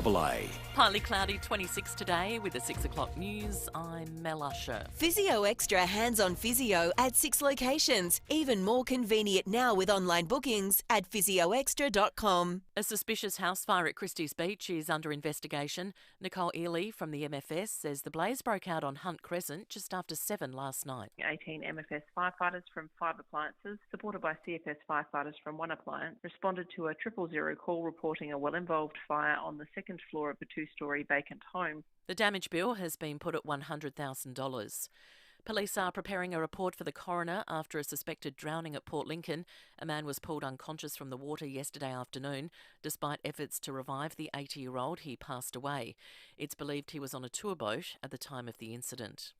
FIVEaa. Partly cloudy, 26 today with the 6 o'clock news. I'm Mel Usher. Physio Extra hands-on physio at 6 locations. Even more convenient now with online bookings at physioextra.com. A suspicious house fire at Christie's Beach is under investigation. Nicole Ely from the MFS says the blaze broke out on Hunt Crescent just after 7 last night. 18 MFS firefighters from 5 appliances, supported by CFS firefighters from 1 appliance, responded to a 000 call reporting a well-involved fire on the second floor of a 2-storey vacant home. The damage bill has been put at $100,000. Police are preparing a report for the coroner after a suspected drowning at Port Lincoln. A man was pulled unconscious from the water yesterday afternoon. Despite efforts to revive the 80-year-old, he passed away. It's believed he was on a tour boat at the time of the incident.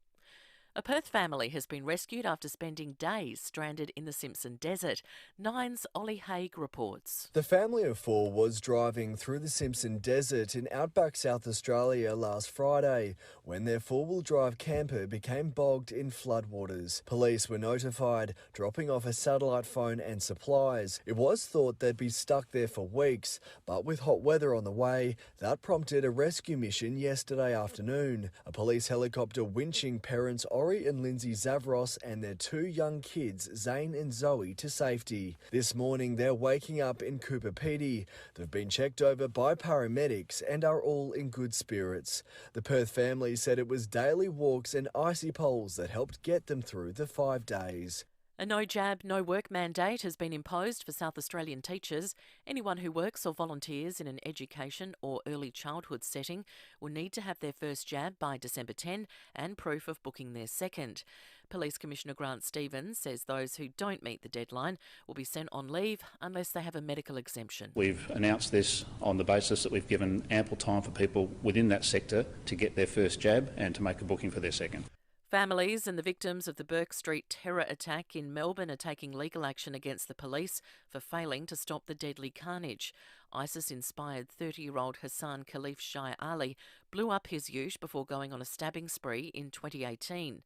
A Perth family has been rescued after spending days stranded in the Simpson desert. Nine's Ollie Haig reports. The family of 4 was driving through the Simpson desert in outback South Australia last Friday when their 4-wheel drive camper became bogged in floodwaters. Police were notified, dropping off a satellite phone and supplies. It was thought they'd be stuck there for weeks, but with hot weather on the way, that prompted a rescue mission yesterday afternoon. A police helicopter winching parents Ori and Lindsay Zavros and their 2 young kids, Zane and Zoe, to safety. This morning, they're waking up in Cooper Pedy. They've been checked over by paramedics and are all in good spirits. The Perth family said it was daily walks and icy poles that helped get them through the 5 days. A no jab, no work mandate has been imposed for South Australian teachers. Anyone who works or volunteers in an education or early childhood setting will need to have their first jab by December 10 and proof of booking their second. Police Commissioner Grant Stevens says those who don't meet the deadline will be sent on leave unless they have a medical exemption. We've announced this on the basis that we've given ample time for people within that sector to get their first jab and to make a booking for their second. Families and the victims of the Bourke Street terror attack in Melbourne are taking legal action against the police for failing to stop the deadly carnage. ISIS-inspired 30-year-old Hassan Khalif Shai Ali blew up his ute before going on a stabbing spree in 2018.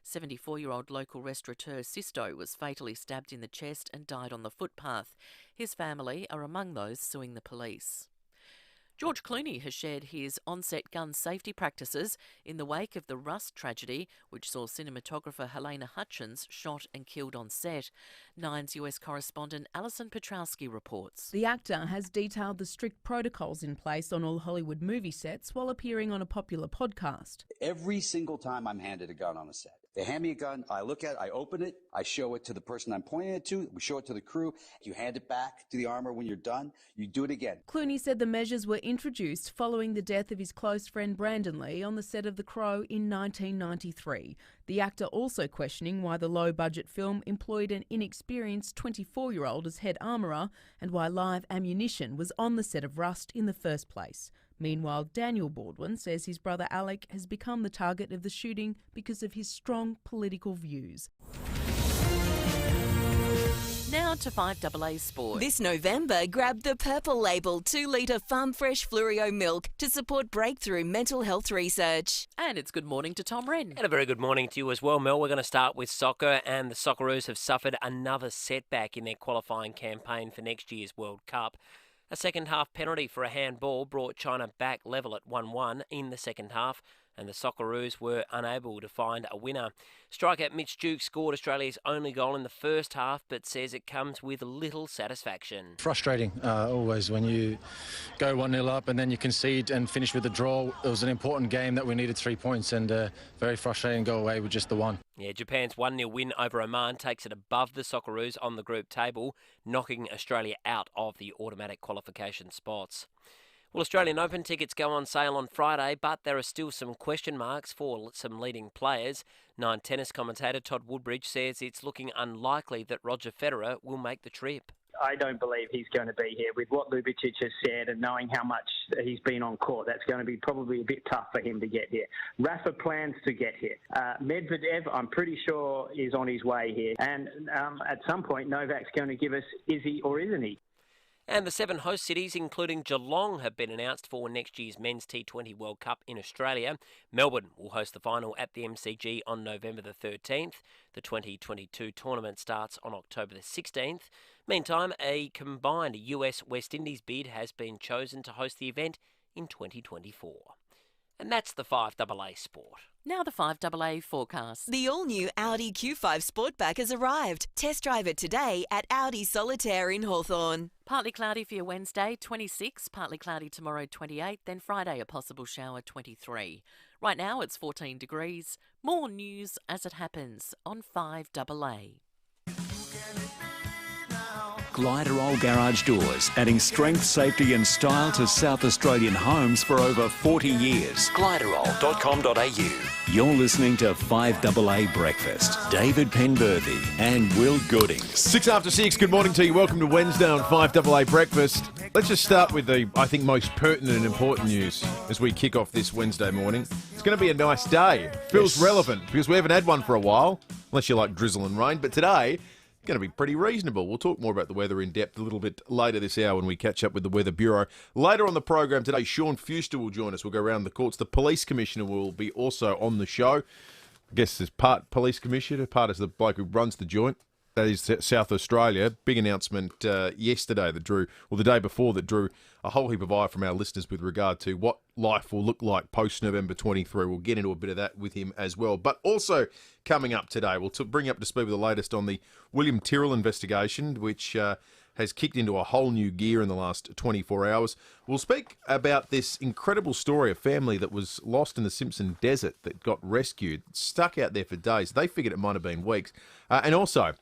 74-year-old local restaurateur Sisto was fatally stabbed in the chest and died on the footpath. His family are among those suing the police. George Clooney has shared his on-set gun safety practices in the wake of the Rust tragedy, which saw cinematographer Helena Hutchins shot and killed on set. Nine's US correspondent Alison Petrowski reports. The actor has detailed the strict protocols in place on all Hollywood movie sets while appearing on a popular podcast. Every single time I'm handed a gun on a set, they hand me a gun, I look at it, I open it, I show it to the person I'm pointing it to, we show it to the crew, you hand it back to the armor when you're done, you do it again. Clooney said the measures were introduced following the death of his close friend Brandon Lee on the set of The Crow in 1993. The actor also questioning why the low-budget film employed an inexperienced 24-year-old as head armourer and why live ammunition was on the set of Rust in the first place. Meanwhile, Daniel Baldwin says his brother Alec has become the target of the shooting because of his strong political views. Now to 5AA Sport. This November, grab the Purple Label 2-litre Farm Fresh Fluorio milk to support breakthrough mental health research. And it's good morning to Tom Rehn. And a very good morning to you as well, Mel. We're going to start with soccer, and the Socceroos have suffered another setback in their qualifying campaign for next year's World Cup. A second-half penalty for a handball brought China back level at 1-1 in the second half, and the Socceroos were unable to find a winner. Striker Mitch Duke scored Australia's only goal in the first half, but says it comes with little satisfaction. Frustrating, always, when you go 1-0 up and then you concede and finish with a draw. It was an important game that we needed 3 points, and very frustrating to go away with just the one. Yeah, Japan's 1-0 win over Oman takes it above the Socceroos on the group table, knocking Australia out of the automatic qualification spots. Well, Australian Open tickets go on sale on Friday, but there are still some question marks for some leading players. Nine tennis commentator Todd Woodbridge says it's looking unlikely that Roger Federer will make the trip. I don't believe he's going to be here. With what Ljubicic has said and knowing how much he's been on court, that's going to be probably a bit tough for him to get here. Rafa plans to get here. Medvedev, I'm pretty sure, is on his way here. And at some point, Novak's going to give us, is he or isn't he? And the 7 host cities, including Geelong, have been announced for next year's Men's T20 World Cup in Australia. Melbourne will host the final at the MCG on November the 13th. The 2022 tournament starts on October the 16th. Meantime, a combined US-West Indies bid has been chosen to host the event in 2024. And that's the 5AA Sport. Now the 5AA forecast. The all-new Audi Q5 Sportback has arrived. Test drive it today at Audi Solitaire in Hawthorn. Partly cloudy for your Wednesday, 26. Partly cloudy tomorrow, 28. Then Friday, a possible shower, 23. Right now, it's 14 degrees. More news as it happens on 5AA. Gliderol Garage Doors, adding strength, safety and style to South Australian homes for over 40 years. Gliderol.com.au. You're listening to 5AA Breakfast. David Penberthy and Will Goodings. 6 after 6, good morning to you. Welcome to Wednesday on 5AA Breakfast. Let's just start with the, I think, most pertinent and important news as we kick off this Wednesday morning. It's going to be a nice day. Feels relevant because we haven't had one for a while, unless you like drizzle and rain. But today, going to be pretty reasonable. We'll talk more about the weather in depth a little bit later this hour when we catch up with the Weather Bureau. Later on the program today, Sean Fuster will join us. We'll go around the courts. The Police Commissioner will be also on the show. I guess there's part Police Commissioner, part as the bloke who runs the joint. That is South Australia. Big announcement yesterday that drew, or the day before, that drew a whole heap of ire from our listeners with regard to what life will look like post-November 23. We'll get into a bit of that with him as well. But also coming up today, we'll bring you up to speed with the latest on the William Tyrrell investigation, which has kicked into a whole new gear in the last 24 hours. We'll speak about this incredible story, a family that was lost in the Simpson desert that got rescued, stuck out there for days. They figured it might have been weeks. And also,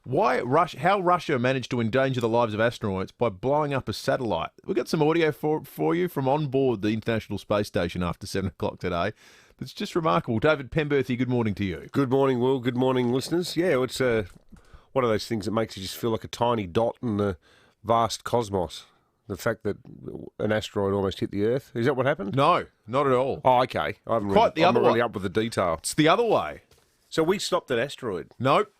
how Russia managed to endanger the lives of astronauts by blowing up a satellite. We've got some audio for you from on board the International Space Station after 7 o'clock today. It's just remarkable. David Penberthy, good morning to you. Good morning, Will. Good morning, listeners. Yeah, it's one of those things that makes you just feel like a tiny dot in the vast cosmos. The fact that an asteroid almost hit the Earth. Is that what happened? No, not at all. Oh, okay. I'm not really up with the detail. It's the other way. So we stopped an asteroid? Nope.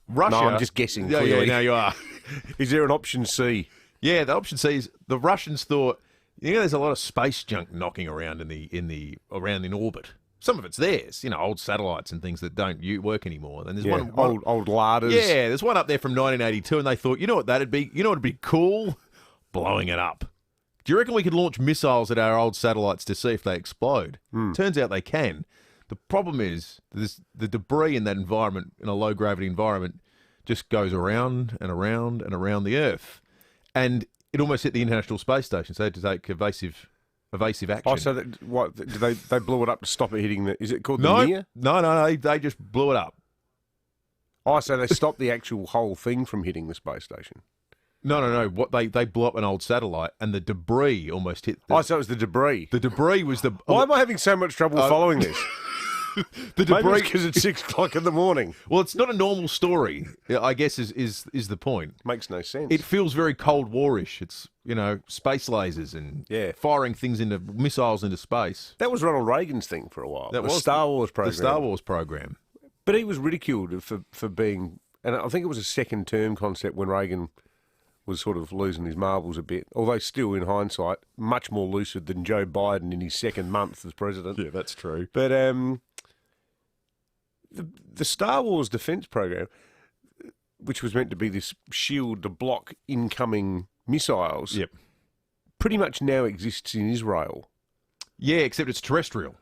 Russia. No, I'm just guessing. Yeah, now you are. Is there an option C? Yeah, the option C is the Russians thought, there's a lot of space junk knocking around in orbit. Some of it's theirs, old satellites and things that don't work anymore. And there's old larders. Yeah, there's one up there from 1982, and they thought, it'd be cool? Blowing it up. Do you reckon we could launch missiles at our old satellites to see if they explode? Turns out they can. The problem is the debris in that environment, in a low-gravity environment, just goes around and around and around the Earth. And it almost hit the International Space Station, so they had to take evasive action. Oh, so they blew it up to stop it hitting is it called the Near? No, they just blew it up. Oh, so they stopped the actual whole thing from hitting the space station? No. What they blew up an old satellite, and the debris almost hit. So it was the debris. The debris was the. Why am I having so much trouble following this? The debris because it's 6 o'clock in the morning. Well, it's not a normal story, I guess is the point. Makes no sense. It feels very Cold War-ish. It's, space lasers and firing things missiles into space. That was Ronald Reagan's thing for a while. That was Star Wars program. The Star Wars program. But he was ridiculed for being, and I think it was a second term concept when Reagan was sort of losing his marbles a bit, although still, in hindsight, much more lucid than Joe Biden in his second month as president. Yeah, that's true. But the Star Wars defence program, which was meant to be this shield to block incoming missiles, pretty much now exists in Israel. Yeah, except it's terrestrial.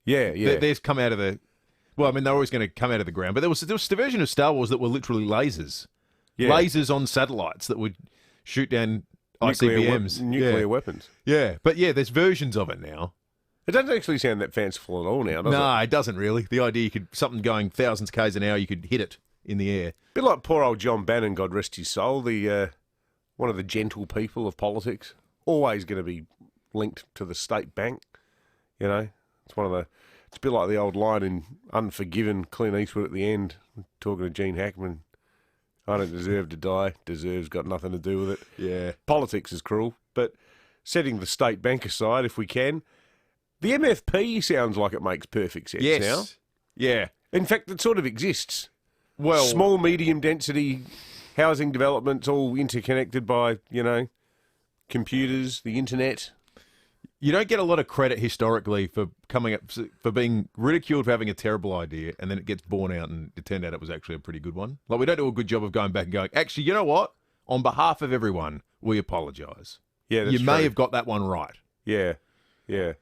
Yeah. Theirs come out of the... Well, they're always going to come out of the ground, but there was a version of Star Wars that were literally lasers. Yeah. Lasers on satellites that would shoot down ICBMs. Nuclear weapons. Yeah, but there's versions of it now. It doesn't actually sound that fanciful at all now, does it? No, it doesn't really. The idea something going thousands of k's an hour, you could hit it in the air. A bit like poor old John Bannon, God rest his soul, one of the gentle people of politics, always going to be linked to the state bank. It's a bit like the old line in Unforgiven, Clint Eastwood at the end, talking to Gene Hackman. I don't deserve to die. Deserve's got nothing to do with it. Yeah. Politics is cruel, but setting the state bank aside, if we can, the MFP sounds like it makes perfect sense now. Yeah. In fact, it sort of exists. Well, small, medium density housing developments all interconnected by, computers, the internet. You don't get a lot of credit historically for for being ridiculed for having a terrible idea, and then it gets borne out, and it turned out it was actually a pretty good one. Like, we don't do a good job of going back and going, actually, you know what? On behalf of everyone, we apologise. Yeah, that's You may have got that one right. Yeah, yeah.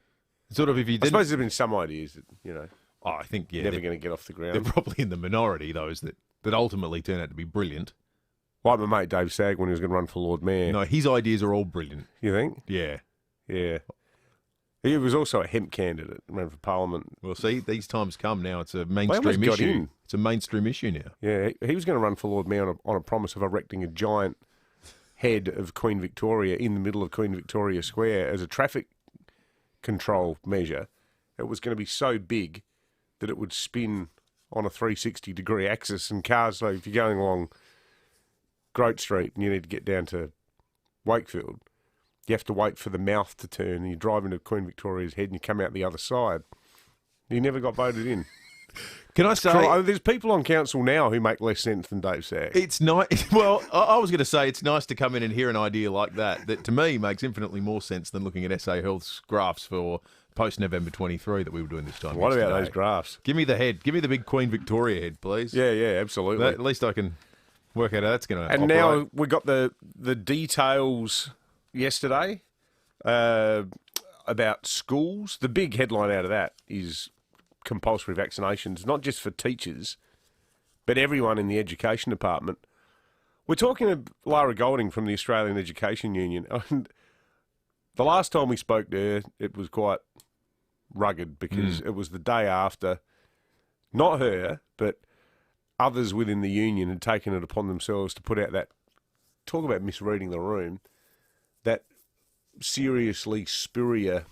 Sort of if you I didn't... suppose there's been some ideas that, you know, I think, yeah, never going to get off the ground. They're probably in the minority, those that ultimately turn out to be brilliant. Like my mate Dave Sagg when he was going to run for Lord Mayor. No, his ideas are all brilliant. You think? Yeah. Yeah. He was also a hemp candidate, ran for Parliament. Well, see, these times come now. It's a mainstream issue. It's a mainstream issue now. Yeah, he was going to run for Lord Mayor on a promise of erecting a giant head of Queen Victoria in the middle of Queen Victoria Square as a traffic control measure. It was going to be so big that it would spin on a 360-degree axis, and cars, so if you're going along Grote Street and you need to get down to Wakefield, you have to wait for the mouth to turn, and you drive into Queen Victoria's head and you come out the other side. He never got voted in. Can I say... there's people on council now who make less sense than Dave Sagg. It's nice. Well, I was going to say it's nice to come in and hear an idea like that to me makes infinitely more sense than looking at SA Health's graphs for post-November 23 that we were doing this time. What about those graphs? Give me the head. Give me the big Queen Victoria head, please. Yeah, absolutely. At least I can work out how that's going to And operate. now we got the details yesterday about schools. The big headline out of that is compulsory vaccinations, not just for teachers, but everyone in the education department. We're talking to Lara Golding from the Australian Education Union. And the last time we spoke to her, it was quite rugged because it was the day after, not her, but others within the union had taken it upon themselves to put out that, talk about misreading the room, that seriously spurious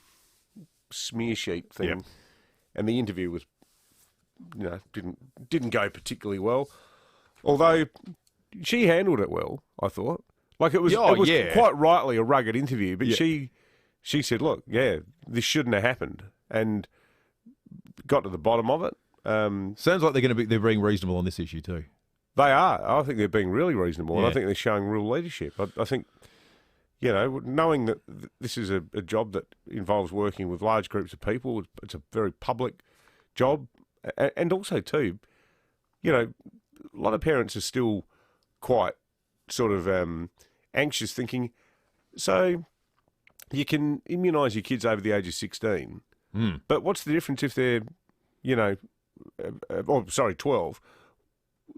smear sheet thing. Yep. And the interview was, you know, didn't go particularly well. Although she handled it well, I thought. Like it was quite rightly a rugged interview, but she said, look, this shouldn't have happened, and got to the bottom of it. Sounds like they're being reasonable on this issue too. They are. I think they're being really reasonable, and Yeah. I think they're showing real leadership. I think, you know, knowing that this is a job that involves working with large groups of people, it's a very public job, and also too, you know, a lot of parents are still quite sort of anxious, thinking, so you can immunise your kids over the age of 16, but what's the difference if they're, you know, 12?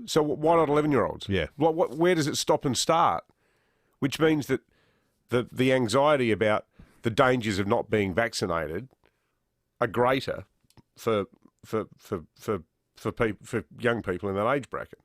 So why not 11-year-olds? Yeah. Where does it stop and start? Which means that the anxiety about the dangers of not being vaccinated are greater for young people in that age bracket.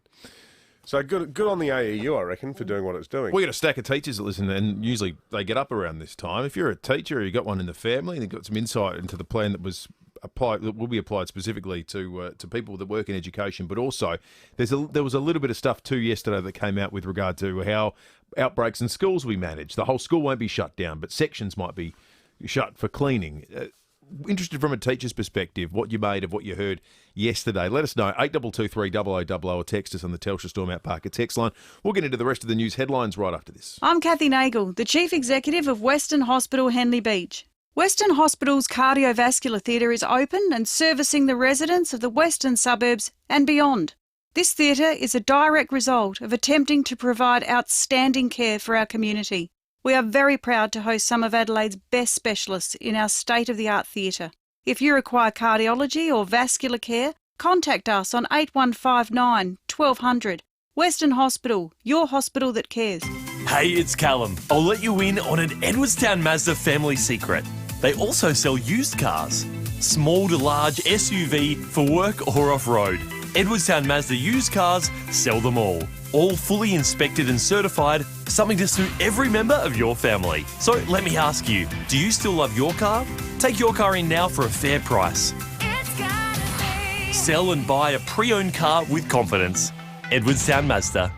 So good on the AEU, I reckon, for doing what it's doing. We got a stack of teachers that listen, and usually they get up around this time. If you're a teacher or you've got one in the family and you've got some insight into the plan that was applied, that will be applied specifically to people that work in education, but also there was a little bit of stuff too yesterday that came out with regard to how outbreaks in schools will be managed. The whole school won't be shut down, but sections might be shut for cleaning. Interested from a teacher's perspective, what you made of what you heard yesterday. Let us know, 8223 0000, or text us on the Telstra Storm Out Parker text line. We'll get into the rest of the news headlines right after this. I'm Kathy Nagel, the Chief Executive of Western Hospital Henley Beach. Western Hospital's cardiovascular theatre is open and servicing the residents of the western suburbs and beyond. This theatre is a direct result of attempting to provide outstanding care for our community. We are very proud to host some of Adelaide's best specialists in our state-of-the-art theatre. If you require cardiology or vascular care, contact us on 8159 1200. Western Hospital, your hospital that cares. Hey, it's Callum. I'll let you in on an Edwardstown Mazda family secret. They also sell used cars. Small to large SUV for work or off-road. Edwardstown Mazda used cars, sell them all. All fully inspected and certified, something to suit every member of your family. So let me ask you, do you still love your car? Take your car in now for a fair price. Sell and buy a pre-owned car with confidence. Edwardstown Mazda.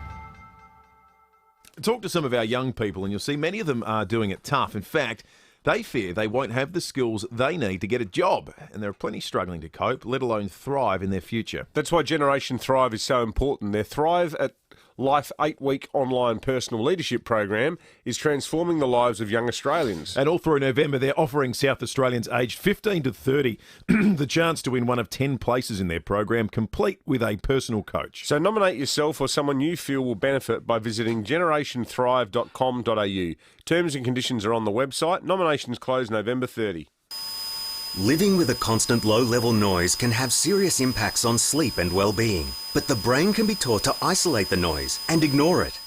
Talk to some of our young people and you'll see many of them are doing it tough. In fact, they fear they won't have the skills they need to get a job, and there are plenty struggling to cope, let alone thrive in their future. That's why Generation Thrive is so important. They're Thrive at Life 8-week online personal leadership program is transforming the lives of young Australians. And all through November, they're offering South Australians aged 15 to 30 the chance to win one of 10 places in their program, complete with a personal coach. So nominate yourself or someone you feel will benefit by visiting generationthrive.com.au. Terms and conditions are on the website. Nominations close November 30. Living with a constant low-level noise can have serious impacts on sleep and well-being, but the brain can be taught to isolate the noise and ignore it.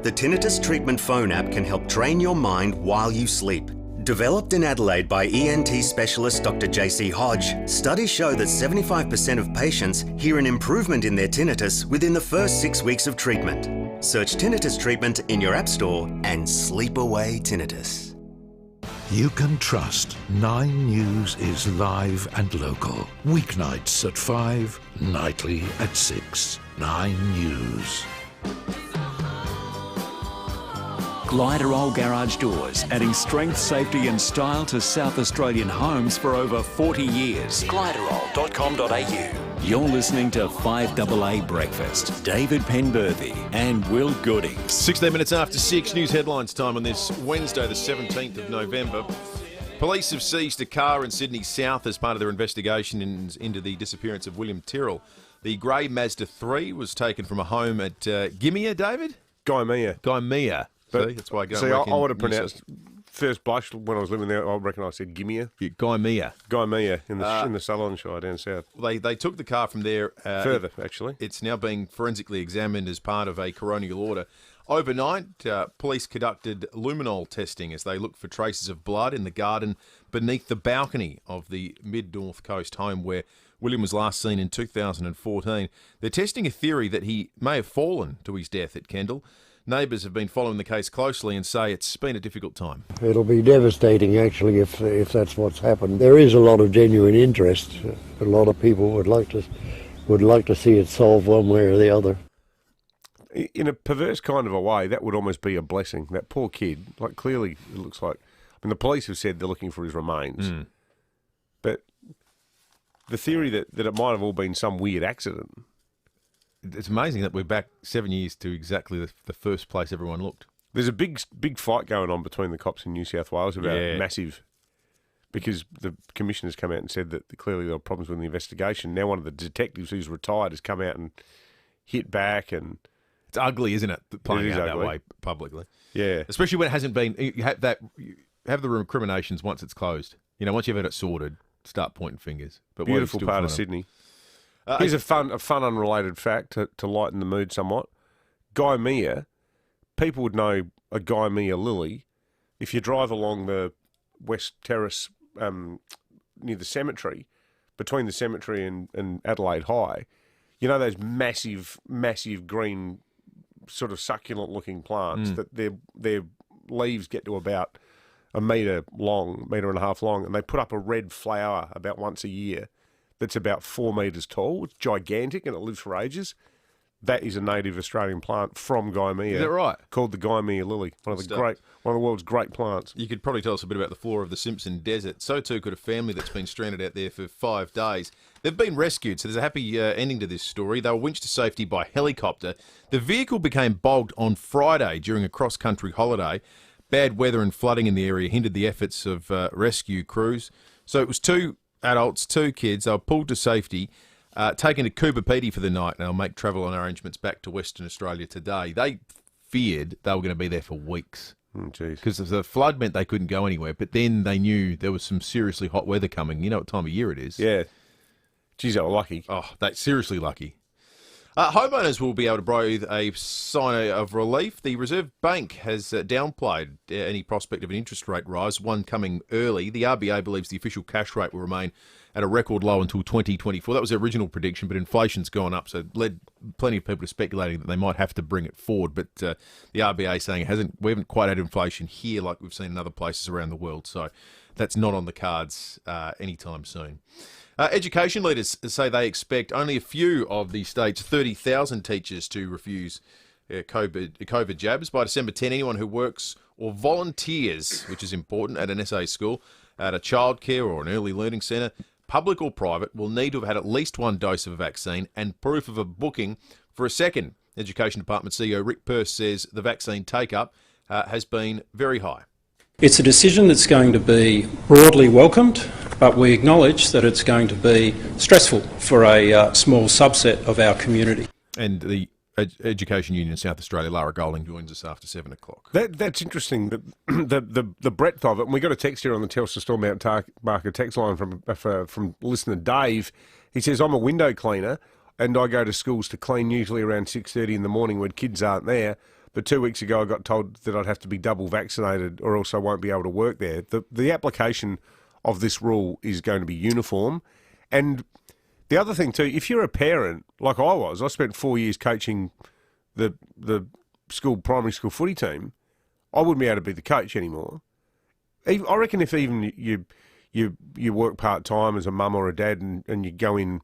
The Tinnitus Treatment Phone app can help train your mind while you sleep. Developed in Adelaide by ENT specialist Dr. JC Hodge, studies show that 75% of patients hear an improvement in their tinnitus within the first 6 weeks of treatment. Search Tinnitus Treatment in your app store and sleep away tinnitus. You can trust 9 News is live and local. Weeknights at 5, nightly at 6. 9 News. Tyrrell Garage Doors, adding strength, safety and style to South Australian homes for over 40 years. Tyrrell.com.au. You're listening to 5AA Breakfast. David Penberthy and Will Goodings. 16 minutes after 6, news headlines time on this Wednesday, the 17th of November. Police have seized a car in Sydney South as part of their investigation into the disappearance of William Tyrrell. The grey Mazda 3 was taken from a home at Gymea, David? Gymea. See, that's why I go. See, I would have pronounced first blush when I was living there. I reckon I said Gymea. Gymea in the Sutherland Shire down south. They took the car from there further. Actually, it's now being forensically examined as part of a coronial order. Overnight, police conducted luminol testing as they looked for traces of blood in the garden beneath the balcony of the mid-North Coast home where William was last seen in 2014. They're testing a theory that he may have fallen to his death at Kendall. Neighbours have been following the case closely and say it's been a difficult time. It'll be devastating, actually, if that's what's happened. There is a lot of genuine interest. A lot of people would like to see it solved one way or the other. In a perverse kind of a way, that would almost be a blessing. That poor kid, like clearly it looks like... I mean, the police have said they're looking for his remains. But the theory that it might have all been some weird accident... It's amazing that we're back 7 years to exactly the first place everyone looked. There's a big fight going on between the cops in New South Wales about massive... Because the commissioner's come out and said that clearly there were problems with the investigation. Now one of the detectives who's retired has come out and hit back and... It's ugly, isn't it, playing out that way publicly? Yeah. Especially when it hasn't been... You have the recriminations once it's closed. You know, once you've had it sorted, start pointing fingers. But beautiful part of Sydney. Here's a fun unrelated fact to lighten the mood somewhat. Gymea, people would know a Gymea lily. If you drive along the West Terrace near the cemetery, between the cemetery and Adelaide High, you know those massive green sort of succulent-looking plants that their leaves get to about a metre and a half long, and they put up a red flower about once a year that's about 4 metres tall. It's gigantic and it lives for ages. That is a native Australian plant from Gymea. Is that right? Called the Gymea lily, one of the world's great plants. You could probably tell us a bit about the flora of the Simpson desert. So too could a family that's been stranded out there for 5 days. They've been rescued, so there's a happy ending to this story. They were winched to safety by helicopter. The vehicle became bogged on Friday during a cross-country holiday. Bad weather and flooding in the area hindered the efforts of rescue crews. So it was 2 adults, 2 kids. They were pulled to safety, taken to Coober for the night, and they'll make travel arrangements back to Western Australia today. They feared they were going to be there for weeks. Because the flood meant they couldn't go anywhere, but then they knew there was some seriously hot weather coming. You know what time of year it is. Yeah. Geez, they were lucky. Oh, they're seriously lucky. Homeowners will be able to breathe a sigh of relief. The Reserve Bank has downplayed any prospect of an interest rate rise, one coming early. The RBA believes the official cash rate will remain at a record low until 2024. That was their original prediction, but inflation's gone up, so it led plenty of people to speculating that they might have to bring it forward. But the RBA saying we haven't quite had inflation here like we've seen in other places around the world, so that's not on the cards anytime soon. Education leaders say they expect only a few of the state's 30,000 teachers to refuse COVID jabs. By December 10, anyone who works or volunteers, which is important, at an SA school, at a childcare or an early learning centre, public or private, will need to have had at least one dose of a vaccine and proof of a booking for a second. Education Department CEO Rick Pearce says the vaccine take-up has been very high. It's a decision that's going to be broadly welcomed, but we acknowledge that it's going to be stressful for a small subset of our community. And the Education Union in South Australia, Lara Golding, joins us after 7 o'clock. That's interesting, the breadth of it. And we got a text here on the Telstra Stormont Barker text line from listener Dave. He says, I'm a window cleaner and I go to schools to clean usually around 6:30 in the morning when kids aren't there. But 2 weeks ago I got told that I'd have to be double vaccinated or else I won't be able to work there. The application of this rule is going to be uniform. And the other thing too, if you're a parent, like I spent 4 years coaching the primary school footy team, I wouldn't be able to be the coach anymore. I reckon if even you work part-time as a mum or a dad and you go in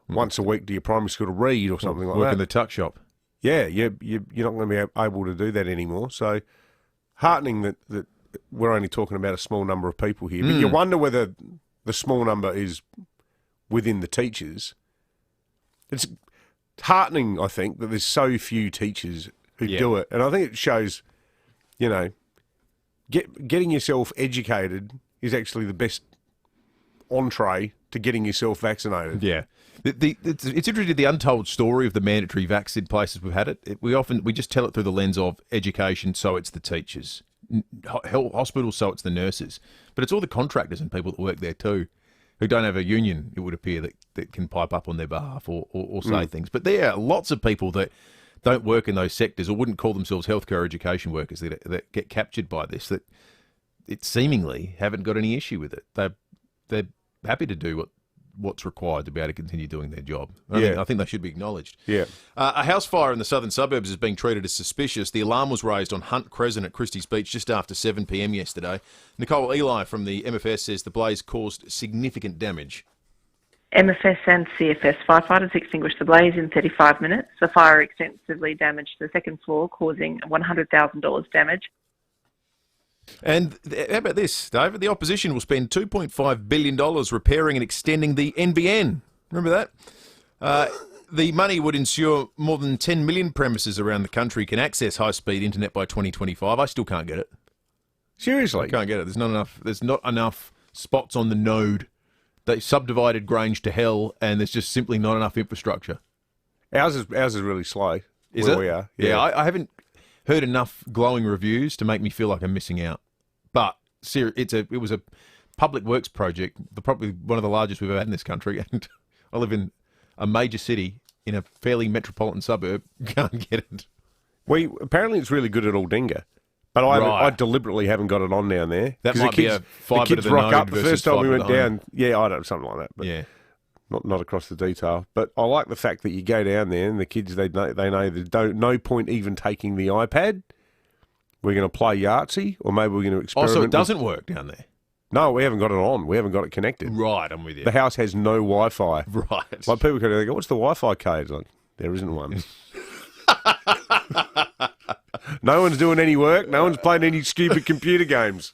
once a week to your primary school to read or something like that. Work in the tuck shop. Yeah, you're not going to be able to do that anymore. So heartening that we're only talking about a small number of people here. But you wonder whether the small number is within the teachers. It's heartening, I think, that there's so few teachers who do it. And I think it shows, getting yourself educated is actually the best entree to getting yourself vaccinated. Yeah. It's interesting, the untold story of the mandatory vaccine places we've had it. We just tell it through the lens of education, so it's the teachers. Hospitals, so it's the nurses. But it's all the contractors and people that work there too, who don't have a union, it would appear, that can pipe up on their behalf or say things. But there are lots of people that don't work in those sectors or wouldn't call themselves healthcare or education workers that get captured by this, that it seemingly haven't got any issue with it. They're happy to do what's required to be able to continue doing their job. I think they should be acknowledged. Yeah. A house fire in the southern suburbs is being treated as suspicious. The alarm was raised on Hunt Crescent at Christie's Beach just after 7 p.m. yesterday. Nicole Eli from the MFS says the blaze caused significant damage. MFS and CFS firefighters extinguished the blaze in 35 minutes. The fire extensively damaged the second floor, causing $100,000 damage. And how about this, David? The opposition will spend $2.5 billion repairing and extending the NBN. Remember that? The money would ensure more than 10 million premises around the country can access high-speed internet by 2025. I still can't get it. Seriously? I can't get it. There's not enough spots on the node. They subdivided Grange to hell, and there's just simply not enough infrastructure. Ours is really slow. Is where it? We are. Yeah, I haven't heard enough glowing reviews to make me feel like I'm missing out. But it was a public works project, probably one of the largest we've ever had in this country, and I live in a major city in a fairly metropolitan suburb. Can't get it. Apparently it's really good at Aldinga, but I deliberately haven't got it on down there. That might be a fibre to the rock node up. The first time we went down, I don't something like that. But yeah. Not across the detail, but I like the fact that you go down there and the kids they know there's no point even taking the iPad. We're going to play Yahtzee, or maybe we're going to experiment. So it doesn't work down there? No, we haven't got it on. We haven't got it connected. Right, I'm with you. The house has no Wi-Fi. Right. Like people go, what's the Wi-Fi code? Like, there isn't one. No one's doing any work. No one's playing any stupid computer games.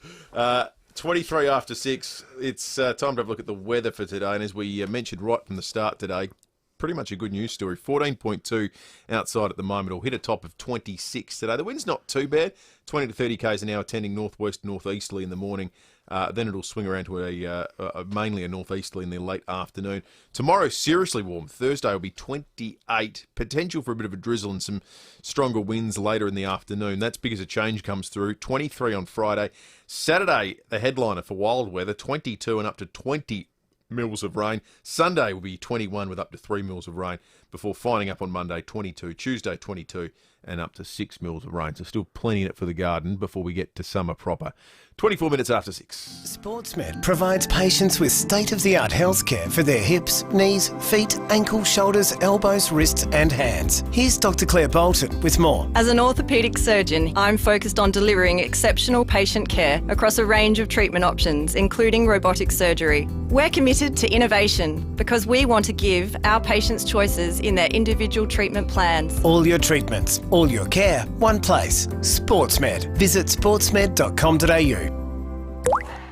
23 after 6. It's time to have a look at the weather for today. And as we mentioned right from the start today, pretty much a good news story. 14.2 outside at the moment. It'll hit a top of 26 today. The wind's not too bad. 20 to 30 k's an hour, tending northwest, northeasterly in the morning. Then it'll swing around to mainly a northeasterly in the late afternoon. Tomorrow, seriously warm. Thursday will be 28. Potential for a bit of a drizzle and some stronger winds later in the afternoon. That's because a change comes through. 23 on Friday. Saturday, the headliner for wild weather, 22 and up to 20 mils of rain. Sunday will be 21 with up to 3 mils of rain before finding up on Monday, 22. Tuesday, 22 and up to 6 mils of rain. So still plenty in it for the garden before we get to summer proper. 24 minutes after 6. SportsMed provides patients with state-of-the-art healthcare for their hips, knees, feet, ankles, shoulders, elbows, wrists and hands. Here's Dr. Claire Bolton with more. As an orthopaedic surgeon, I'm focused on delivering exceptional patient care across a range of treatment options, including robotic surgery. We're committed to innovation because we want to give our patients choices in their individual treatment plans. All your treatments, all your care, one place. SportsMed. Visit sportsmed.com.au.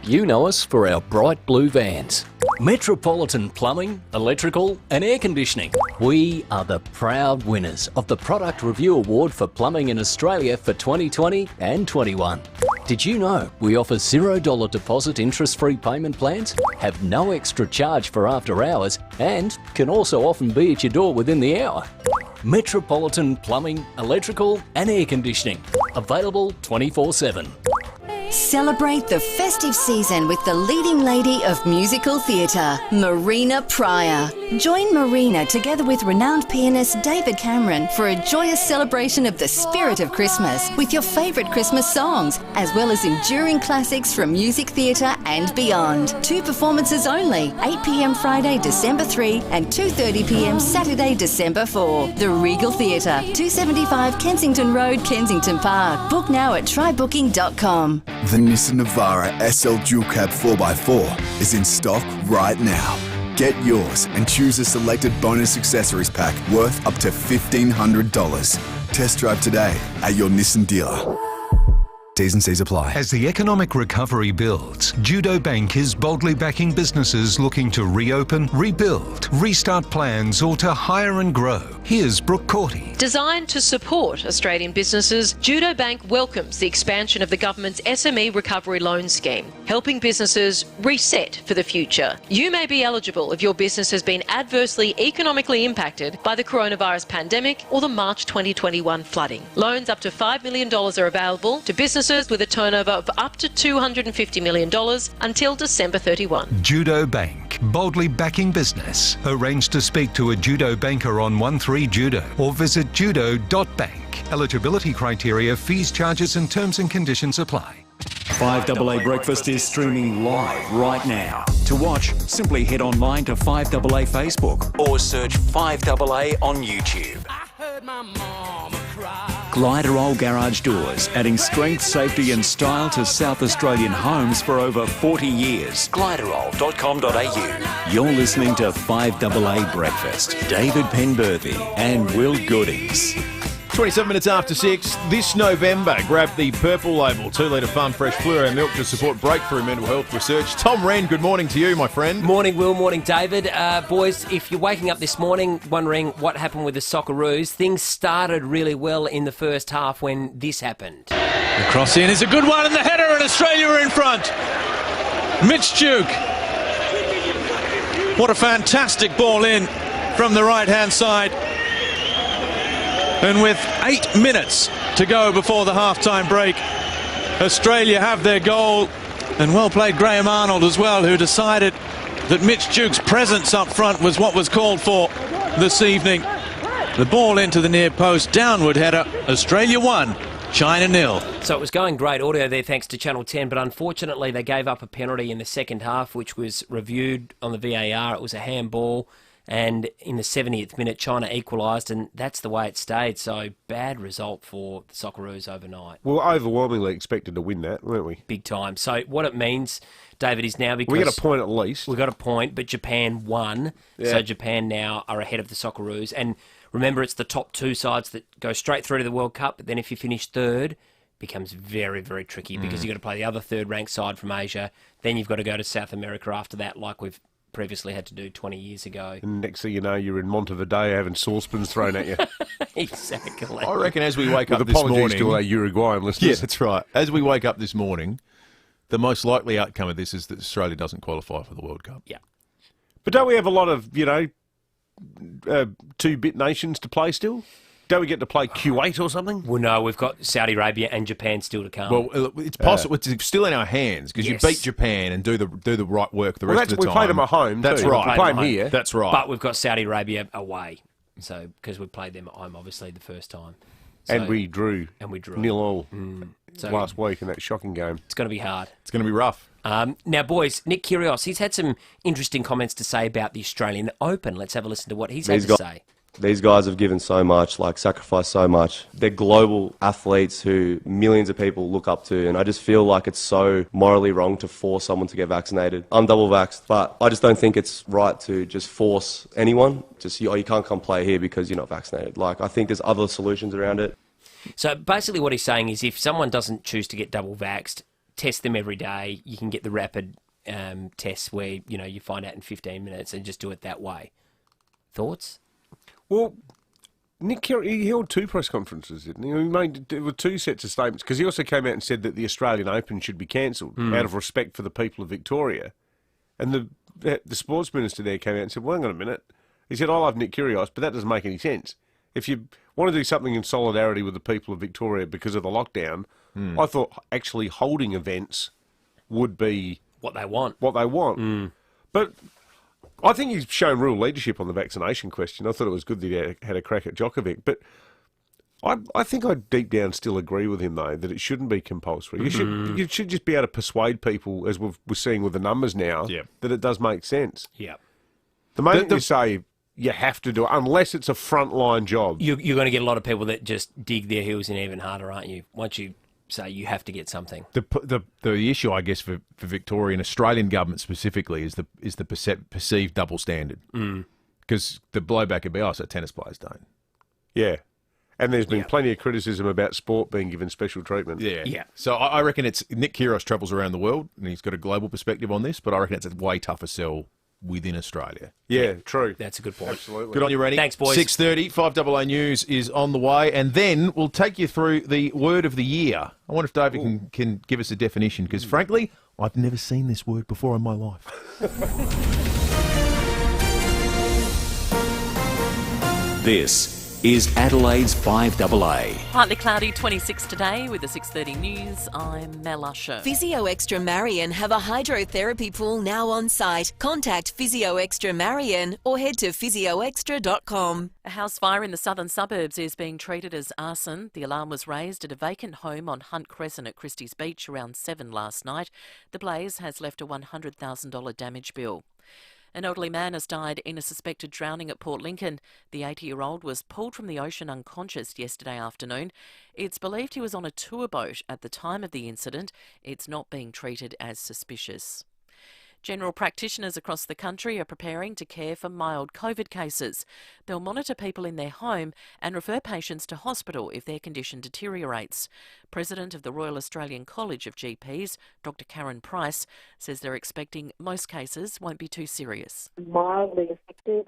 You know us for our bright blue vans. Metropolitan Plumbing, Electrical and Air Conditioning. We are the proud winners of the Product Review Award for Plumbing in Australia for 2020 and 21. Did you know we offer $0 deposit interest-free payment plans, have no extra charge for after hours and can also often be at your door within the hour? Metropolitan Plumbing, Electrical and Air Conditioning. Available 24/7. Celebrate the festive season with the leading lady of musical theatre, Marina Pryor. Join Marina together with renowned pianist David Cameron for a joyous celebration of the spirit of Christmas with your favourite Christmas songs, as well as enduring classics from music theatre and beyond. 2 performances only, 8 p.m. Friday, December 3 and 2:30 p.m. Saturday, December 4. The Regal Theatre, 275 Kensington Road, Kensington Park. Book now at trybooking.com. The Nissan Navara SL Dual Cab 4x4 is in stock right now. Get yours and choose a selected bonus accessories pack worth up to $1,500. Test drive today at your Nissan dealer. T's and C's apply. As the economic recovery builds, Judo Bank is boldly backing businesses looking to reopen, rebuild, restart plans or to hire and grow. Here's Brooke Corty. Designed to support Australian businesses, Judo Bank welcomes the expansion of the government's SME Recovery Loan Scheme, helping businesses reset for the future. You may be eligible if your business has been adversely economically impacted by the coronavirus pandemic or the March 2021 flooding. Loans up to $5 million are available to businesses with a turnover of up to $250 million until December 31. Judo Bank, boldly backing business. Arrange to speak to a Judo banker on 13 Judo or visit judo.bank. Eligibility criteria, fees, charges and terms and conditions apply. 5AA Breakfast is streaming live right now. To watch, simply head online to 5AA Facebook or search 5AA on YouTube. Gliderol Garage Doors, adding strength, safety and style to South Australian homes for over 40 years. Gliderol.com.au. You're listening to 5AA Breakfast. David Penberthy and Will Goodings. 27 minutes after 6, this November, grab the Purple Label 2-litre Farm Fresh Fluoro milk to support breakthrough mental health research. Tom Rehn, good morning to you, my friend. Morning, Will. Morning, David. Boys, if you're waking up this morning wondering what happened with the Socceroos, things started really well in the first half when this happened. The cross in is a good one, and the header, and Australia are in front. Mitch Duke. What a fantastic ball in from the right-hand side. And with 8 minutes to go before the half-time break, Australia have their goal. And well played Graham Arnold as well, who decided that Mitch Duke's presence up front was what was called for this evening. The ball into the near post, downward header, Australia 1, China 0. So it was going great audio there thanks to Channel 10, but unfortunately they gave up a penalty in the second half, which was reviewed on the VAR. It was a handball. And in the 70th minute, China equalised, and that's the way it stayed. So, bad result for the Socceroos overnight. Well, overwhelmingly expected to win that, weren't we? Big time. So, what it means, David, is now because... We got a point at least. We got a point, but Japan won. Yeah. So, Japan now are ahead of the Socceroos. And remember, it's the top 2 sides that go straight through to the World Cup. But then if you finish third, it becomes very, very tricky because you've got to play the other third-ranked side from Asia. Then you've got to go to South America after that, like we've previously had to do 20 years ago. And next thing you know, you're in Montevideo having saucepans thrown at you. Exactly. I reckon as we wake up this morning... Apologies to our Uruguayan listeners. Yeah, that's right. As we wake up this morning, the most likely outcome of this is that Australia doesn't qualify for the World Cup. Yeah. But don't we have a lot of, 2-bit nations to play still? Don't we get to play Kuwait or something? Well, no, we've got Saudi Arabia and Japan still to come. Well, it's possible. It's still in our hands because Yes. you beat Japan and do the right work the rest of the We time. played them at home. That's too. right. We played them here. That's right. But we've got Saudi Arabia away, so because we played them at home, obviously the first time. So, and we drew. 0-0 last week in that shocking game. It's going to be hard. It's going to be rough. Now, boys, Nick Kyrgios, he's had some interesting comments to say about the Australian Open. Let's have a listen to what he's had to say. These guys have given so much, sacrificed so much. They're global athletes who millions of people look up to, and I just feel like it's so morally wrong to force someone to get vaccinated. I'm double vaxxed, but I just don't think it's right to just force anyone. You can't come play here because you're not vaccinated. I think there's other solutions around it. So basically what he's saying is if someone doesn't choose to get double vaxxed, test them every day. You can get the rapid tests where, you find out in 15 minutes and just do it that way. Thoughts? Well, Nick Kyrgios, he held 2 press conferences, didn't he? There were 2 sets of statements, because he also came out and said that the Australian Open should be cancelled out of respect for the people of Victoria. And the sports minister there came out and said, well, hang on a minute. He said, I love Nick Kyrgios, but that doesn't make any sense. If you want to do something in solidarity with the people of Victoria because of the lockdown, I thought actually holding events would be what they want. But I think he's shown real leadership on the vaccination question. I thought it was good that he had a crack at Djokovic. But I think I deep down still agree with him, though, that it shouldn't be compulsory. You should just be able to persuade people, as we're seeing with the numbers now, that it does make sense. Yeah. The moment you say you have to do it, unless it's a frontline job. You're going to get a lot of people that just dig their heels in even harder, aren't you? Once you say you have to get something. The issue, I guess, for Victoria and Australian government specifically is the perceived double standard. Because the blowback would be, so tennis players don't. Yeah. And there's been plenty of criticism about sport being given special treatment. Yeah. So I reckon it's Nick Kyrgios travels around the world and he's got a global perspective on this, but I reckon it's a way tougher sell within Australia. Yeah, true. That's a good point. Absolutely. Good on you, Rennie. Thanks, boys. 6:30, 5AA News is on the way, and then we'll take you through the word of the year. I wonder if David can give us a definition, because frankly, I've never seen this word before in my life. This is Adelaide's 5AA. Partly cloudy, 26 today with the 6:30 news. I'm Mel Usher. Physio Extra Marion have a hydrotherapy pool now on site. Contact Physio Extra Marion or head to physioextra.com. A house fire in the southern suburbs is being treated as arson. The alarm was raised at a vacant home on Hunt Crescent at Christie's Beach around 7 last night. The blaze has left a $100,000 damage bill. An elderly man has died in a suspected drowning at Port Lincoln. The 80-year-old was pulled from the ocean unconscious yesterday afternoon. It's believed he was on a tour boat at the time of the incident. It's not being treated as suspicious. General practitioners across the country are preparing to care for mild COVID cases. They'll monitor people in their home and refer patients to hospital if their condition deteriorates. President of the Royal Australian College of GPs, Dr Karen Price, says they're expecting most cases won't be too serious. Mildly affected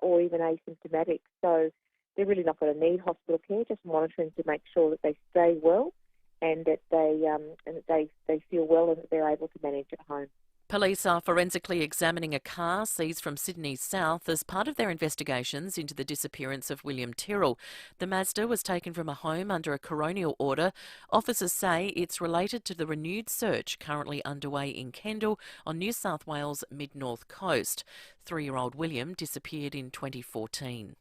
or even asymptomatic, so they're really not going to need hospital care, just monitoring to make sure that they stay well and that they feel well and that they're able to manage at home. Police are forensically examining a car seized from Sydney South as part of their investigations into the disappearance of William Tyrrell. The Mazda was taken from a home under a coronial order. Officers say it's related to the renewed search currently underway in Kendall on New South Wales' mid-north coast. 3-year-old William disappeared in 2014.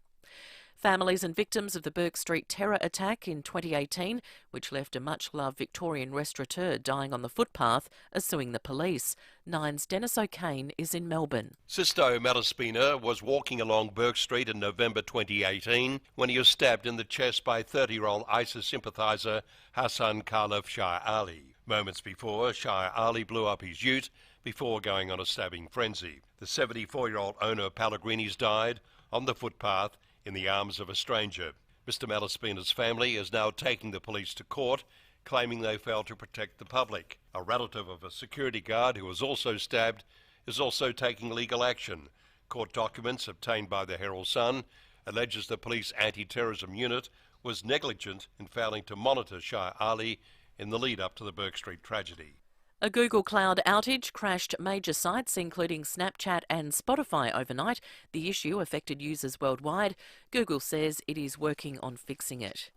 Families and victims of the Bourke Street terror attack in 2018, which left a much-loved Victorian restaurateur dying on the footpath, are suing the police. Nine's Dennis O'Kane is in Melbourne. Sisto Malaspina was walking along Bourke Street in November 2018 when he was stabbed in the chest by 30-year-old ISIS sympathiser Hassan Khalif Shah Ali. Moments before, Shah Ali blew up his ute before going on a stabbing frenzy. The 74-year-old owner of Pellegrini's died on the footpath in the arms of a stranger. Mr Malaspina's family is now taking the police to court, claiming they failed to protect the public. A relative of a security guard who was also stabbed is also taking legal action. Court documents obtained by the Herald Sun alleges the police anti-terrorism unit was negligent in failing to monitor Shah Ali in the lead-up to the Bourke Street tragedy. A Google Cloud outage crashed major sites including Snapchat and Spotify overnight. The issue affected users worldwide. Google says it is working on fixing it.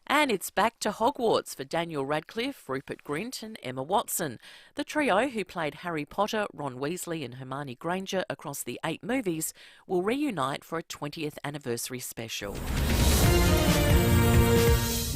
And it's back to Hogwarts for Daniel Radcliffe, Rupert Grint and Emma Watson. The trio who played Harry Potter, Ron Weasley and Hermione Granger across the 8 movies will reunite for a 20th anniversary special.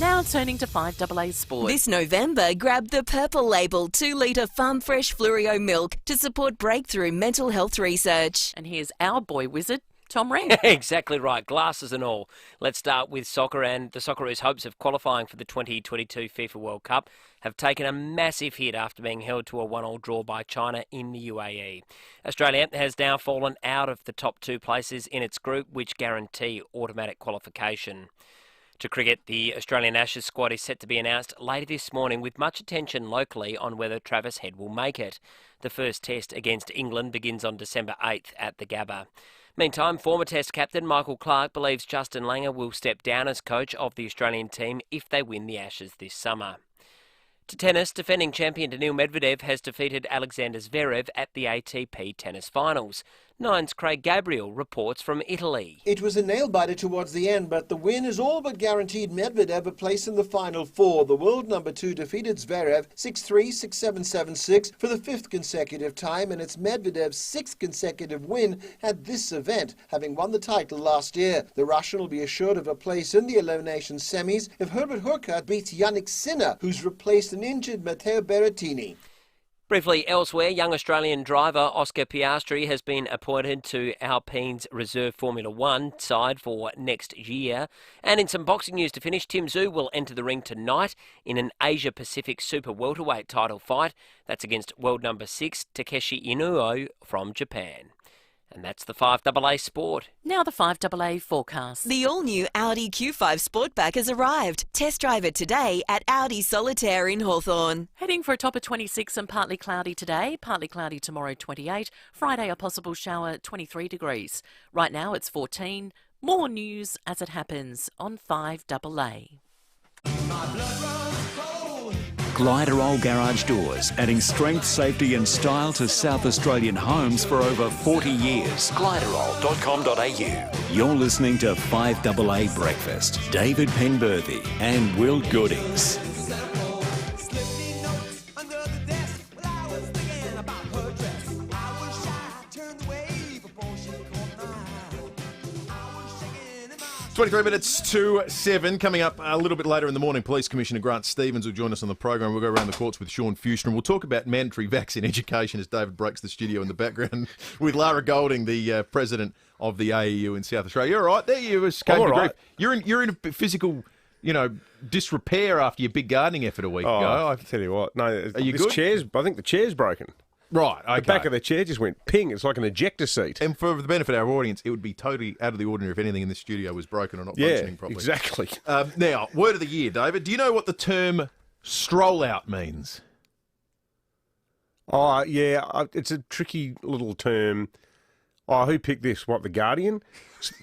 Now turning to 5AA Sport. This November, grab the Purple Label 2-litre Farm Fresh Fluorio milk to support breakthrough mental health research. And here's our boy wizard, Tom Rehn. Exactly right, glasses and all. Let's start with soccer, and the Socceroos' hopes of qualifying for the 2022 FIFA World Cup have taken a massive hit after being held to a 1-1 draw by China in the UAE. Australia has now fallen out of the top 2 places in its group, which guarantee automatic qualification. To cricket, the Australian Ashes squad is set to be announced later this morning with much attention locally on whether Travis Head will make it. The first test against England begins on December 8th at the Gabba. Meantime, former Test captain Michael Clarke believes Justin Langer will step down as coach of the Australian team if they win the Ashes this summer. To tennis, defending champion Daniil Medvedev has defeated Alexander Zverev at the ATP Tennis Finals. Nine's Craig Gabriel reports from Italy. It was a nail-biter towards the end, but the win is all but guaranteed Medvedev a place in the Final Four. The world number 2 defeated Zverev 6-3, 6-7, 7-6 for the 5th consecutive time, and it's Medvedev's 6th consecutive win at this event, having won the title last year. The Russian will be assured of a place in the elimination semis if Herbert Hurkacz beats Yannick Sinner, who's replaced an injured Matteo Berrettini. Briefly elsewhere, young Australian driver Oscar Piastri has been appointed to Alpine's reserve Formula One side for next year. And in some boxing news to finish, Tim Tszyu will enter the ring tonight in an Asia-Pacific Super Welterweight title fight. That's against world number 6 Takeshi Inoue from Japan. And that's the 5AA Sport. Now the 5AA forecast. The all-new Audi Q5 Sportback has arrived. Test drive it today at Audi Solitaire in Hawthorn. Heading for a top of 26 and partly cloudy today, partly cloudy tomorrow 28, Friday a possible shower 23 degrees. Right now it's 14. More news as it happens on 5AA. Tyrrell Garage Doors, adding strength, safety and style to South Australian homes for over 40 years. Tyrrell.com.au. You're listening to 5AA Breakfast. David Penberthy and Will Goodings. 23 minutes to 7. Coming up a little bit later in the morning, Police Commissioner Grant Stevens will join us on the program. We'll go around the courts with Sean Fuster, and we'll talk about mandatory vaccine education as David breaks the studio in the background with Lara Golding, the president of the AEU in South Australia. You're all right there. You escaped the grief. You're in a physical, disrepair after your big gardening effort a week ago. I tell you what. No, are you good? I think the chair's broken. Right, okay. The back of the chair just went ping. It's like an ejector seat. And for the benefit of our audience, it would be totally out of the ordinary if anything in the studio was broken or not functioning properly. Exactly. Now, word of the year, David. Do you know what the term stroll out means? Oh, yeah. It's a tricky little term. Oh, who picked this? What, The Guardian?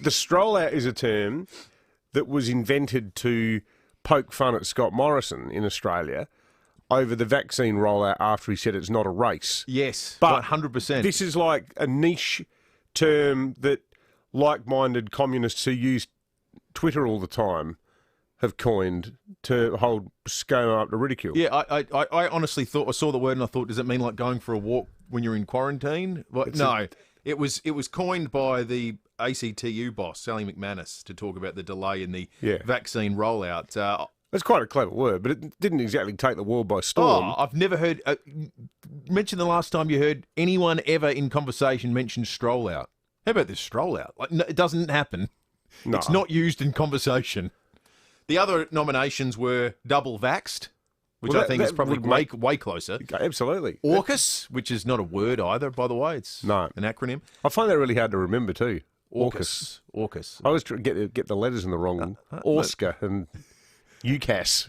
The stroll out is a term that was invented to poke fun at Scott Morrison in Australia over the vaccine rollout after he said it's not a race. Yes, but 100%. This is like a niche term that like-minded communists who use Twitter all the time have coined to hold ScoMo up to ridicule. Yeah, I honestly thought, I saw the word and I thought, does it mean like going for a walk when you're in quarantine? It was coined by the ACTU boss, Sally McManus, to talk about the delay in the vaccine rollout. That's quite a clever word, but it didn't exactly take the world by storm. I've never heard... mention the last time you heard anyone ever in conversation mention stroll out. How about this stroll out? No, it doesn't happen. No. It's not used in conversation. The other nominations were double vaxxed, which I think is probably way closer. Absolutely. AUKUS, which is not a word either, by the way. It's an acronym. I find that really hard to remember too. AUKUS. I always get the letters in the wrong. Oscar and... UCAS.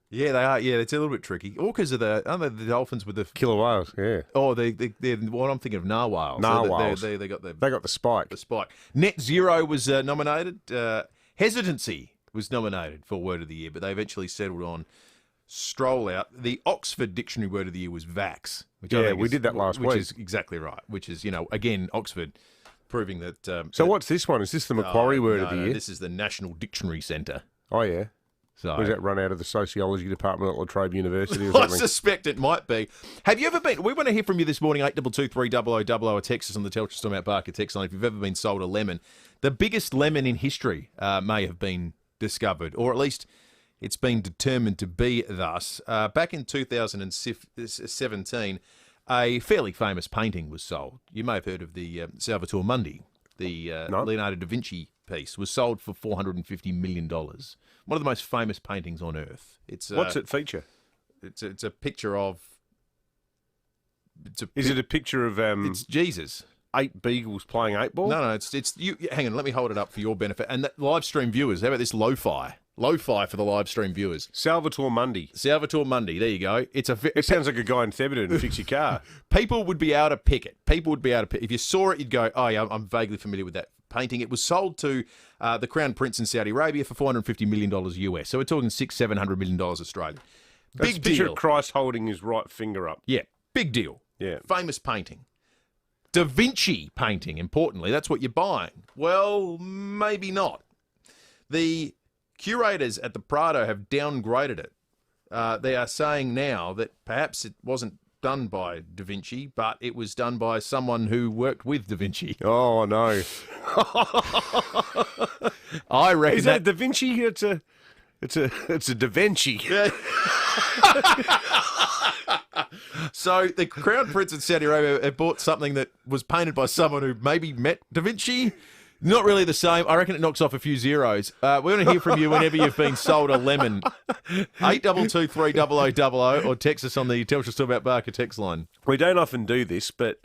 Yeah, they are. Yeah, it's a little bit tricky. Orcas aren't they the dolphins with the killer whales? Yeah. Oh, they're what I'm thinking of narwhals. Narwhals. They got the spike. The spike. Net Zero was nominated. Hesitancy was nominated for Word of the Year, but they eventually settled on stroll out. The Oxford Dictionary Word of the Year was vax. Which I think we did that last week. Which is exactly right. Which is again Oxford proving that. So what's this one? Is this the Macquarie Word of the Year? This is the National Dictionary Centre. Oh yeah. So, was that run out of the sociology department at La Trobe University or something? I suspect it might be. Have you ever been... We want to hear from you this morning, 8223 or text us on the Telstra Stormont Barker text line if you've ever been sold a lemon. The biggest lemon in history may have been discovered, or at least it's been determined to be thus. Back in 2017, a fairly famous painting was sold. You may have heard of the Salvator Mundi, the Leonardo da Vinci piece, was sold for $450 million. One of the most famous paintings on earth. What's it feature? It's a picture of. Is it a picture of? It's Jesus. 8 beagles playing 8-ball? No, it's you. Hang on, let me hold it up for your benefit. And the live stream viewers, how about this lo-fi? Lo-fi for the live stream viewers. Salvatore Mundi. Salvatore Mundi, there you go. It sounds like a guy in Theberton to fix your car. People would be able to pick it. If you saw it, you'd go, oh, yeah, I'm vaguely familiar with that painting. It was sold to the Crown Prince in Saudi Arabia for $450 million US. So we're talking $600-700 million Australian. Big picture deal. of Christ holding his right finger up. Yeah, big deal. Yeah. Famous painting. Da Vinci painting, importantly. That's what you're buying. Well, maybe not. The curators at the Prado have downgraded it. They are saying now that perhaps it wasn't done by Da Vinci, but it was done by someone who worked with Da Vinci. Oh, no. I reckon Is that Da Vinci? It's a Da Vinci. Yeah. So the Crown Prince of Saudi Arabia have bought something that was painted by someone who maybe met Da Vinci. Not really the same. I reckon it knocks off a few zeros. We want to hear from you whenever you've been sold a lemon. 822 300 or text us on the Telstra Stillbat Barker text line. We don't often do this, but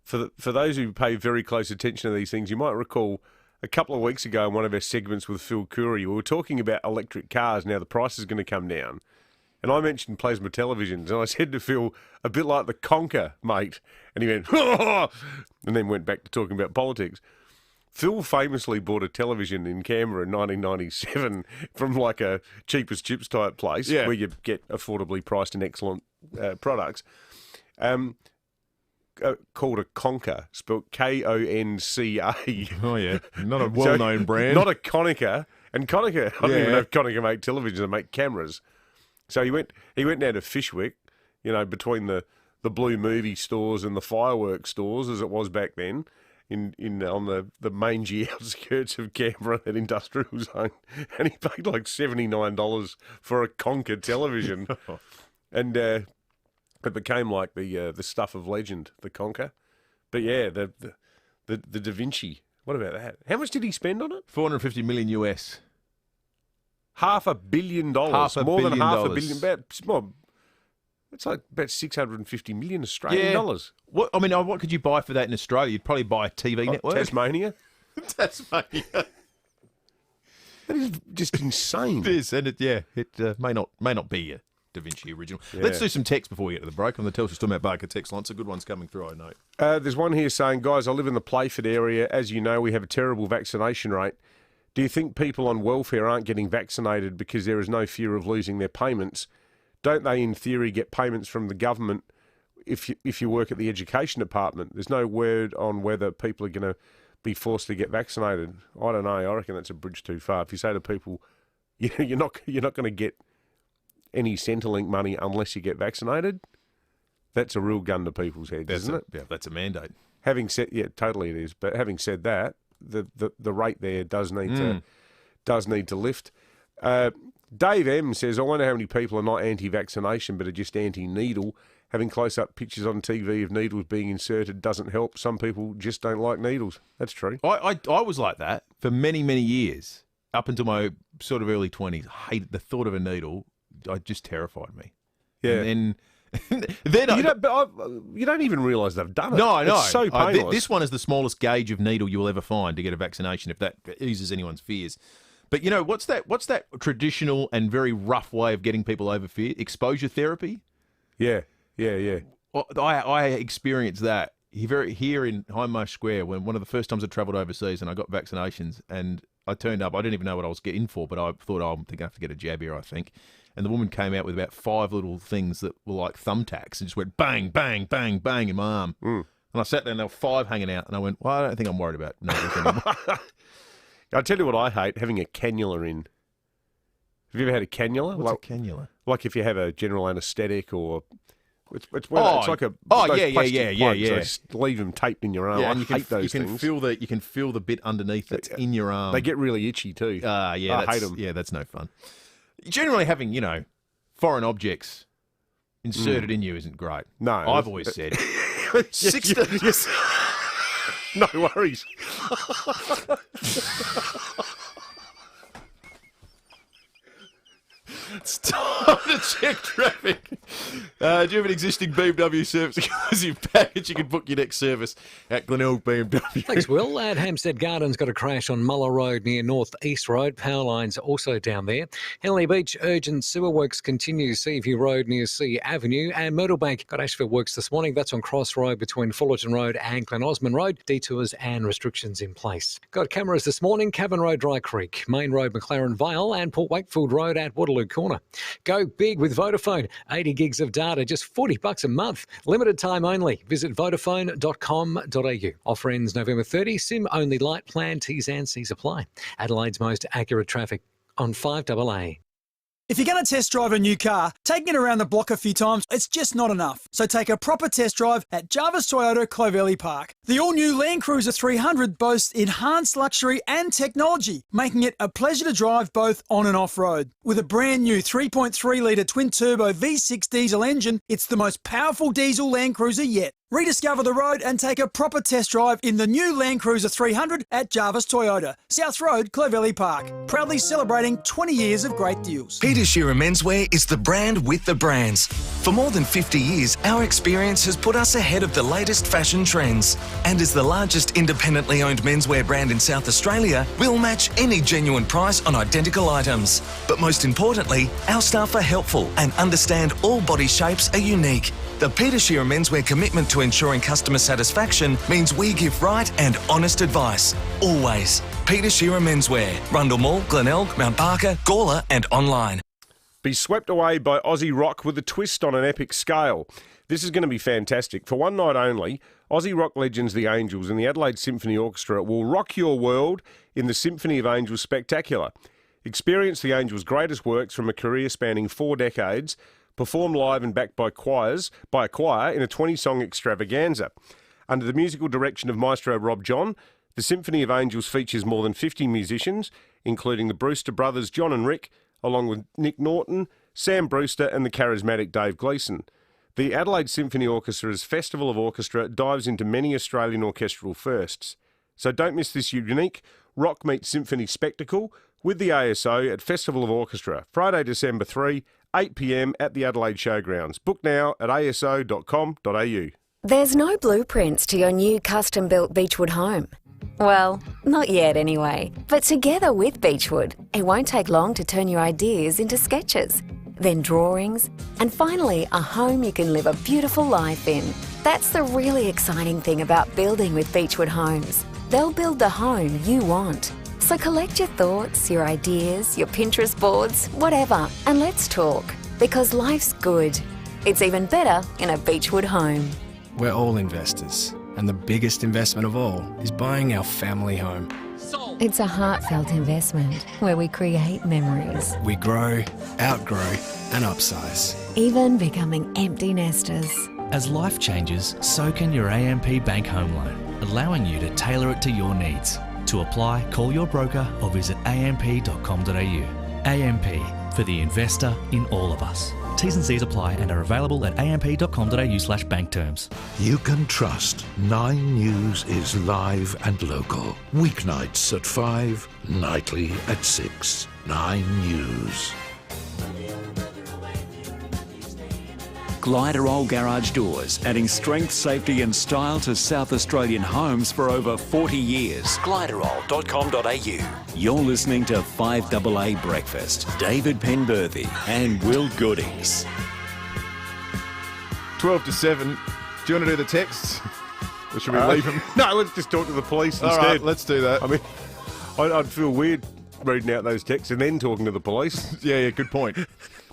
for those who pay very close attention to these things, you might recall a couple of weeks ago in one of our segments with Phil Curry, we were talking about electric cars. Now the price is going to come down. And I mentioned plasma televisions, and I said to Phil, a bit like the Conker, mate. And he went, oh! And then went back to talking about politics. Phil famously bought a television in Canberra in 1997 from like a cheapest chips type place where you get affordably priced and excellent products, called a Conker, spelled Konca. Oh, yeah. Not a well-known brand. Not a Konica. And Konica, I don't even know if Konica make televisions, they make cameras. So he went down to Fishwick, between the Blue Movie stores and the fireworks stores, as it was back then, on the mangy outskirts of Canberra, that industrial zone, and he paid like $79 for a Conker television, and it became like the stuff of legend, the Conker. But yeah, the Da Vinci. What about that? How much did he spend on it? $450 million US. $500 million. More than $500 million. It's like about 650 million Australian dollars. What could you buy for that in Australia? You'd probably buy a TV network. Tasmania. Tasmania. That is just insane. It is, and it may not be a Da Vinci original. Yeah. Let's do some text before we get to the break on the Telstra Stillbat Barker text line. Some good ones coming through, I know. There's one here saying, guys, I live in the Playford area. As you know, we have a terrible vaccination rate. Do you think people on welfare aren't getting vaccinated because there is no fear of losing their payments? Don't they, in theory, get payments from the government if you work at the education department? There's no word on whether people are going to be forced to get vaccinated. I don't know. I reckon that's a bridge too far. If you say to people, you're not going to get any Centrelink money unless you get vaccinated, that's a real gun to people's heads, isn't it? Yeah, that's a mandate. Having said, totally it is. But having said that, the rate there does need to lift. Dave M says, I wonder how many people are not anti-vaccination but are just anti-needle. Having close-up pictures on TV of needles being inserted doesn't help. Some people just don't like needles. That's true. I was like that for many, many years, up until my sort of early 20s. I hated the thought of a needle. It just terrified me. Yeah. And then you don't even realise they've done it. No, I know. It's so painless. This one is the smallest gauge of needle you'll ever find to get a vaccination, if that eases anyone's fears. But what's that traditional and very rough way of getting people over fear? Exposure therapy. Yeah. Well, I experienced that here in Hindmarsh Square when one of the first times I travelled overseas and I got vaccinations, and I turned up. I didn't even know what I was getting for, but I thought, I'm going to have to get a jab here, I think. And the woman came out with about 5 little things that were like thumbtacks and just went bang, bang, bang, bang in my arm. And I sat there and there were 5 hanging out, and I went, well, I don't think I'm worried about needles anymore. I'll tell you what I hate, having a cannula in. Have you ever had a cannula? What's a cannula? Like if you have a general anaesthetic or... It's like a... yeah. Just leave them taped in your arm. Yeah, and I hate those things. You can feel the bit underneath that's in your arm. They get really itchy too. I hate them. Yeah, that's no fun. Generally having, foreign objects inserted in you isn't great. No. I've always said. Yes. No worries. It's time to check traffic. Do you have an existing BMW service exclusive package? You can book your next service at Glenelg BMW. Thanks, Will. At Hampstead Gardens, got a crash on Muller Road near North East Road. Power lines also down there. Henley Beach, urgent sewer works continue. Seaview Road near Sea Avenue. And Myrtle Bank got asphalt works this morning. That's on Cross Road between Fullerton Road and Glen Osmond Road. Detours and restrictions in place. Got cameras this morning. Cavan Road, Dry Creek. Main Road, McLaren Vale. And Port Wakefield Road at Waterloo Corner. Go big with Vodafone. 80 gigs of data, just $40 a month. Limited time only. Visit vodafone.com.au. Offer ends November 30. SIM only light plan. T's and C's apply. Adelaide's most accurate traffic on 5AA. If you're going to test drive a new car, taking it around the block a few times, it's just not enough. So take a proper test drive at Jarvis Toyota Clovelly Park. The all-new Land Cruiser 300 boasts enhanced luxury and technology, making it a pleasure to drive both on and off-road. With a brand new 3.3-litre twin-turbo V6 diesel engine, it's the most powerful diesel Land Cruiser yet. Rediscover the road and take a proper test drive in the new Land Cruiser 300 at Jarvis Toyota, South Road, Clovelly Park. Proudly celebrating 20 years of great deals. Peter Shearer Menswear is the brand with the brands. For more than 50 years, our experience has put us ahead of the latest fashion trends. And as the largest independently owned menswear brand in South Australia, we'll match any genuine price on identical items. But most importantly, our staff are helpful and understand all body shapes are unique. The Peter Shearer Menswear commitment to ensuring customer satisfaction means we give right and honest advice. Always. Peter Shearer Menswear. Rundle Mall, Glenelg, Mount Barker, Gawler and online. Be swept away by Aussie rock with a twist on an epic scale. This is going to be fantastic. For one night only, Aussie rock legends The Angels and the Adelaide Symphony Orchestra will rock your world in the Symphony of Angels Spectacular. Experience the Angels' greatest works from a career spanning 4 decades, performed live and backed by a choir in a 20-song extravaganza. Under the musical direction of Maestro Rob John, the Symphony of Angels features more than 50 musicians, including the Brewster brothers John and Rick, along with Nick Norton, Sam Brewster and the charismatic Dave Gleeson. The Adelaide Symphony Orchestra's Festival of Orchestra dives into many Australian orchestral firsts. So don't miss this unique rock meets symphony spectacle with the ASO at Festival of Orchestra, Friday, December 3, 8 p.m. at the Adelaide Showgrounds. Book now at aso.com.au. There's no blueprints to your new custom-built Beechwood home. Well, not yet anyway. But together with Beechwood, it won't take long to turn your ideas into sketches, then drawings, and finally a home you can live a beautiful life in. That's the really exciting thing about building with Beechwood Homes. They'll build the home you want. So collect your thoughts, your ideas, your Pinterest boards, whatever, and let's talk. Because life's good. It's even better in a Beechwood home. We're all investors, and the biggest investment of all is buying our family home. It's a heartfelt investment where we create memories. We grow, outgrow, and upsize. Even becoming empty nesters. As life changes, so can your AMP Bank home loan, allowing you to tailor it to your needs. To apply, call your broker or visit amp.com.au. AMP, for the investor in all of us. T's and C's apply and are available at amp.com.au/bank terms. You can trust 9 News is live and local. Weeknights at 5, nightly at 6. 9 News. Gliderol Garage Doors, adding strength, safety and style to South Australian homes for over 40 years. Gliderol.com.au. You're listening to 5AA Breakfast. David Penberthy and Will Goodings. 12 to 7. Do you want to do the texts? Or should we leave them? No, let's just talk to the police instead. All right, let's do that. I mean, I'd feel weird reading out those texts and then talking to the police. Yeah, good point.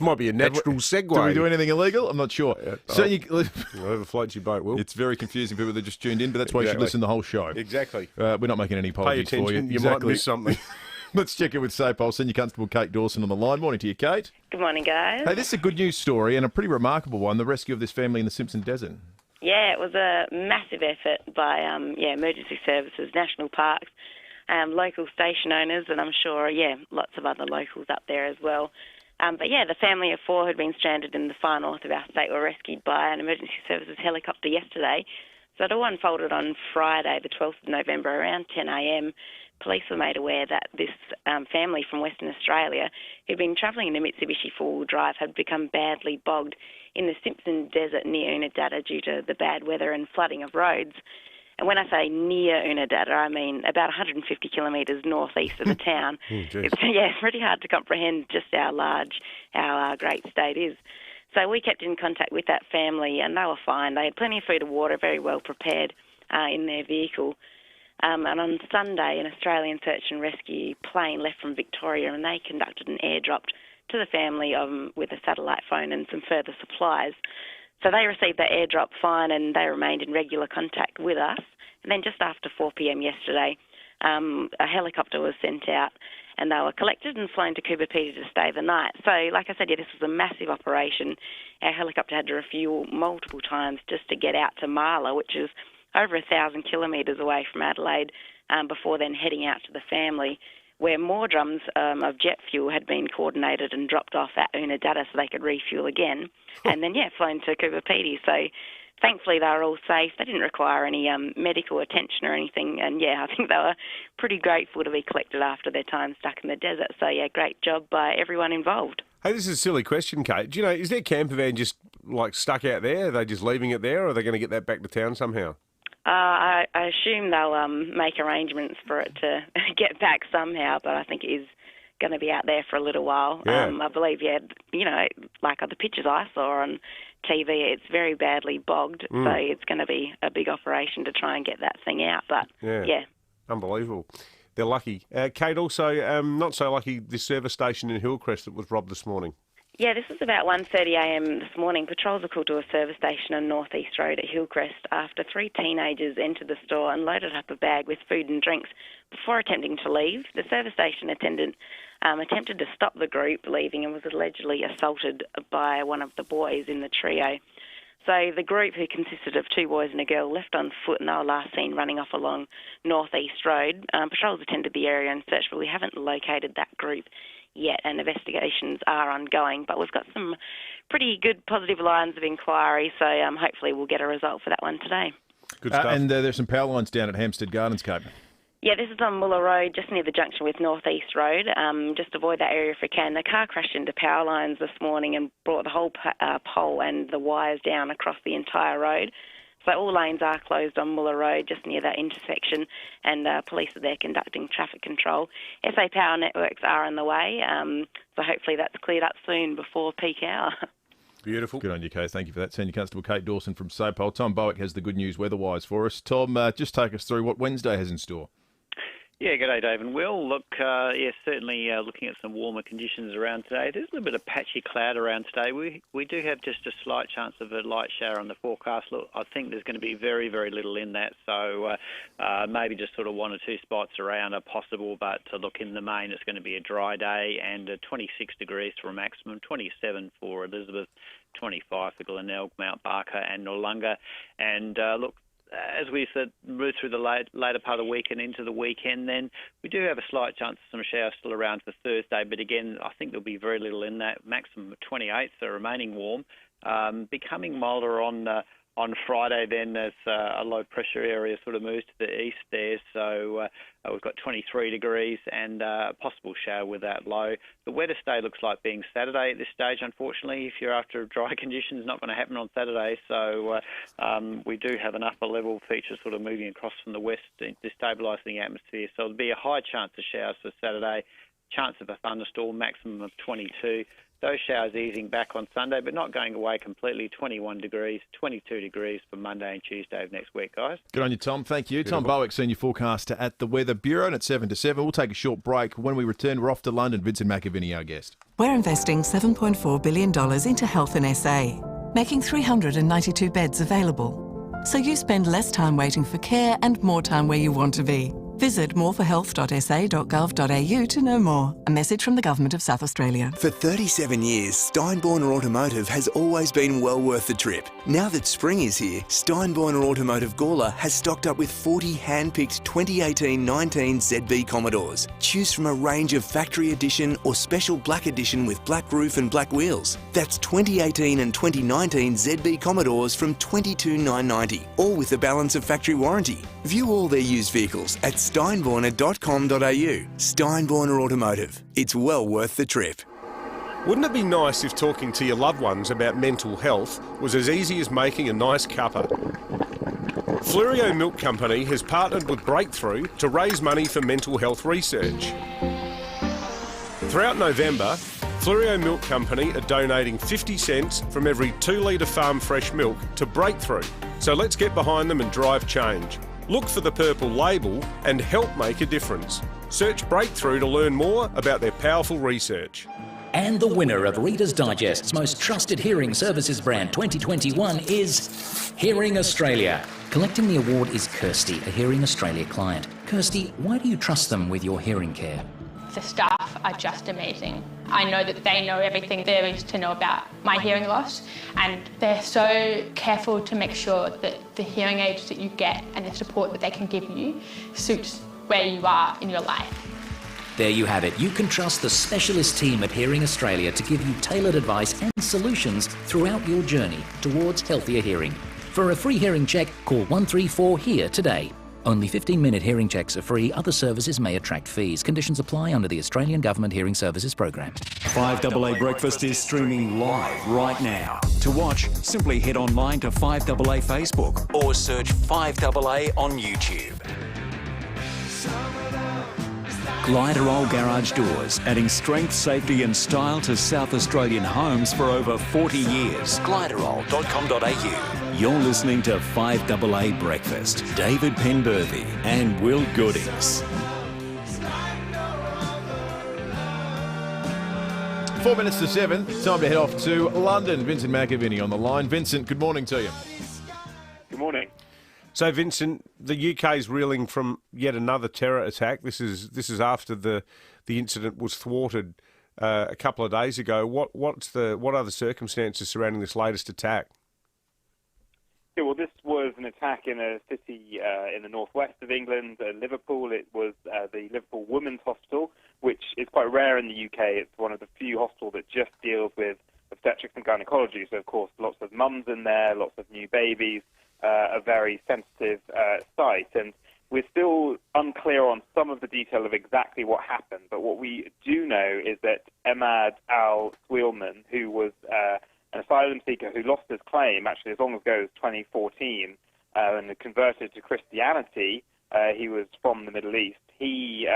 Might be a natural segue. Do we do anything illegal? I'm not sure. So whoever floats your boat will. It's very confusing people that just tuned in, but that's why you should listen to the whole show. Exactly. We're not making any apologies Pay attention. for You might miss something. Let's check in with SAPOL Senior Constable Kate Dawson on the line. Morning to you, Kate. Good morning, guys. Hey, this is a good news story and a pretty remarkable one, the rescue of this family in the Simpson Desert. Yeah, it was a massive effort by emergency services, national parks, local station owners, and I'm sure, lots of other locals up there as well. The family of 4 who had been stranded in the far north of our state were rescued by an emergency services helicopter yesterday. So it all unfolded on Friday, the 12th of November, around 10 a.m. police were made aware that this family from Western Australia who'd been travelling in a Mitsubishi four-wheel drive had become badly bogged in the Simpson desert near Unadilla due to the bad weather and flooding of roads. And when I say near Unadilla, I mean about 150 kilometres northeast of the town. It's pretty hard to comprehend just how large our great state is. So we kept in contact with that family, and they were fine. They had plenty of food and water, very well prepared in their vehicle. And on Sunday, an Australian search and rescue plane left from Victoria, and they conducted an airdrop to the family with a satellite phone and some further supplies. So they received that airdrop fine, and they remained in regular contact with us. And then just after 4 p.m. yesterday, a helicopter was sent out, and they were collected and flown to Penberthy to stay the night. So, like I said, this was a massive operation. Our helicopter had to refuel multiple times just to get out to Marla, which is over 1,000 kilometres away from Adelaide, before then heading out to the family, where more drums of jet fuel had been coordinated and dropped off at Unadilla so they could refuel again, and then, flown to Penberthy. So thankfully they were all safe. They didn't require any medical attention or anything, and, I think they were pretty grateful to be collected after their time stuck in the desert. So, great job by everyone involved. Hey, this is a silly question, Kate. Do you know, is their camper van just, stuck out there? Are they just leaving it there, or are they going to get that back to town somehow? I assume they'll make arrangements for it to get back somehow, but I think it is going to be out there for a little while. Yeah. I believe, like the pictures I saw on TV, it's very badly bogged, so it's going to be a big operation to try and get that thing out. But, Unbelievable. They're lucky. Kate, also, not so lucky, this service station in Hillcrest that was robbed this morning. Yeah, this was about 1:30am this morning. Patrols were called to a service station on North East Road at Hillcrest after 3 teenagers entered the store and loaded up a bag with food and drinks before attempting to leave. The service station attendant attempted to stop the group leaving and was allegedly assaulted by one of the boys in the trio. So the group, who consisted of 2 boys and a girl, left on foot and they were last seen running off along North East Road. Patrols attended the area and searched, but we haven't located that group yet, and investigations are ongoing, but we've got some pretty good positive lines of inquiry, so hopefully we'll get a result for that one today. Good stuff. And there's some power lines down at Hampstead Gardens, Kate. Yeah, this is on Muller Road, just near the junction with North East Road. Just avoid that area if you can. The car crashed into power lines this morning and brought the whole pole and the wires down across the entire road. So all lanes are closed on Muller Road, just near that intersection, and police are there conducting traffic control. SA Power networks are on the way, so hopefully that's cleared up soon before peak hour. Beautiful. Good on you, Kate. Thank you for that. Senior Constable Kate Dawson from SOPOL. Tom Bowick has the good news weather-wise for us. Tom, just take us through what Wednesday has in store. Yeah, g'day, Dave and Will. Look, certainly looking at some warmer conditions around today. There's a little bit of patchy cloud around today. We do have just a slight chance of a light shower on the forecast. Look, I think there's going to be very, very little in that, so maybe just sort of 1 or 2 spots around are possible, but look, in the main it's going to be a dry day, and 26 degrees for a maximum, 27 for Elizabeth, 25 for Glenelg, Mount Barker and Noarlunga. And look, as we said, move through the later part of the week and into the weekend, then we do have a slight chance of some showers still around for Thursday, but again, I think there'll be very little in that. Maximum of 28, so remaining warm. Becoming milder on Friday then as a low pressure area sort of moves to the east there, so we've got 23 degrees and a possible shower with that low. The wettest day looks like being Saturday at this stage, unfortunately. If you're after dry conditions, not going to happen on Saturday, so we do have an upper level feature sort of moving across from the west, destabilising the atmosphere, so there'll be a high chance of showers for Saturday, chance of a thunderstorm, maximum of 22. Those showers easing back on Sunday, but not going away completely. 21 degrees, 22 degrees for Monday and Tuesday of next week, guys. Good on you, Tom. Thank you. Beautiful. Tom Bowick, senior forecaster at the Weather Bureau, and at 7 to 7. We'll take a short break. When we return, we're off to London. Vincent McAviney, our guest. We're investing $7.4 billion into health in SA, making 392 beds available, so you spend less time waiting for care and more time where you want to be. Visit moreforhealth.sa.gov.au to know more. A message from the Government of South Australia. For 37 years, Steinborner Automotive has always been well worth the trip. Now that spring is here, Steinborner Automotive Gawler has stocked up with 40 hand-picked 2018-19 ZB Commodores. Choose from a range of factory edition or special black edition with black roof and black wheels. That's 2018 and 2019 ZB Commodores from $22,990, all with a balance of factory warranty. View all their used vehicles at steinborner.com.au. Steinborner Automotive. It's well worth the trip. Wouldn't it be nice if talking to your loved ones about mental health was as easy as making a nice cuppa? Fleurieu Milk Company has partnered with Breakthrough to raise money for mental health research. Throughout November, Fleurieu Milk Company are donating 50 cents from every 2 litre farm fresh milk to Breakthrough. So let's get behind them and drive change. Look for the purple label and help make a difference. Search Breakthrough to learn more about their powerful research. And the winner of Reader's Digest's most trusted hearing services brand 2021 is Hearing Australia. Collecting the award is Kirsty, a Hearing Australia client. Kirsty, why do you trust them with your hearing care? The staff are just amazing. I know that they know everything there is to know about my hearing loss, and they're so careful to make sure that the hearing aids that you get and the support that they can give you suits where you are in your life. There you have it. You can trust the specialist team at Hearing Australia to give you tailored advice and solutions throughout your journey towards healthier hearing. For a free hearing check, call 134-HEAR today. Only 15-minute hearing checks are free. Other services may attract fees. Conditions apply under the Australian Government Hearing Services Program. 5AA Breakfast is streaming live right now. To watch, simply head online to 5AA Facebook or search 5AA on YouTube. Gliderol Garage Doors, adding strength, safety and style to South Australian homes for over 40 years. Gliderol.com.au. You're listening to 5AA Breakfast. David Penberthy and Will Goodings. 4 minutes to 7. Time to head off to London. Vincent McAviney on the line. Vincent, good morning to you. Good morning. So, Vincent, the UK is reeling from yet another terror attack. This is after the incident was thwarted a couple of days ago. What are the circumstances surrounding this latest attack? Yeah, well, this was an attack in a city in the northwest of England, Liverpool. It was the Liverpool Women's Hospital, which is quite rare in the UK. It's one of the few hospitals that just deals with obstetrics and gynecology. So, of course, lots of mums in there, lots of new babies. A very sensitive site, and we're still unclear on some of the detail of exactly what happened, but what we do know is that Ahmad al-Swilman, who was an asylum seeker who lost his claim actually as long ago as 2014 and converted to Christianity, he was from the Middle East, he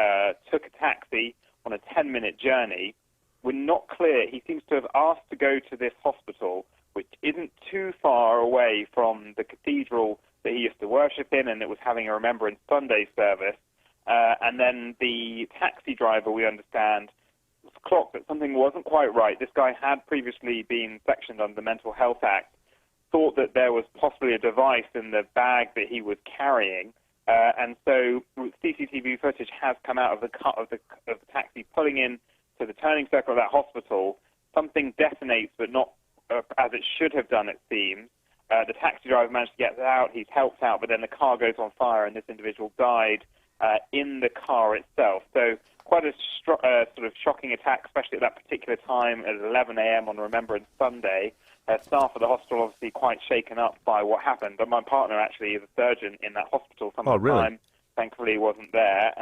took a taxi on a 10-minute journey. We're not clear. He seems to have asked to go to this hospital, which isn't too far away from the cathedral that he used to worship in, and it was having a Remembrance Sunday service. And then the taxi driver, we understand, was clocked that something wasn't quite right. This guy had previously been sectioned under the Mental Health Act, thought that there was possibly a device in the bag that he was carrying, and so CCTV footage has come out of the taxi pulling in to the turning circle of that hospital. Something detonates, but not as it should have done, it seems. The taxi driver managed to get out, he's helped out, but then the car goes on fire and this individual died in the car itself. So quite a sort of shocking attack, especially at that particular time at 11 a.m. on Remembrance Sunday. Staff at the hospital obviously quite shaken up by what happened, but my partner actually is a surgeon in that hospital some of the time. Thankfully wasn't there.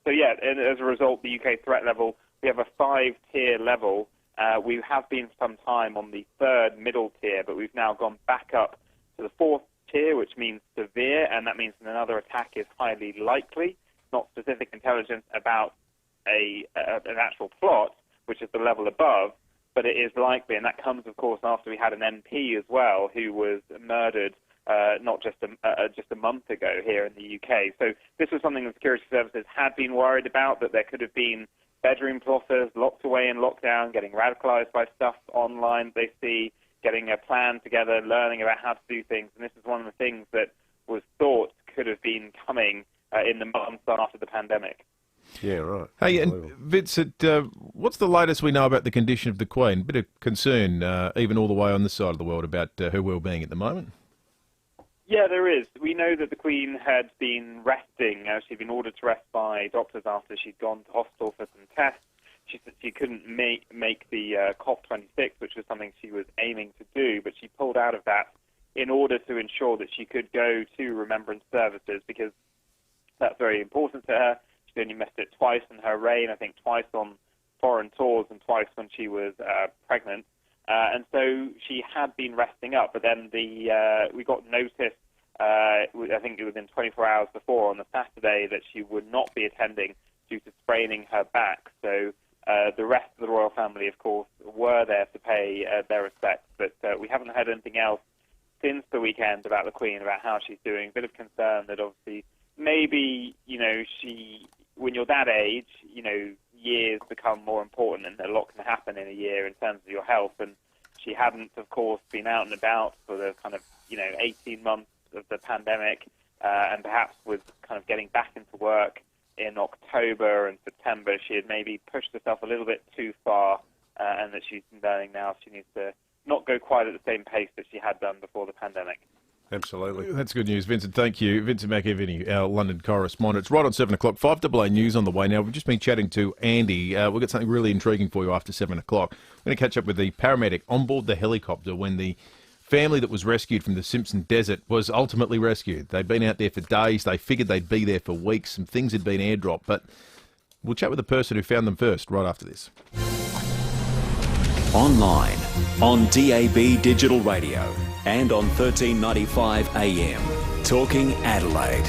So yeah, as a result, the UK threat level, we have a 5-tier level. We have been for some time on the 3rd middle tier, but we've now gone back up to the 4th tier, which means severe, and that means that another attack is highly likely. Not specific intelligence about an actual plot, which is the level above, but it is likely, and that comes, of course, after we had an MP as well who was murdered not just a month ago here in the UK. So this was something that security services had been worried about, that there could have been bedroom plotters locked away in lockdown, getting radicalised by stuff online they see, getting a plan together, learning about how to do things. And this is one of the things that was thought could have been coming in the months after the pandemic. Yeah, right. Hey, and Vincent, what's the latest we know about the condition of the Queen? Bit of concern, even all the way on this side of the world, about her well-being at the moment. Yeah, there is. We know that the Queen had been resting. She'd been ordered to rest by doctors after she'd gone to hospital for some tests. She said she couldn't make the COP26, which was something she was aiming to do, but she pulled out of that in order to ensure that she could go to remembrance services, because That's very important to her. She only missed it twice in her reign, I think twice on foreign tours and twice when she was pregnant. And so she had been resting up, but then we got notice, I think it was in 24 hours before, on the Saturday, that she would not be attending due to spraining her back. So the rest of the royal family, of course, were there to pay their respects, but we haven't heard anything else since the weekend about the Queen, about how she's doing. A bit of concern that obviously maybe, when you're that age, years become more important and a lot can happen in a year in terms of your health. And she hadn't, of course, been out and about for the kind of, 18 months of the pandemic, and perhaps with kind of getting back into work in October and September, she had maybe pushed herself a little bit too far, and that she's learning now she needs to not go quite at the same pace that she had done before the pandemic. Absolutely. That's good news, Vincent. Thank you. Vincent McEvany, our London correspondent. It's right on 7 o'clock. 5AA News on the way now. We've just been chatting to Andy. We've got something really intriguing for you after 7 o'clock. We're going to catch up with the paramedic on board the helicopter when the family that was rescued from the Simpson desert was ultimately rescued. They'd been out there for days. They figured they'd be there for weeks. Some things had been airdropped. But we'll chat with the person who found them first right after this. Online, on DAB Digital Radio and on 1395 AM. Talking Adelaide.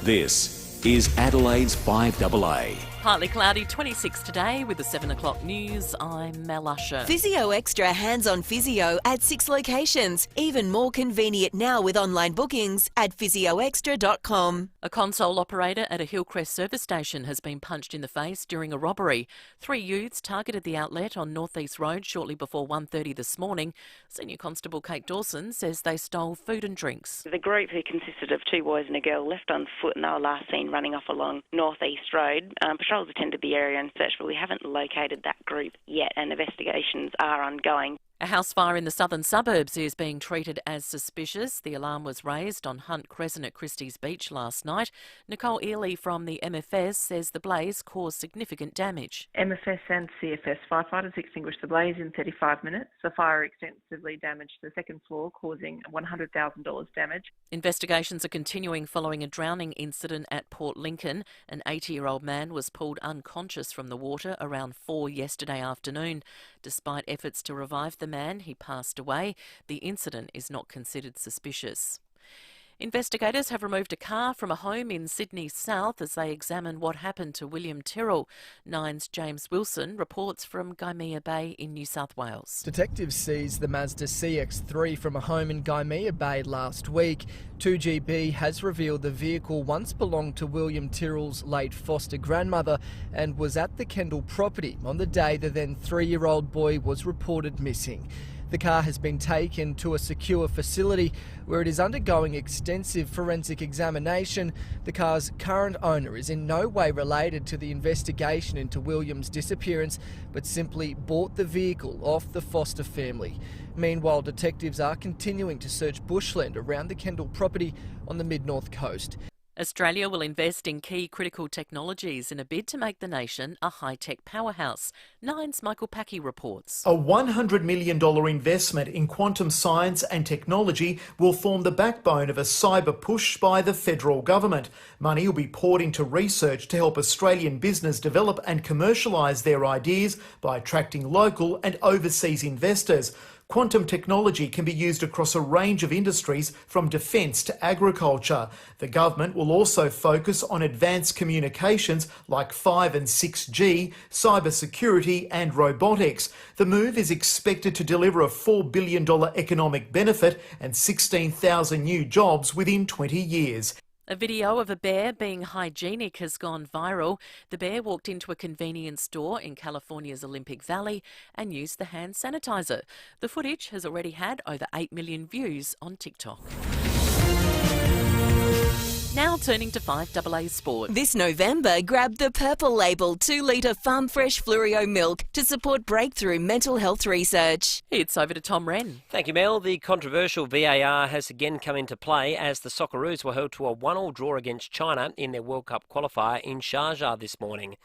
This is Adelaide's 5AA. Partly cloudy, 26 today with the 7 o'clock news. I'm Mel Usher. Physio Extra hands-on physio at 6 locations. Even more convenient now with online bookings at physioextra.com. A console operator at a Hillcrest service station has been punched in the face during a robbery. 3 youths targeted the outlet on North East Road shortly before 1:30 this morning. Senior Constable Kate Dawson says they stole food and drinks. The group, who consisted of 2 boys and a girl, left on foot and they were last seen running off along North East Road. Patrols attended the area and searched, but we haven't located that group yet, and investigations are ongoing. A house fire in the southern suburbs is being treated as suspicious. The alarm was raised on Hunt Crescent at Christie's Beach last night. Nicole Ely from the MFS says the blaze caused significant damage. MFS and CFS firefighters extinguished the blaze in 35 minutes. The fire extensively damaged the second floor, causing $100,000 damage. Investigations are continuing following a drowning incident at Port Lincoln. An 80-year-old man was pulled unconscious from the water around 4 yesterday afternoon. Despite efforts to revive the man, he passed away. The incident is not considered suspicious. Investigators have removed a car from a home in Sydney South as they examine what happened to William Tyrrell. Nine's James Wilson reports from Gymea Bay in New South Wales. Detectives seized the Mazda CX-3 from a home in Gymea Bay last week. 2GB has revealed the vehicle once belonged to William Tyrrell's late foster grandmother and was at the Kendall property on the day the then 3-year-old boy was reported missing. The car has been taken to a secure facility where it is undergoing extensive forensic examination. The car's current owner is in no way related to the investigation into William's disappearance, but simply bought the vehicle off the foster family. Meanwhile, detectives are continuing to search bushland around the Kendall property on the mid-north coast. Australia will invest in key critical technologies in a bid to make the nation a high-tech powerhouse. Nine's Michael Packey reports. A $100 million investment in quantum science and technology will form the backbone of a cyber push by the federal government. Money will be poured into research to help Australian business develop and commercialise their ideas by attracting local and overseas investors. Quantum technology can be used across a range of industries from defence to agriculture. The government will also focus on advanced communications like 5 and 6G, cybersecurity and robotics. The move is expected to deliver a $4 billion economic benefit and 16,000 new jobs within 20 years. A video of a bear being hygienic has gone viral. The bear walked into a convenience store in California's Olympic Valley and used the hand sanitizer. The footage has already had over 8 million views on TikTok. Now turning to 5AA Sport. This November, grab the Purple Label 2-litre Farm Fresh Fluorio milk to support breakthrough mental health research. It's over to Tom Rehn. Thank you, Mel. The controversial VAR has again come into play as the Socceroos were held to a 1-1 draw against China in their World Cup qualifier in Sharjah this morning.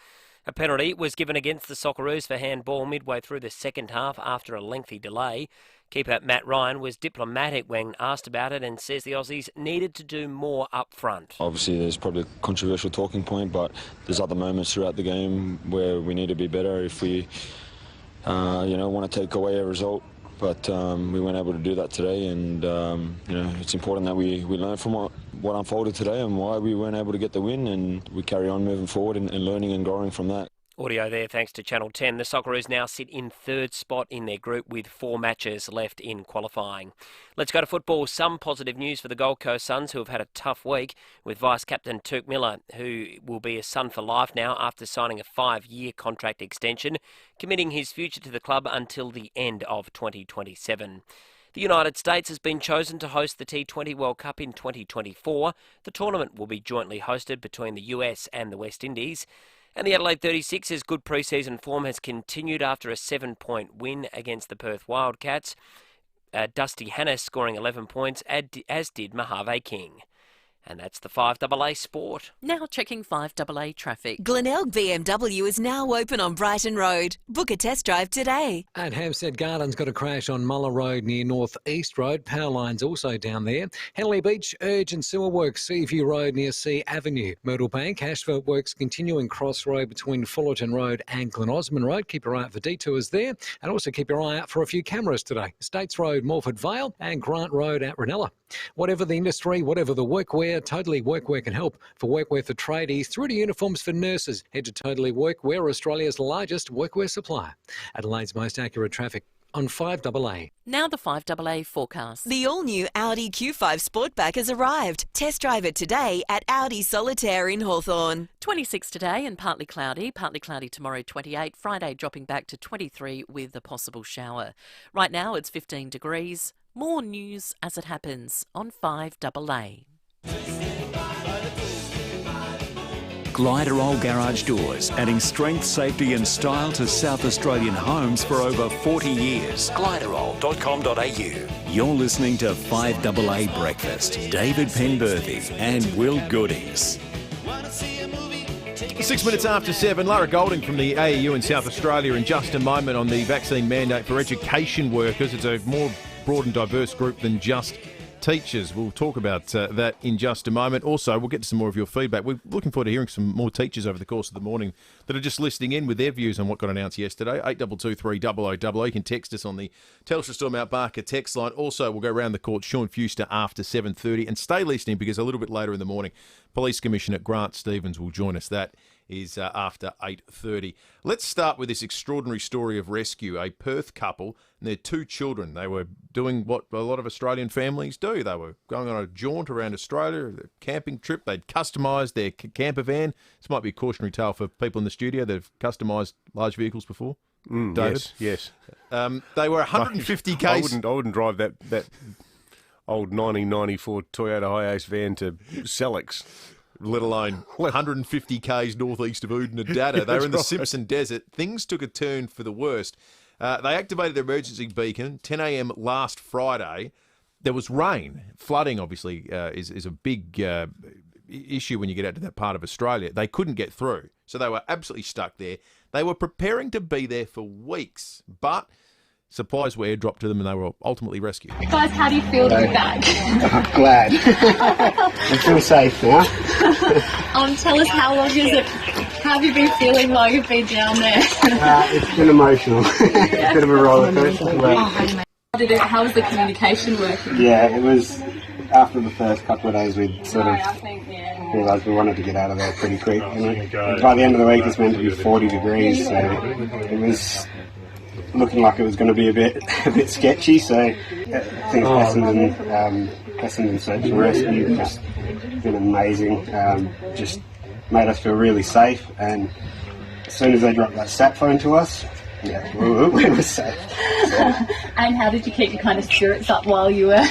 A penalty was given against the Socceroos for handball midway through the second half after a lengthy delay. Keeper Matt Rehn was diplomatic when asked about it and says the Aussies needed to do more up front. Obviously there's probably a controversial talking point, but there's other moments throughout the game where we need to be better if we want to take away a result. But we weren't able to do that today, and it's important that we learn from what unfolded today and why we weren't able to get the win, and we carry on moving forward and learning and growing from that. Audio there thanks to Channel 10. The Socceroos now sit in third spot in their group with 4 matches left in qualifying. Let's go to football. Some positive news for the Gold Coast Suns, who have had a tough week, with Vice-Captain Tuke Miller, who will be a Sun for life now after signing a 5-year contract extension, committing his future to the club until the end of 2027. The United States has been chosen to host the T20 World Cup in 2024. The tournament will be jointly hosted between the US and the West Indies. And the Adelaide 36ers' good pre-season form has continued after a 7-point win against the Perth Wildcats. Dusty Hannes scoring 11 points, as did Mojave King. And that's the 5AA Sport. Now checking 5AA traffic. Glenelg BMW is now open on Brighton Road. Book a test drive today. And Hampstead Gardens got a crash on Muller Road near North East Road. Power lines also down there. Henley Beach, urgent sewer works, Seaview Road near Sea Avenue. Myrtle Bank, asphalt works continuing crossroad between Fullerton Road and Glen Osmond Road. Keep your eye out for detours there. And also keep your eye out for a few cameras today. States Road, Morford Vale and Grant Road at Ranella. Whatever the industry, whatever the workwear, Totally Workwear can help. For workwear for tradies through to uniforms for nurses, head to Totally Workwear, Australia's largest workwear supplier. Adelaide's most accurate traffic on 5AA. Now the 5AA forecast. The all-new Audi Q5 Sportback has arrived. Test drive it today at Audi Solitaire in Hawthorn. 26 today and partly cloudy tomorrow 28, Friday dropping back to 23 with a possible shower. Right now it's 15 degrees. More news as it happens on 5AA. Gliderol Garage Doors, adding strength, safety and style to South Australian homes for over 40 years. Gliderol.com.au. You're listening to 5AA Breakfast. David Penberthy and Will Goodings. 6 minutes after 7, Lara Golding from the AEU in South Australia in just a moment on the vaccine mandate for education workers. It's a more broad and diverse group than just teachers. We'll talk about that in just a moment. Also, we'll get to some more of your feedback. We're looking forward to hearing some more teachers over the course of the morning that are just listening in with their views on what got announced yesterday. 8223 You can text us on the Telstra Store Mount Barker text line. Also, we'll go around the court, Sean Fuster, after 7:30. And stay listening because a little bit later in the morning, Police Commissioner Grant Stevens will join us. That is after 8:30. Let's start with this extraordinary story of rescue. A Perth couple and their 2 children. They were doing what a lot of Australian families do. They were going on a jaunt around Australia, a camping trip. They'd customised their camper van. This might be a cautionary tale for people in the studio that have customised large vehicles before. David? Yes. They were 150 k's. I wouldn't drive that old 1994 Toyota Hiace van to Sellex. Let alone 150 k's northeast of Oodnadatta. They were in the Simpson Desert. Things took a turn for the worst. They activated their emergency beacon 10 a.m. last Friday. There was rain. Flooding, obviously, is a big issue when you get out to that part of Australia. They couldn't get through, so they were absolutely stuck there. They were preparing to be there for weeks, but supplies were airdropped to them and they were ultimately rescued. Guys, how do you feel to be back? Glad. I feel safe now. Tell us, how long is it? How have you been feeling while you've been down there? It's been emotional. A bit of a roller coaster. How was the communication working? Yeah, it was. After the first couple of days, we sort of realised we wanted to get out of there pretty quick. And by the end of the week, it's meant to be 40 degrees, so it was looking like it was going to be a bit sketchy. So things lessened in search and rescue. Just been amazing. Just made us feel really safe. And as soon as they dropped that sat phone to us, yeah, we were safe. So. And how did you keep your kind of spirits up while you were?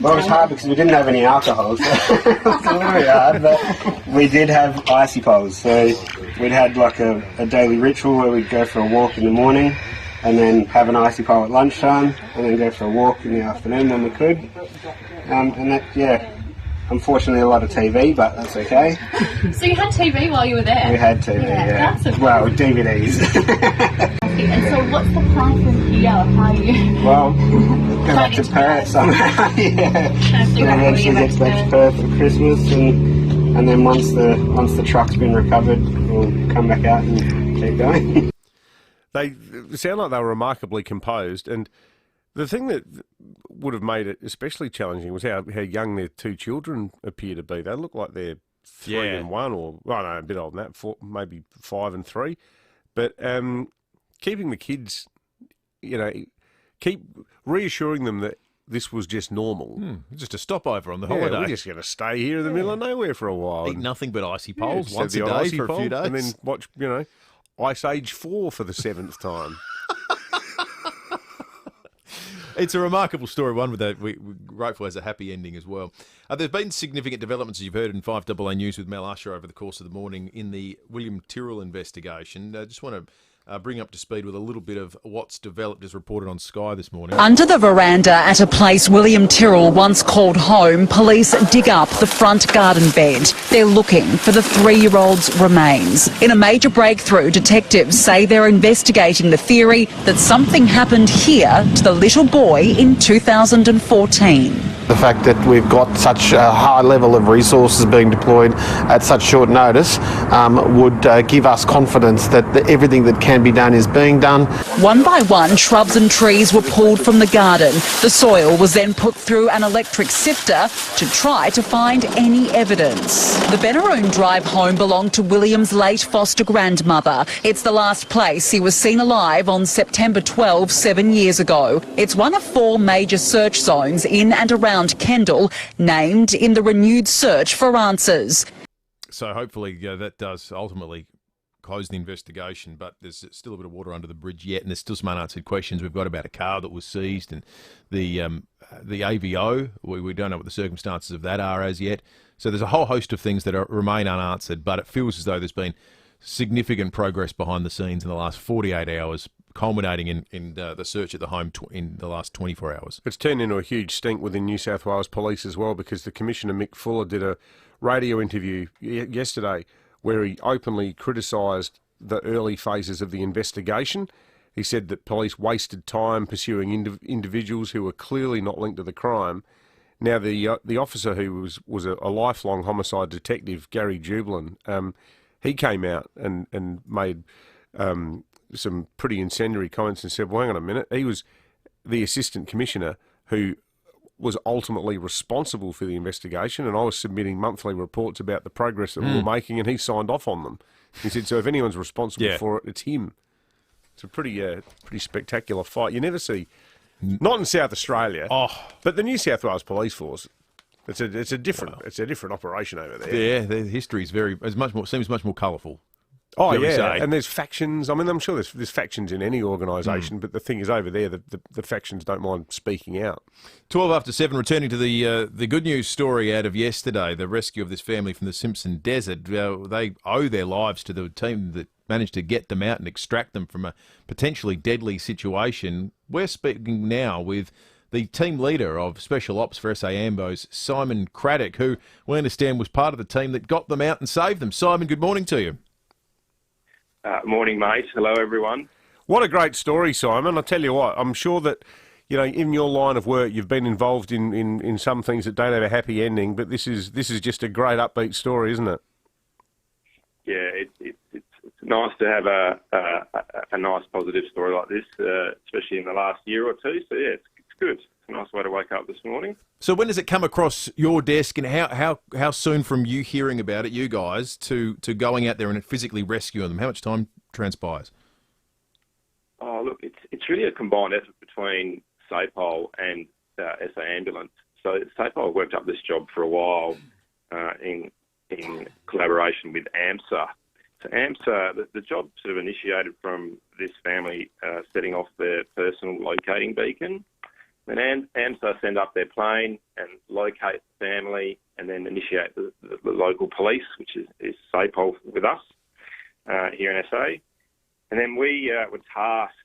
Well, it was hard because we didn't have any alcohol, so it was a little bit hard. But we did have icy poles, so we'd had like a daily ritual where we'd go for a walk in the morning, and then have an icy pole at lunchtime, and then go for a walk in the afternoon when we could. And that, yeah, unfortunately a lot of TV, but that's okay. So you had TV while you were there? We had TV, yeah. That's well, DVDs. Perfect. And so what's the plan from here? How are you? Well, go back to Perth somehow. Yeah. We'll eventually get back to Perth for Christmas, and then once the truck's been recovered, we'll come back out and keep going. They sound like they were remarkably composed, and the thing that would have made it especially challenging was how young their two children appear to be. They look like they're 3 and 1, or a bit older than that, 4, maybe 5 and 3. But keeping the kids, keep reassuring them that this was just normal. Just a stopover on the holiday. We're just going to stay here in the middle of nowhere for a while. Eat nothing but icy poles once a the day for a few days. And then watch, Ice Age 4 for the 7th time. It's a remarkable story, one with that we're grateful has a happy ending as well. There's been significant developments, as you've heard, in 5AA News with Mel Usher over the course of the morning in the William Tyrrell investigation. I just want to bring up to speed with a little bit of what's developed as reported on Sky this morning. Under the veranda at a place William Tyrrell once called home, police dig up the front garden bed. They're looking for the 3-year-old's remains. In a major breakthrough, detectives say they're investigating the theory that something happened here to the little boy in 2014. The fact that we've got such a high level of resources being deployed at such short notice would give us confidence that everything that can be done is being done. One by one, shrubs and trees were pulled from the garden. The soil was then put through an electric sifter to try to find any evidence. The Benaroon drive home belonged to William's late foster grandmother. It's the last place he was seen alive on September 12, 7 years ago. It's one of 4 major search zones in and around Kendall, named in the renewed search for answers. So hopefully that does ultimately close the investigation, but there's still a bit of water under the bridge yet, and there's still some unanswered questions we've got about a car that was seized and the AVO. We don't know what the circumstances of that are as yet. So there's a whole host of things that remain unanswered, but it feels as though there's been significant progress behind the scenes in the last 48 hours, culminating in the search at the home in the last 24 hours. It's turned into a huge stink within New South Wales Police as well, because the Commissioner, Mick Fuller, did a radio interview yesterday where he openly criticised the early phases of the investigation. He said that police wasted time pursuing individuals who were clearly not linked to the crime. Now, the officer who was a lifelong homicide detective, Gary Jublin, he came out and made some pretty incendiary comments and said, well, hang on a minute, he was the Assistant Commissioner who was ultimately responsible for the investigation, and I was submitting monthly reports about the progress that we were making, and he signed off on them. He said, so if anyone's responsible for it, it's him. It's a pretty spectacular fight. You never see, not in South Australia, but the New South Wales Police Force. It's a different operation over there. Yeah, their history is seems much more colourful. Oh, yeah, and there's factions. I mean, I'm sure there's factions in any organisation, but the thing is over there, the factions don't mind speaking out. 12 after 7, returning to the good news story out of yesterday, the rescue of this family from the Simpson desert. They owe their lives to the team that managed to get them out and extract them from a potentially deadly situation. We're speaking now with the team leader of Special Ops for SA Ambos, Simon Craddock, who we understand was part of the team that got them out and saved them. Simon, good morning to you. Morning, mate. Hello, everyone. What a great story, Simon. I tell you what, I'm sure that, in your line of work, you've been involved in some things that don't have a happy ending, but this is just a great upbeat story, isn't it? Yeah, it's nice to have a nice positive story like this, especially in the last year or two. So yeah, it's good. It's a nice way to wake up this morning. So when does it come across your desk, and how soon from you hearing about it, you guys, to going out there and physically rescuing them? How much time transpires? Oh, look, it's really a combined effort between SAPOL and SA Ambulance. So SAPOL worked up this job for a while in collaboration with AMSA. So AMSA, the job sort of initiated from this family setting off their personal locating beacon. Then AMSA send up their plane and locate the family, and then initiate the local police, which is SAPOL with us here in SA. And then we were tasked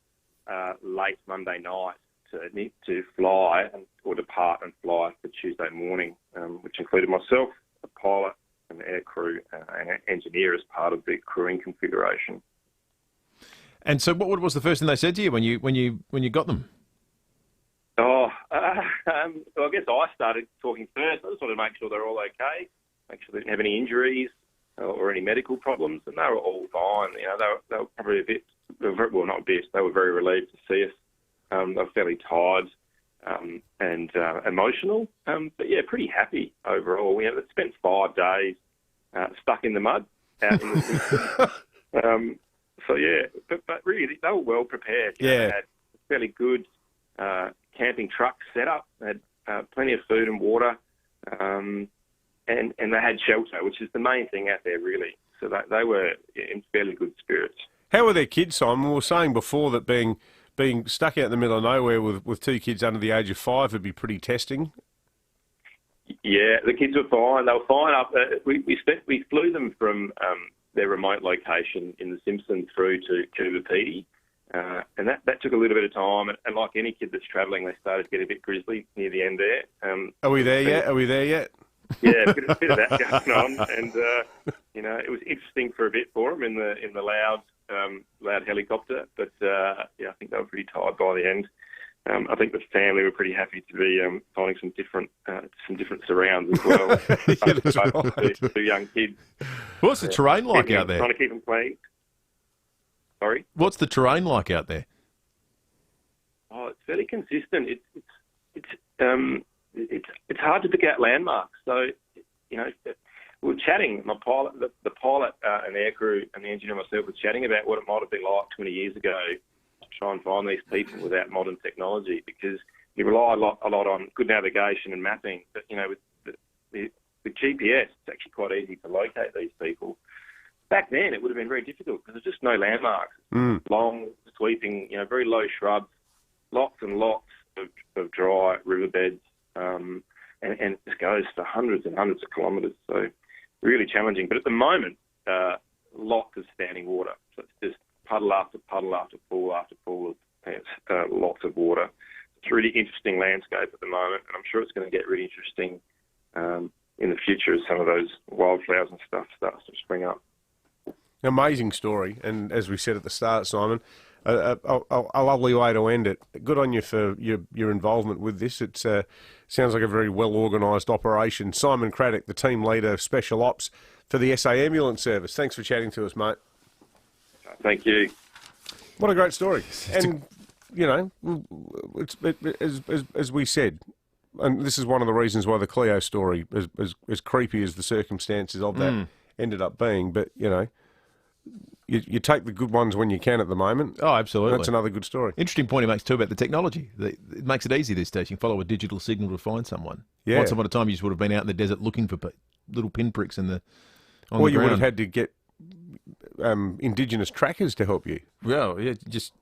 late Monday night to fly or depart and fly for Tuesday morning, which included myself, a pilot, an air crew, and an engineer as part of the crewing configuration. And so, what was the first thing they said to you when you got them? Well, I guess I started talking first. I just wanted to make sure they're all okay, make sure they didn't have any injuries or any medical problems, and they were all fine. You know, they were probably a bit, well, not a bit. They were very relieved to see us. They were fairly tired and emotional, but yeah, pretty happy overall. We spent 5 days stuck in the mud out in the Simpson. So yeah, but really they were well prepared. You know, they had fairly good camping truck set up. They had plenty of food and water, and they had shelter, which is the main thing out there, really. So they were in fairly good spirits. How were their kids, Simon? We were saying before that being stuck out in the middle of nowhere with 2 kids under the age of 5 would be pretty testing. Yeah, the kids were fine. They were fine up. We flew them from their remote location in the Simpson through to Penberthy. And that took a little bit of time. And like any kid that's travelling, they started to get a bit grizzly near the end there. Are we there yet? Yeah, a bit of that going on. And, you know, it was interesting for a bit for them in the loud helicopter. But, yeah, I think they were pretty tired by the end. I think the family were pretty happy to be finding some different surrounds as well. Yeah, that's right. 2 young kids. What's the terrain like out there? Trying to keep them clean. Sorry? What's the terrain like out there? Oh, it's fairly consistent. It's hard to pick out landmarks. So, you know, we were chatting. My pilot, the pilot and the aircrew and the engineer and myself were chatting about what it might have been like 20 years ago to try and find these people without modern technology, because you rely a lot on good navigation and mapping. But you know, with GPS, it's actually quite easy to locate these people. Back then, it would have been very difficult because there's just no landmarks. Long, sweeping, you know, very low shrubs, lots and lots of dry riverbeds, and it just goes for hundreds and hundreds of kilometres. So really challenging. But at the moment, lots of standing water. So it's just puddle after puddle after pool after pool of lots of water. It's a really interesting landscape at the moment, and I'm sure it's going to get really interesting in the future as some of those wildflowers and stuff starts to spring up. Amazing story, and as we said at the start, Simon, a lovely way to end it. Good on you for your involvement with this. It sounds like a very well organised operation. Simon Craddock, the team leader of Special Ops for the SA Ambulance Service. Thanks for chatting to us, mate. Thank you. What a great story. And, you know, as we said, and this is one of the reasons why the Cleo story, as creepy as the circumstances of that ended up being, but, you know, you take the good ones when you can at the moment. Oh, absolutely. That's another good story. Interesting point he makes too about the technology. It makes it easy these days. You can follow a digital signal to find someone. Yeah. Once upon a time, you just would have been out in the desert looking for little pinpricks on the ground. You would have had had to get Indigenous trackers to help you. Well, yeah, just...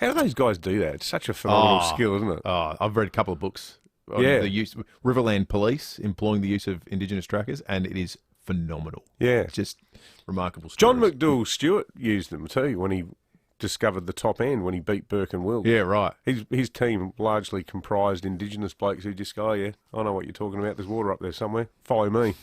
How do those guys do that? It's such a phenomenal skill, isn't it? Oh, I've read a couple of books on the use Riverland Police employing the use of Indigenous trackers, and it is phenomenal. Yeah. It's just remarkable stories. John McDougal Stewart used them too when he discovered the top end, when he beat Burke and Wills. Yeah, right. His team largely comprised Indigenous blokes who just go, oh, yeah, I know what you're talking about. There's water up there somewhere. Follow me.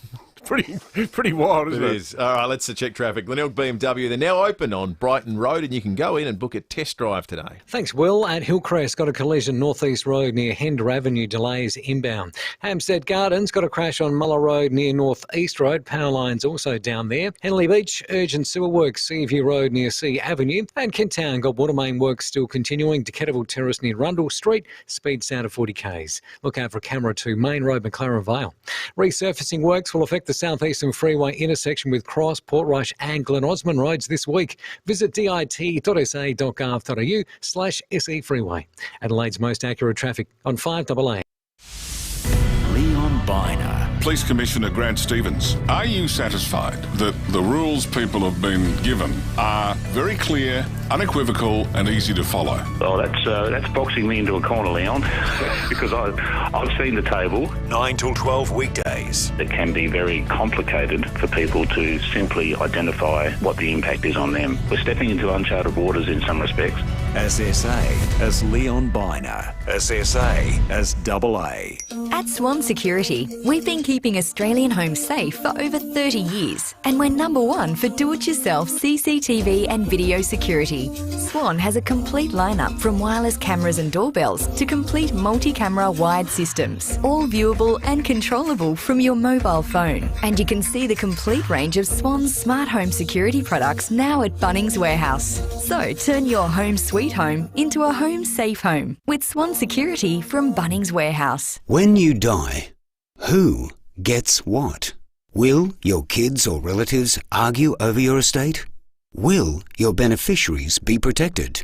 Pretty wild, isn't it? It is. All right, let's check traffic. Glenelg BMW, they're now open on Brighton Road, and you can go in and book a test drive today. Thanks, Will. At Hillcrest, got a collision Northeast Road near Hender Avenue, delays inbound. Hampstead Gardens, got a crash on Muller Road near Northeast Road, power lines also down there. Henley Beach, urgent sewer works, Seaview Road near Sea Avenue. And Kent Town, got water main works still continuing, Decatterville Terrace near Rundle Street, speeds down to 40 k's. Look out for camera 2, Main Road, McLaren Vale. Resurfacing works will affect the Southeastern Freeway intersection with Cross, Portrush and Glen Osmond roads this week. Visit dit.sa.gov.au/SE Freeway. Adelaide's most accurate traffic on 5AA. Leon Biner. Police Commissioner Grant Stevens, are you satisfied that the rules people have been given are very clear, unequivocal and easy to follow? Oh, that's boxing me into a corner, Leon, because I've seen the table. 9 till 12 weekdays. It can be very complicated for people to simply identify what the impact is on them. We're stepping into uncharted waters in some respects. SSA as Leon Biner. SSA as AA. At Swan Security, we've been keeping Australian homes safe for over 30 years, and we're #1 for do-it-yourself CCTV and video security. Swan has a complete lineup from wireless cameras and doorbells to complete multi-camera wide systems, all viewable and controllable from your mobile phone. And you can see the complete range of Swan's smart home security products now at Bunnings Warehouse. So turn your home sweet home into a home safe home with Swan Security from Bunnings Warehouse. When you die, who gets what? Will your kids or relatives argue over your estate? Will your beneficiaries be protected?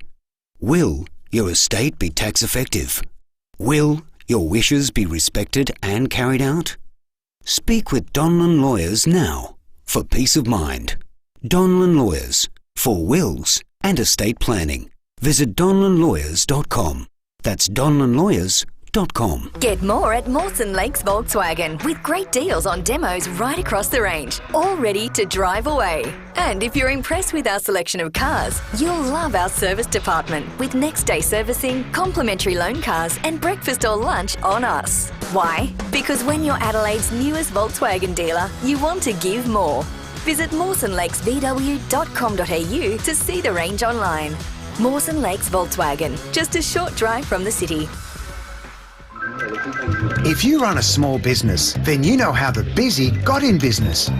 Will your estate be tax effective? Will your wishes be respected and carried out? Speak with Donlan Lawyers now for peace of mind. Donlan Lawyers for wills and estate planning. Visit donlanlawyers.com. That's donlanlawyers.com. Get more at Mawson Lakes Volkswagen with great deals on demos right across the range, all ready to drive away. And if you're impressed with our selection of cars, you'll love our service department with next day servicing, complimentary loan cars and breakfast or lunch on us. Why? Because when you're Adelaide's newest Volkswagen dealer, you want to give more. Visit mawsonlakesvw.com.au to see the range online. Mawson Lakes Volkswagen, just a short drive from the city. If you run a small business, then you know how the busy got in business.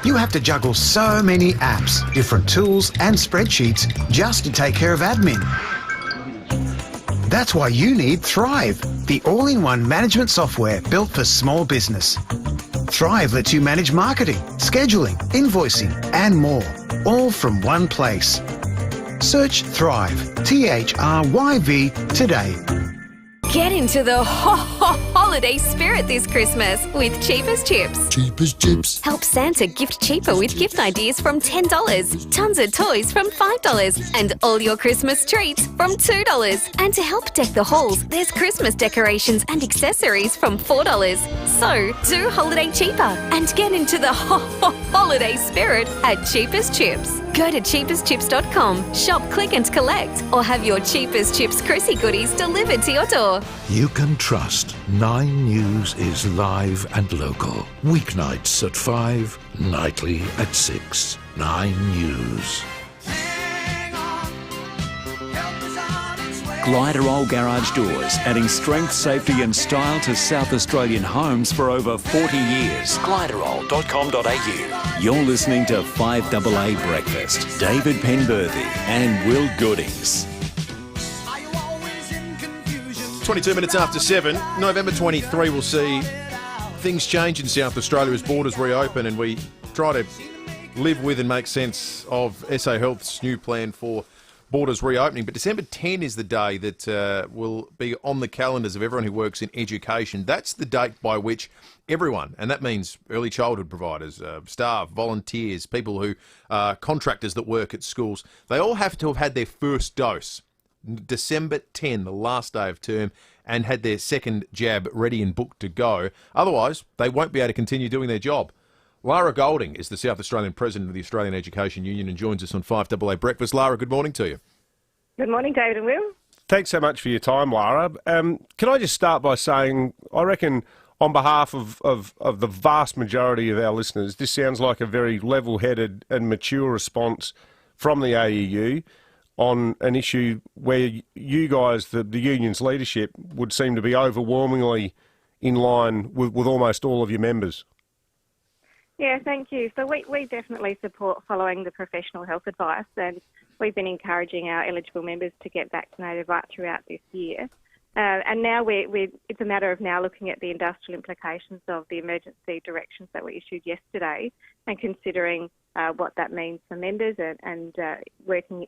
You have to juggle so many apps, different tools and spreadsheets just to take care of admin. That's why you need Thrive, the all-in-one management software built for small business. Thrive lets you manage marketing, scheduling, invoicing and more, all from one place. Search Thrive, THRYV today. Get into the holiday spirit this Christmas with Cheapest Chips. Cheapest Chips. Help Santa gift cheaper with gift ideas from $10, tons of toys from $5, and all your Christmas treats from $2. And to help deck the halls, there's Christmas decorations and accessories from $4. So do holiday cheaper and get into the holiday spirit at Cheapest Chips. Go to cheapestchips.com, shop, click and collect, or have your Cheapest Chips Chrissy goodies delivered to your door. You can trust 9 News is live and local. Weeknights at 5, nightly at 6. 9 News. Gliderol Garage Doors, adding strength, safety and style to South Australian homes for over 40 years. Gliderol.com.au. You're listening to 5AA Breakfast. David Penberthy and Will Goodings. 22 minutes after 7. November 23 will see things change in South Australia as borders reopen, and we try to live with and make sense of SA Health's new plan for borders reopening. But December 10 is the day that will be on the calendars of everyone who works in education. That's the date by which everyone, and that means early childhood providers, staff, volunteers, people who are contractors that work at schools, they all have to have had their first dose. December 10, the last day of term, and had their second jab ready and booked to go. Otherwise, they won't be able to continue doing their job. Lara Golding is the South Australian President of the Australian Education Union and joins us on 5AA Breakfast. Lara, good morning to you. Good morning, David and Will. Thanks so much for your time, Lara. Can I just start by saying, I reckon on behalf of the vast majority of our listeners, this sounds like a very level-headed and mature response from the AEU on an issue where you guys, the union's leadership, would seem to be overwhelmingly in line with almost all of your members. Yeah, thank you. So we definitely support following the professional health advice, and we've been encouraging our eligible members to get vaccinated right throughout this year. And now it's a matter of now looking at the industrial implications of the emergency directions that were issued yesterday and considering what that means for members and working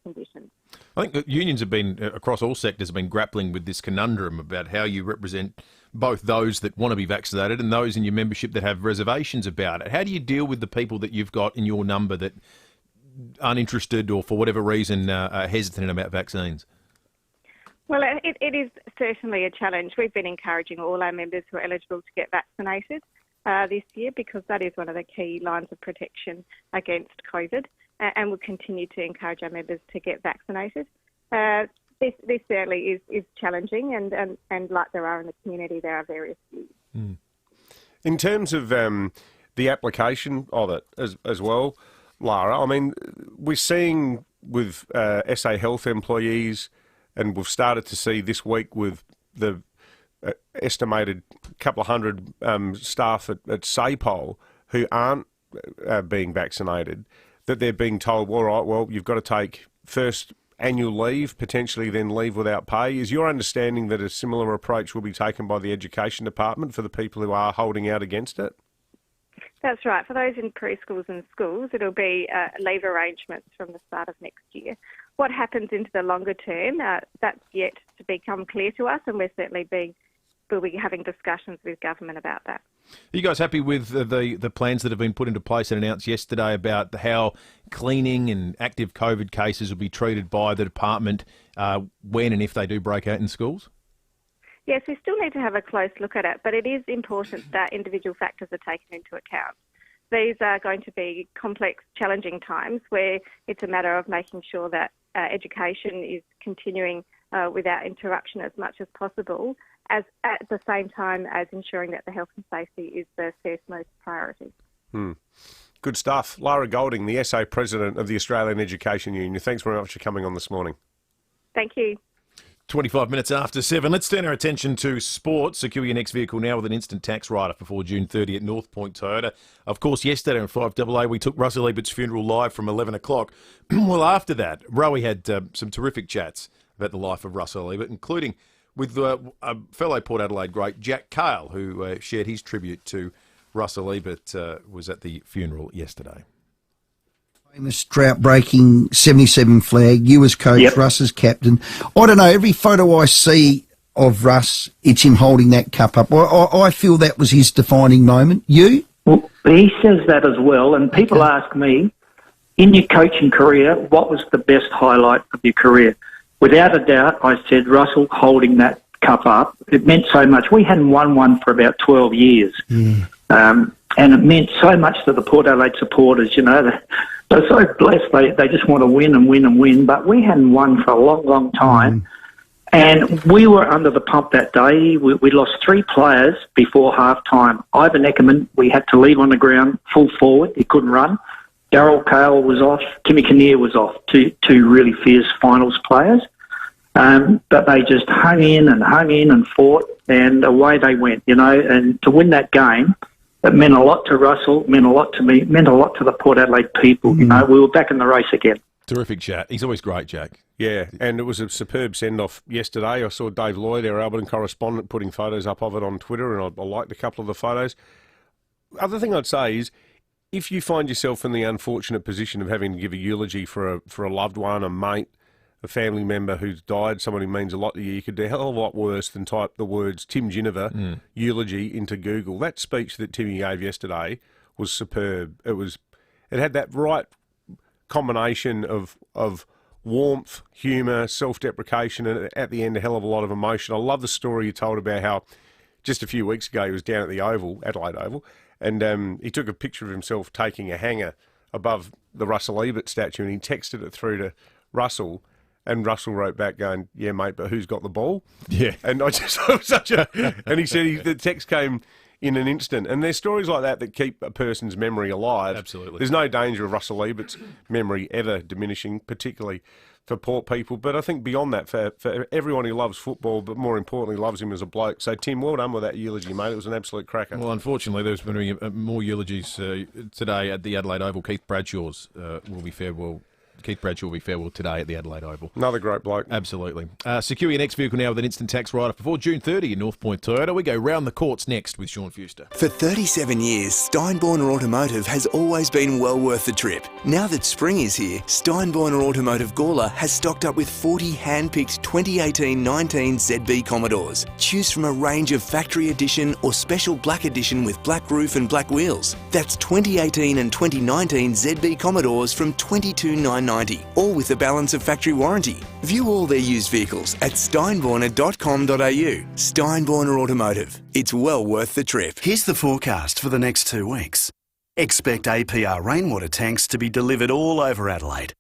conditions. I think the unions have been, across all sectors, have been grappling with this conundrum about how you represent both those that want to be vaccinated and those in your membership that have reservations about it. How do you deal with the people that you've got in your number that aren't interested or for whatever reason are hesitant about vaccines? Well, it is certainly a challenge. We've been encouraging all our members who are eligible to get vaccinated this year because that is one of the key lines of protection against COVID, and we'll continue to encourage our members to get vaccinated. this certainly is challenging, and like there are in the community, there are various views. In terms of the application of it as well, Lara, I mean, we're seeing with SA Health employees, and we've started to see this week with the estimated couple of hundred staff at SAPOL who aren't being vaccinated, that they're being told, all right, well, you've got to take first annual leave, potentially then leave without pay. Is your understanding that a similar approach will be taken by the Education Department for the people who are holding out against it? That's right. For those in preschools and schools, it'll be leave arrangements from the start of next year. What happens into the longer term, that's yet to become clear to us, and we'll be having discussions with government about that. Are you guys happy with the plans that have been put into place and announced yesterday about how cleaning and active COVID cases will be treated by the department when and if they do break out in schools? Yes, we still need to have a close look at it, but it is important that individual factors are taken into account. These are going to be complex, challenging times where it's a matter of making sure that education is continuing without interruption as much as possible, as at the same time as ensuring that the health and safety is the first most priority. Good stuff. Lara Golding, the SA President of the Australian Education Union. Thanks very much for coming on this morning. Thank you. 25 minutes after 7. Let's turn our attention to sport. Secure your next vehicle now with an instant tax write-off before June 30 at North Point Toyota. Of course, yesterday on 5AA, we took Russell Ebert's funeral live from 11 o'clock. Well, after that, Rowie had some terrific chats about the life of Russell Ebert, including with a fellow Port Adelaide great, Jack Cale, who shared his tribute to Russell Ebert, was at the funeral yesterday. Famous drought-breaking 77 flag, you as coach, Russ as captain. I don't know, every photo I see of Russ, it's him holding that cup up. I feel that was his defining moment. You? Well, he says that as well, and people ask me, in your coaching career, what was the best highlight of your career? Without a doubt, I said Russell holding that cup up. It meant so much. We hadn't won one for about 12 years. And it meant so much to the Port Adelaide supporters, you know. They're so blessed. They just want to win and win and win. But we hadn't won for a long, long time. And we were under the pump that day. We lost 3 players before half-time. Ivan Eckerman, we had to leave on the ground full forward. He couldn't run. Darryl Cale was off. Timmy Kinnear was off. Two really fierce finals players. But they just hung in and fought, and away they went, you know. And to win that game, it meant a lot to Russell, meant a lot to me, meant a lot to the Port Adelaide people. You know, we were back in the race again. Terrific chat. He's always great, Jack. Yeah, and it was a superb send-off yesterday. I saw Dave Lloyd, our Alberton correspondent, putting photos up of it on Twitter, and I liked a couple of the photos. Other thing I'd say is, if you find yourself in the unfortunate position of having to give a eulogy for a loved one, a mate, a family member who's died, someone who means a lot to you, you could do a hell of a lot worse than type the words Tim Ginniver eulogy into Google. That speech that Timmy gave yesterday was superb. It had that right combination of warmth, humour, self-deprecation, and at the end a hell of a lot of emotion. I love the story you told about how just a few weeks ago he was down at the Oval, Adelaide Oval, and he took a picture of himself taking a hanger above the Russell Ebert statue, and he texted it through to Russell. And Russell wrote back going, yeah, mate, but who's got the ball? Yeah. And I just thought it was such a... And he said the text came in an instant. And there's stories like that keep a person's memory alive. Absolutely. There's no danger of Russell Ebert's memory ever diminishing, particularly for Port people. But I think beyond that, for everyone who loves football, but more importantly loves him as a bloke. So, Tim, well done with that eulogy, mate. It was an absolute cracker. Well, unfortunately, there's been more eulogies today at the Adelaide Oval. Keith Bradshaw's will be farewell. Keith Bradshaw will be farewell today at the Adelaide Oval. Another great bloke. Absolutely. Secure your next vehicle now with an instant tax write-off before June 30 in North Point Toyota. We go round the courts next with Sean Fuster. For 37 years, Steinborner Automotive has always been well worth the trip. Now that spring is here, Steinborner Automotive Gawler has stocked up with 40 hand-picked 2018-19 ZB Commodores. Choose from a range of factory edition or special black edition with black roof and black wheels. That's 2018 and 2019 ZB Commodores from $22,990, all with the balance of factory warranty. View all their used vehicles at steinborner.com.au. Steinborner Automotive. It's well worth the trip. Here's the forecast for the next 2 weeks. Expect APR rainwater tanks to be delivered all over Adelaide.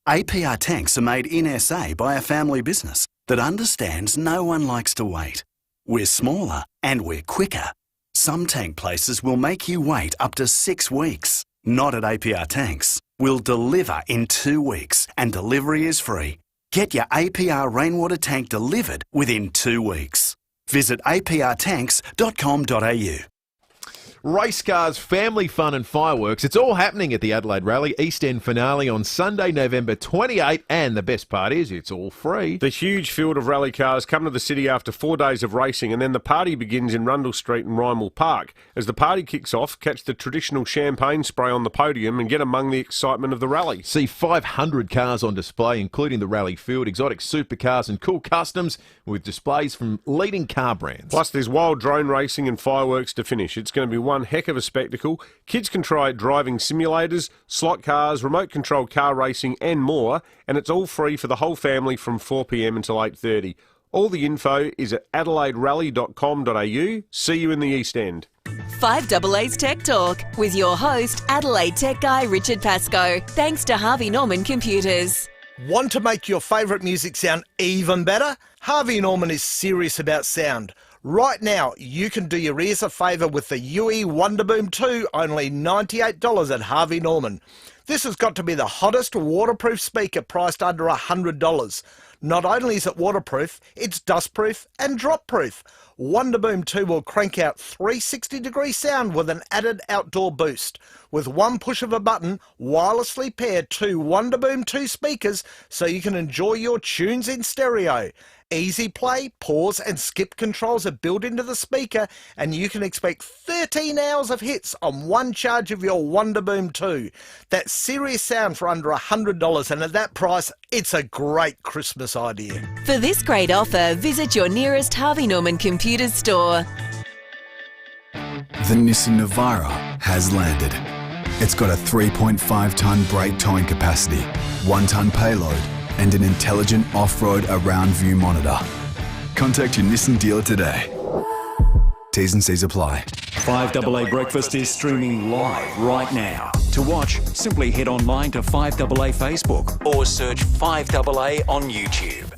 APR tanks are made in SA by a family business that understands no one likes to wait. We're smaller and we're quicker. Some tank places will make you wait up to 6 weeks. Not at APR Tanks. We'll deliver in 2 weeks and delivery is free. Get your APR rainwater tank delivered within 2 weeks. Visit aprtanks.com.au. Race cars, family fun and fireworks. It's all happening at the Adelaide Rally East End finale on Sunday, November 28, and the best part is it's all free. The huge field of rally cars come to the city after 4 days of racing, and then the party begins in Rundle Street and Rymel Park. As the party kicks off, catch the traditional champagne spray on the podium and get among the excitement of the rally. See 500 cars on display, including the rally field, exotic supercars and cool customs with displays from leading car brands. Plus, there's wild drone racing and fireworks to finish. It's going to be one heck of a spectacle. Kids can try driving simulators, slot cars, remote control car racing and more, and it's all free for the whole family from 4 p.m. until 8:30. All the info is at adelaiderally.com.au. See you in the East End. 5AA's Tech Talk with your host, Adelaide Tech Guy Richard Pascoe. Thanks to Harvey Norman Computers. Want to make your favourite music sound even better? Harvey Norman is serious about sound. Right now, you can do your ears a favour with the UE Wonderboom 2, only $98 at Harvey Norman. This has got to be the hottest waterproof speaker priced under $100. Not only is it waterproof, it's dustproof and dropproof. Wonderboom 2 will crank out 360-degree sound with an added outdoor boost. With one push of a button, wirelessly pair 2 Wonderboom 2 speakers so you can enjoy your tunes in stereo. Easy play, pause and skip controls are built into the speaker and you can expect 13 hours of hits on one charge of your Wonderboom 2. That's serious sound for under $100 and at that price, it's a great Christmas idea. For this great offer, visit your nearest Harvey Norman Computers store. The Nissan Navara has landed. It's got a 3.5-tonne brake towing capacity, 1-tonne payload, and an intelligent off-road around view monitor. Contact your Nissan dealer today. T's and C's apply. 5AA Breakfast is streaming live right now. To watch, simply head online to 5AA Facebook or search 5AA on YouTube.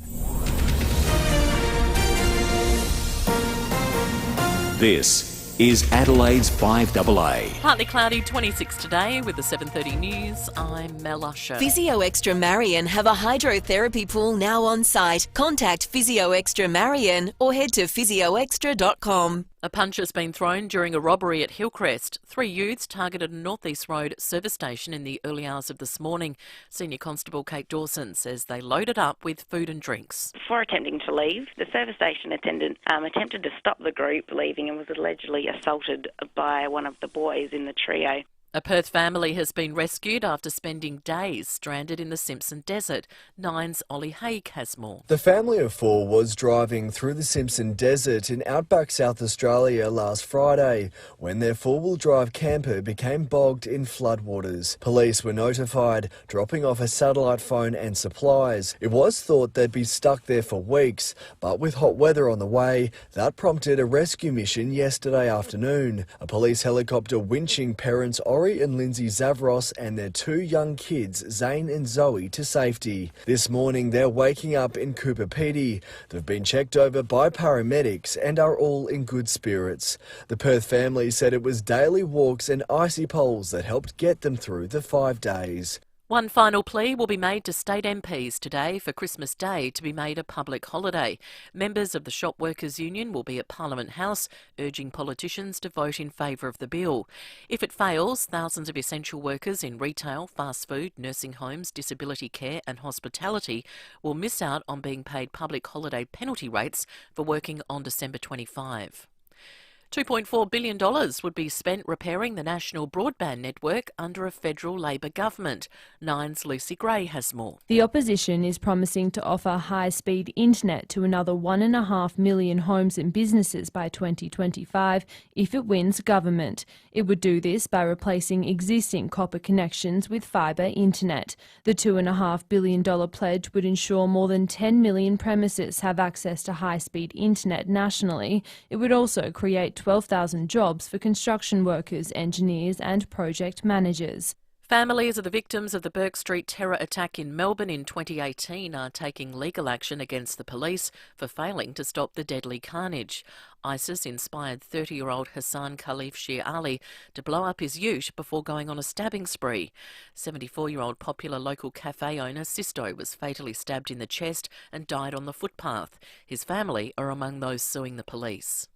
This is Adelaide's 5AA. Partly cloudy, 26 today with the 7:30 news. I'm Mel Usher. Physio Extra Marion have a hydrotherapy pool now on site. Contact Physio Extra Marion or head to physioextra.com. A punch has been thrown during a robbery at Hillcrest. 3 youths targeted a North East Road service station in the early hours of this morning. Senior Constable Kate Dawson says they loaded up with food and drinks. Before attempting to leave, the service station attendant attempted to stop the group leaving and was allegedly assaulted by one of the boys in the trio. A Perth family has been rescued after spending days stranded in the Simpson desert. Nine's Ollie Haig has more. The family of 4 was driving through the Simpson desert in outback South Australia last Friday when their 4-wheel drive camper became bogged in floodwaters. Police were notified, dropping off a satellite phone and supplies. It was thought they'd be stuck there for weeks, but with hot weather on the way, that prompted a rescue mission yesterday afternoon. A police helicopter winching parents Ori and Lindsay Zavros and their 2 young kids, Zane and Zoe, to safety. This morning, they're waking up in Cooper Pedy. They've been checked over by paramedics and are all in good spirits. The Perth family said it was daily walks and icy poles that helped get them through the 5 days. One final plea will be made to state MPs today for Christmas Day to be made a public holiday. Members of the Shop Workers Union will be at Parliament House urging politicians to vote in favour of the bill. If it fails, thousands of essential workers in retail, fast food, nursing homes, disability care and hospitality will miss out on being paid public holiday penalty rates for working on December 25. $2.4 billion would be spent repairing the national broadband network under a federal Labor government. Nine's Lucy Gray has more. The opposition is promising to offer high-speed internet to another 1.5 million homes and businesses by 2025 if it wins government. It would do this by replacing existing copper connections with fibre internet. The $2.5 billion pledge would ensure more than 10 million premises have access to high-speed internet nationally. It would also create 12,000 jobs for construction workers, engineers and project managers. Families of the victims of the Bourke Street terror attack in Melbourne in 2018 are taking legal action against the police for failing to stop the deadly carnage. ISIS inspired 30-year-old Hassan Khalif Shir Ali to blow up his ute before going on a stabbing spree. 74-year-old popular local cafe owner Sisto was fatally stabbed in the chest and died on the footpath. His family are among those suing the police.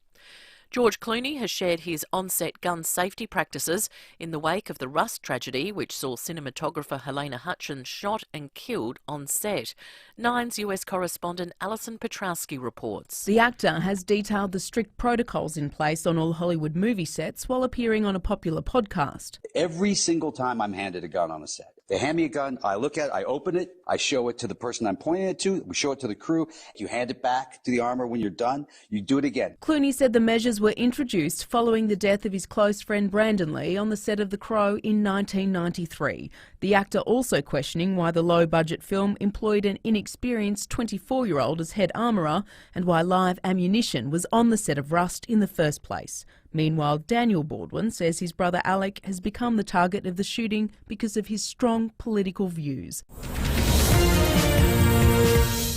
George Clooney has shared his on-set gun safety practices in the wake of the Rust tragedy, which saw cinematographer Helena Hutchins shot and killed on set. Nine's US correspondent Alison Petrowski reports. The actor has detailed the strict protocols in place on all Hollywood movie sets while appearing on a popular podcast. Every single time I'm handed a gun on a set, they hand me a gun, I look at it, I open it, I show it to the person I'm pointing it to, we show it to the crew, you hand it back to the armor when you're done, you do it again. Clooney said the measures were introduced following the death of his close friend Brandon Lee on the set of The Crow in 1993. The actor also questioning why the low-budget film employed an inexperienced 24-year-old as head armourer and why live ammunition was on the set of Rust in the first place. Meanwhile, Daniel Baldwin says his brother Alec has become the target of the shooting because of his strong political views.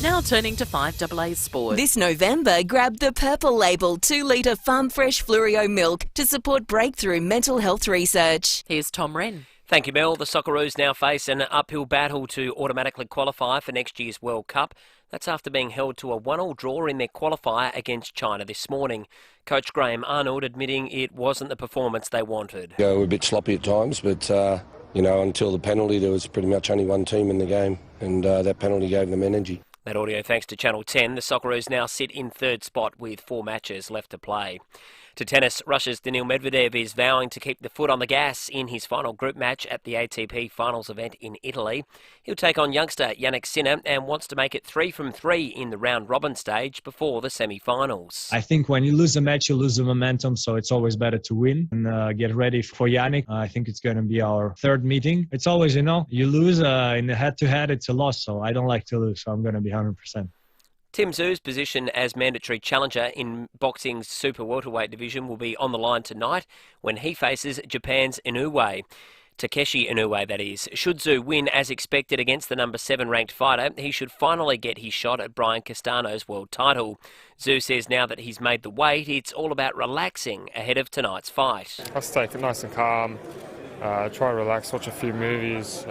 Now turning to 5AA Sport. This November, grab the Purple Label 2-litre Farm Fresh Fluorio milk to support breakthrough mental health research. Here's Tom Rehn. Thank you, Mel. The Socceroos now face an uphill battle to automatically qualify for next year's World Cup. That's after being held to a 1-1 draw in their qualifier against China this morning. Coach Graham Arnold admitting it wasn't the performance they wanted. We're a bit sloppy at times, but until the penalty, there was pretty much only one team in the game, and that penalty gave them energy. That audio thanks to Channel 10. The Socceroos now sit in third spot with 4 matches left to play. To tennis, Russia's Daniil Medvedev is vowing to keep the foot on the gas in his final group match at the ATP Finals event in Italy. He'll take on youngster Yannick Sinner and wants to make it 3 from 3 in the round-robin stage before the semi-finals. I think when you lose a match, you lose the momentum, so it's always better to win and get ready for Yannick. I think it's going to be our third meeting. It's always, you lose in the head-to-head, it's a loss, so I don't like to lose, so I'm going to be 100%. Tim Tszju's position as mandatory challenger in boxing's super welterweight division will be on the line tonight when he faces Japan's Inoue. Takeshi Inoue, that is. Should Tszju win as expected against the number 7 ranked fighter, he should finally get his shot at Brian Castano's world title. Tszju says now that he's made the weight, it's all about relaxing ahead of tonight's fight. I'll take it nice and calm, try to relax, watch a few movies,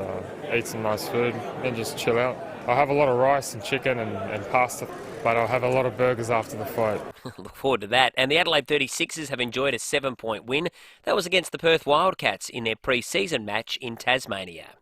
eat some nice food, then just chill out. I'll have a lot of rice and chicken and pasta, but I'll have a lot of burgers after the fight. Look forward to that. And the Adelaide 36ers have enjoyed a 7-point win. That was against the Perth Wildcats in their pre-season match in Tasmania.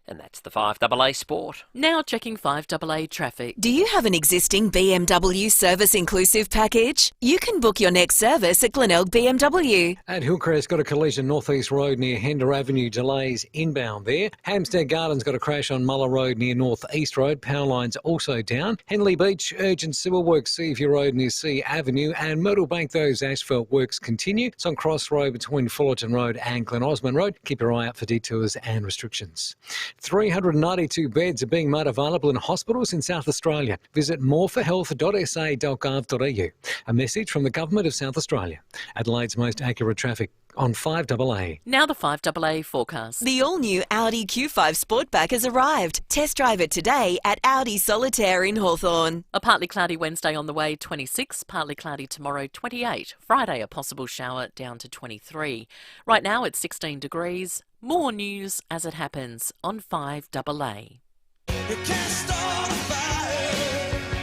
And that's the 5AA Sport. Now checking 5AA traffic. Do you have an existing BMW service inclusive package? You can book your next service at Glenelg BMW. At Hillcrest, got a collision Northeast Road near Hender Avenue, delays inbound there. Hampstead Gardens got a crash on Muller Road near Northeast Road, power lines also down. Henley Beach, urgent civil works, Seaview Road near Sea Avenue, and Myrtle Bank, those asphalt works continue. It's on Cross Road between Fullerton Road and Glen Osmond Road. Keep your eye out for detours and restrictions. 392 beds are being made available in hospitals in South Australia. Visit moreforhealth.sa.gov.au. A message from the Government of South Australia. Adelaide's most accurate traffic on 5AA. Now the 5AA forecast. The all-new Audi Q5 Sportback has arrived. Test drive it today at Audi Solitaire in Hawthorn. A partly cloudy Wednesday on the way, 26. Partly cloudy tomorrow, 28. Friday, a possible shower down to 23. Right now, it's 16 degrees. More news as it happens on 5AA.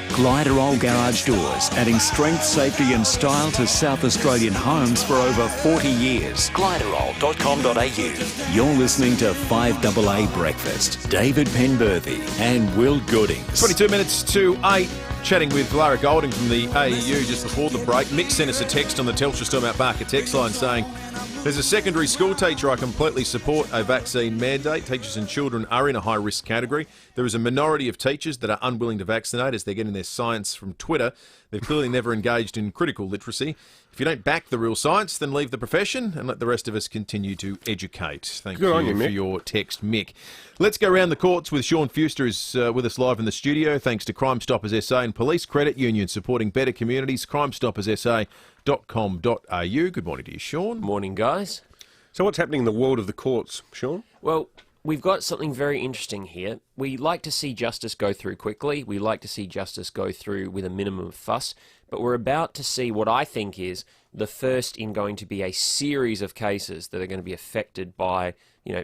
Gliderol Garage Doors, adding strength, safety and style to South Australian homes for over 40 years. Gliderol.com.au. You're listening to 5AA Breakfast. David Penberthy and Will Goodings. 22 minutes to 8. Chatting with Lara Golding from the AEU just before the break. Mick sent us a text on the Telstra Stormount Barker text line saying, "As a secondary school teacher, I completely support a vaccine mandate. Teachers and children are in a high-risk category. There is a minority of teachers that are unwilling to vaccinate as they're getting their science from Twitter. They've clearly never engaged in critical literacy. If you don't back the real science, then leave the profession and let the rest of us continue to educate." Thank you for your text, Mick. Let's go around the courts with Sean Fuster, who's with us live in the studio, thanks to Crime Stoppers SA and Police Credit Union, supporting better communities. crimestopperssa.com.au. Good morning to you, Sean. Morning, guys. So what's happening in the world of the courts, Sean? Well, we've got something very interesting here. We like to see justice go through quickly. We like to see justice go through with a minimum of fuss. But we're about to see what I think is the first in going to be a series of cases that are going to be affected by,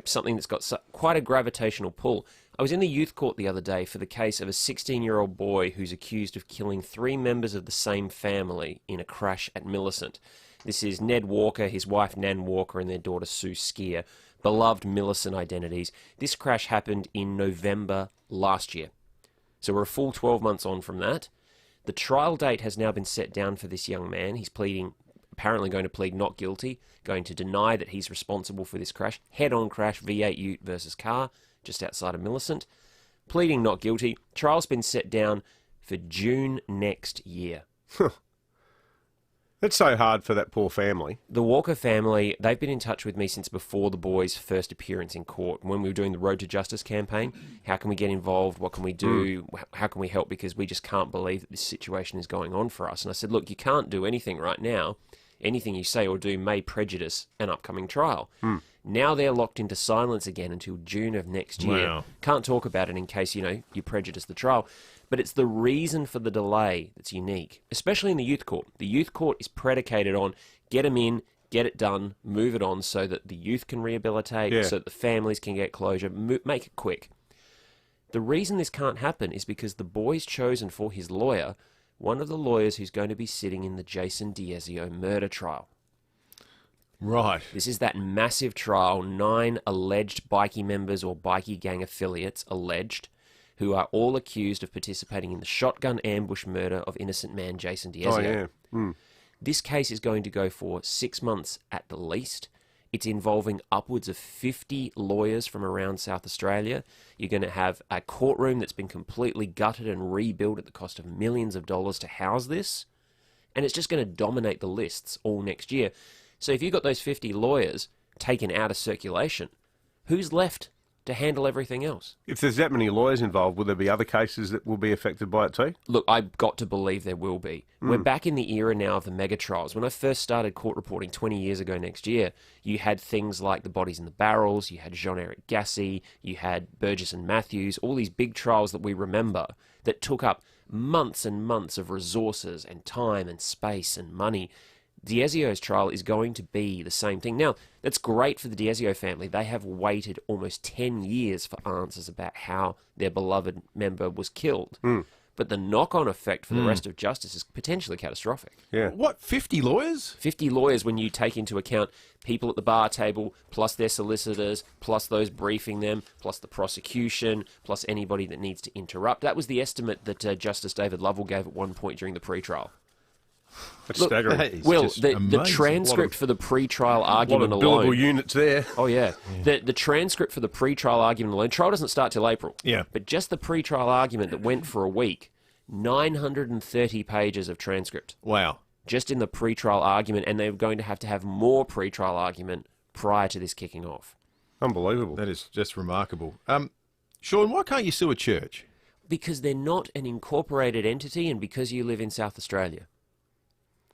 something that's got quite a gravitational pull. I was in the youth court the other day for the case of a 16-year-old boy who's accused of killing 3 members of the same family in a crash at Millicent. This is Ned Walker, his wife Nan Walker, and their daughter Sue Skier. Beloved Millicent identities. This crash happened in November last year. So we're a full 12 months on from that. The trial date has now been set down for this young man. He's apparently going to plead not guilty, going to deny that he's responsible for this crash. Head-on crash, V8 Ute versus car, just outside of Millicent. Pleading not guilty. Trial's been set down for June next year. That's so hard for that poor family. The Walker family, they've been in touch with me since before the boys' first appearance in court. When we were doing the Road to Justice campaign, how can we get involved? What can we do? How can we help? Because we just can't believe that this situation is going on for us. And I said, look, you can't do anything right now. Anything you say or do may prejudice an upcoming trial. Now they're locked into silence again until June of next year. Wow. Can't talk about it in case, you prejudice the trial. But it's the reason for the delay that's unique, especially in the youth court. The youth court is predicated on get them in, get it done, move it on so that the youth can rehabilitate, so that the families can get closure, make it quick. The reason this can't happen is because the boy's chosen for his lawyer, one of the lawyers who's going to be sitting in the Jason D'Ezio murder trial. Right. This is that massive trial, 9 alleged bikie members or bikie gang affiliates alleged, who are all accused of participating in the shotgun ambush murder of innocent man Jason D'Ezio. This case is going to go for 6 months at the least. It's involving upwards of 50 lawyers from around South Australia. You're going to have a courtroom that's been completely gutted and rebuilt at the cost of millions of dollars to house this. And it's just going to dominate the lists all next year. So if you've got those 50 lawyers taken out of circulation, who's left to handle everything else? If there's that many lawyers involved, will there be other cases that will be affected by it too? Look, I've got to believe there will be. We're back in the era now of the mega trials. When I first started court reporting 20 years ago next year, you had things like the Bodies in the Barrels, you had Jean-Eric Gassy, you had Burgess and Matthews, all these big trials that we remember that took up months and months of resources and time and space and money. D'Ezio's trial is going to be the same thing. Now, that's great for the D'Ezio family. They have waited almost 10 years for answers about how their beloved member was killed. But the knock-on effect for the rest of justice is potentially catastrophic. Yeah. What, 50 lawyers? 50 lawyers when you take into account people at the bar table, plus their solicitors, plus those briefing them, plus the prosecution, plus anybody that needs to interrupt. That was the estimate that Justice David Lovell gave at one point during the pre-trial. That's staggering. Will, the transcript for the pre-trial argument alone... A lot of billable units there. Oh, yeah. The transcript for the pre-trial argument alone... Trial doesn't start till April. Yeah. But just the pre-trial argument that went for a week, 930 pages of transcript. Wow. Just in the pre-trial argument, and they're going to have more pre-trial argument prior to this kicking off. Unbelievable. That is just remarkable. Sean, why can't you sue a church? Because they're not an incorporated entity and because you live in South Australia.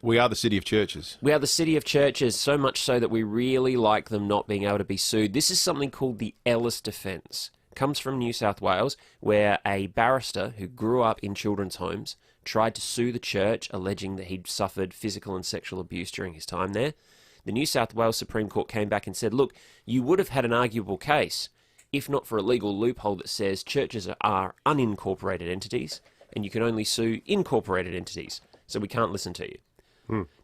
We are the city of churches. We are the city of churches, so much so that we really like them not being able to be sued. This is something called the Ellis defence. It comes from New South Wales, where a barrister who grew up in children's homes tried to sue the church, alleging that he'd suffered physical and sexual abuse during his time there. The New South Wales Supreme Court came back and said, look, you would have had an arguable case if not for a legal loophole that says churches are unincorporated entities and you can only sue incorporated entities, so we can't listen to you.